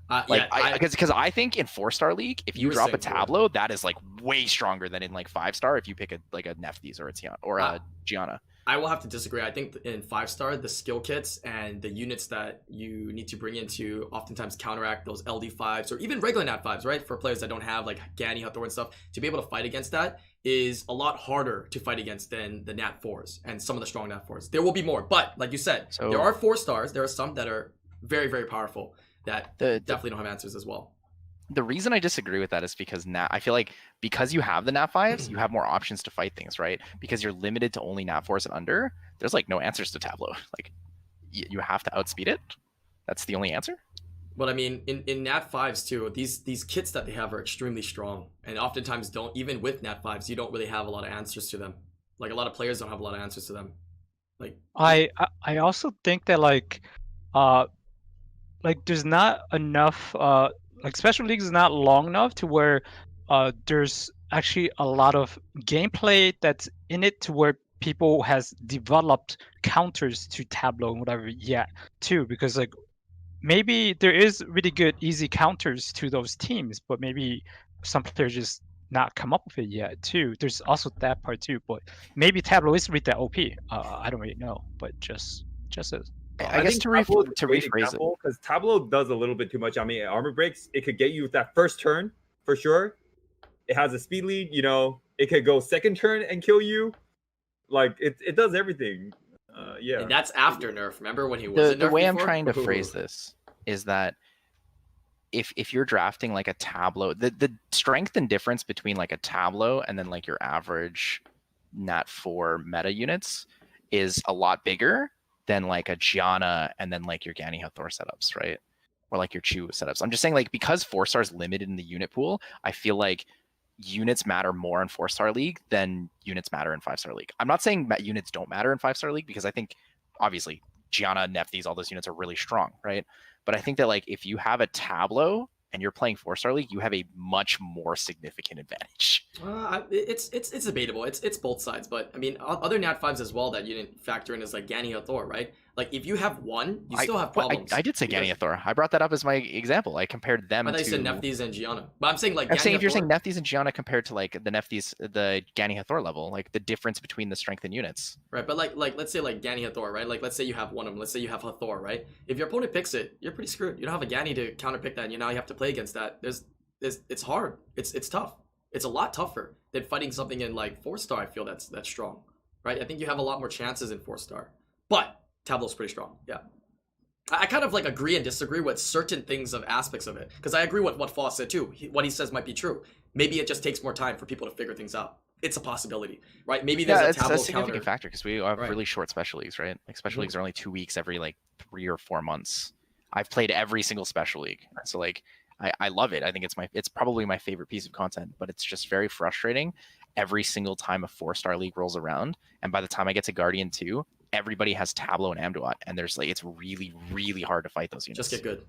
Like, Yeah, because I think in 4-star League, if You you were drop a saying four. Tableau, that is like way stronger than in like 5-star if you pick a Nephthys or a Tiana or a Gianna. I will have to disagree. I think in 5-star, the skill kits and the units that you need to bring in to oftentimes counteract those LD5s or even regular Nat 5s, right? For players that don't have like Gani, Hathor, and stuff, to be able to fight against that is a lot harder to fight against than the Nat 4s and some of the strong Nat 4s. There will be more, but like you said, So- there are 4 stars. There are some that are very, very powerful that The- definitely don't have answers as well. The reason I disagree with that is because I feel like because you have the Nat 5s, you have more options to fight things, right? Because you're limited to only Nat 4s and under. There's like no answers to Tableau. Like you have to outspeed it. That's the only answer. But I mean, in Nat 5s too, these kits that they have are extremely strong, and oftentimes don't, even with Nat 5s, you don't really have a lot of answers to them. Like a lot of players don't have a lot of answers to them. Like I also think that like there's not enough like Special League is not long enough to where there's actually a lot of gameplay that's in it to where people has developed counters to Tableau and whatever yet too, because like maybe there is really good easy counters to those teams, but maybe some players just not come up with it yet too. There's also that part too, but maybe Tableau is really that OP. I don't really know, but just as I guess think to Tableau is a great rephrase it. because Tableau does a little bit too much. I mean, armor breaks, it could get you that first turn for sure. It has a speed lead, you know. It could go second turn and kill you. Like it does everything. Yeah. and that's after nerf. Remember when he was The nerf way I'm before? trying to phrase this is that if you're drafting like a Tableau, the strength and difference between like a Tableau and then like your average Nat 4 meta units is a lot bigger than like a Gianna and then like your Gani Hathor setups, right? Or like your Chu setups. I'm just saying like because 4-star is limited in the unit pool, I feel like units matter more in 4-star League than units matter in 5-star League. I'm not saying that units don't matter in 5-star League because I think obviously Gianna, Nephthys, all those units are really strong, right? But I think that like if you have a Tableau and you're playing 4-star League, you have a much more significant advantage. It's debatable. It's both sides, but I mean, other Nat 5s as well that you didn't factor in is like Gani Hathor, right? Like if you have one, you still have problems. I did say Gani Hathor. I brought that up as my example. I compared them I thought to. you said Nephthys and Gianna, but I'm saying like I'm saying Gani if you're Hathor- saying Nephthys and Gianna compared to like the Nephthys, the Gani Hathor level, like the difference between the strength and units. Right, but like let's say like Gani Hathor, right? Like let's say you have one of them. Let's say you have Hathor, right? If your opponent picks it, you're pretty screwed. You don't have a Gani to counterpick that, and now you have to play against that. It's hard. It's tough. It's a lot tougher than fighting something in like 4-star. I feel that's strong, right? I think you have a lot more chances in 4-star, but Tableau's pretty strong. Yeah. I kind of like agree and disagree with certain things of aspects of it because I agree with what Foss said too. What he says might be true. Maybe it just takes more time for people to figure things out. It's a possibility, right? Maybe there's a it's Tableau a significant counter. factor because we have Right. really short special leagues, right? Like special Mhm. leagues are only 2 weeks every like 3 or 4 months. I've played every single special league, so like I love it. I think it's probably my favorite piece of content, but it's just very frustrating every single time a 4-star league rolls around, and by the time I get to Guardian 2, everybody has Tableau and Amduat, and there's like it's really really hard to fight those units. Just get good.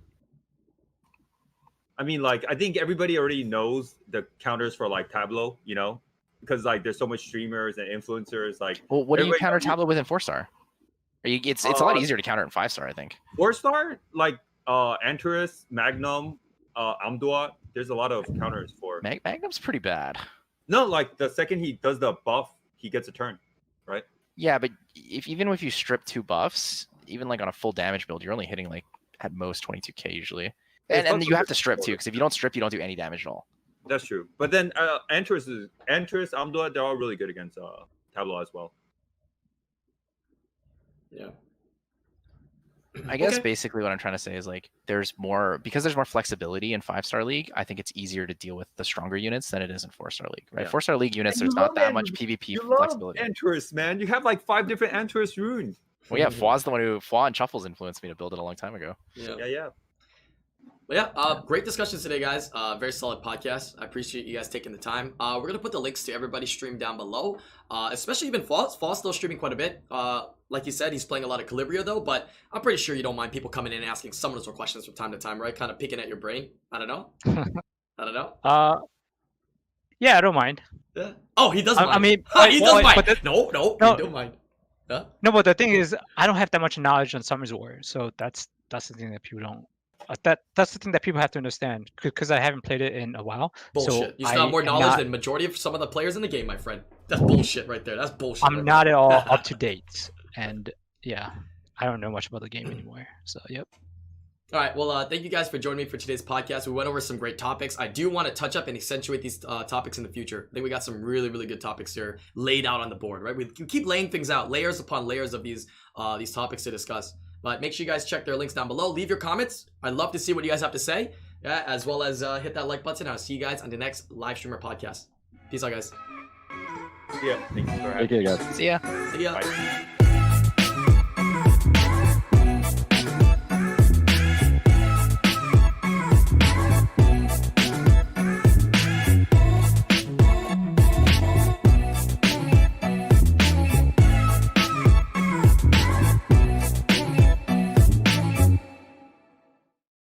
I mean, like, I think everybody already knows the counters for like Tableau, you know, because like there's so much streamers and influencers. Like, Well, what do you everybody counter knows- Tableau with in 4-star? It's a lot easier to counter in 5-star, I think. 4-star, like Antares, Magnum, Amduat. There's a lot of counters for. Magnum's pretty bad. No, like the second he does the buff, he gets a turn, right? Yeah, but even if you strip 2 buffs, even like on a full damage build, you're only hitting like at most 22k usually. It's And also you have to just strip too, order. because if you don't strip, you don't do any damage at all. That's true. But then Enters, Amdua, they're all really good against Tableau as well. Yeah. I guess Okay. basically what I'm trying to say is like there's more flexibility in 5-star league. I think it's easier to deal with the stronger units than it is in 4-star league, right? Yeah. 4-star league units, And there's you not love that it. much PvP You love flexibility. Enters, man. You have like 5 different Enters runes. Well, yeah, Fla's the one who Fla and Shuffles influenced me to build it a long time ago. Yeah. Yeah. But yeah, great discussions today, guys. Very solid podcast. I appreciate you guys taking the time. We're gonna put the links to everybody's stream down below. Especially even Fall's still streaming quite a bit. Like you said, he's playing a lot of Calabria though, but I'm pretty sure you don't mind people coming in and asking summoners or questions from time to time, right? Kind of picking at your brain. I don't know. I don't know. Yeah, I don't mind. Yeah. Oh, he does mind. I mean, he does mind. but No, No. you don't mind. Huh? No, but the thing is, I don't have that much knowledge on Summoners War, so that's the thing that people don't. That's the thing that people have to understand, because I haven't played it in a while. Bullshit. So You still have more I am knowledge not- than majority of some of the players in the game, my friend. That's bullshit right there. That's bullshit. I'm right not there. at all up to date, and yeah, I don't know much about the game anymore. So yep. All right. Well, thank you guys for joining me for today's podcast. We went over some great topics. I do want to touch up and accentuate these topics in the future. I think we got some really, really good topics here laid out on the board, right? We keep laying things out, layers upon layers of these topics to discuss. But make sure you guys check their links down below. Leave your comments. I'd love to see what you guys have to say. Yeah, as well as hit that like button. I'll see you guys on the next live streamer podcast. Peace out, guys. Yeah. Thanks for having me. Okay, guys. See ya. See ya. Bye.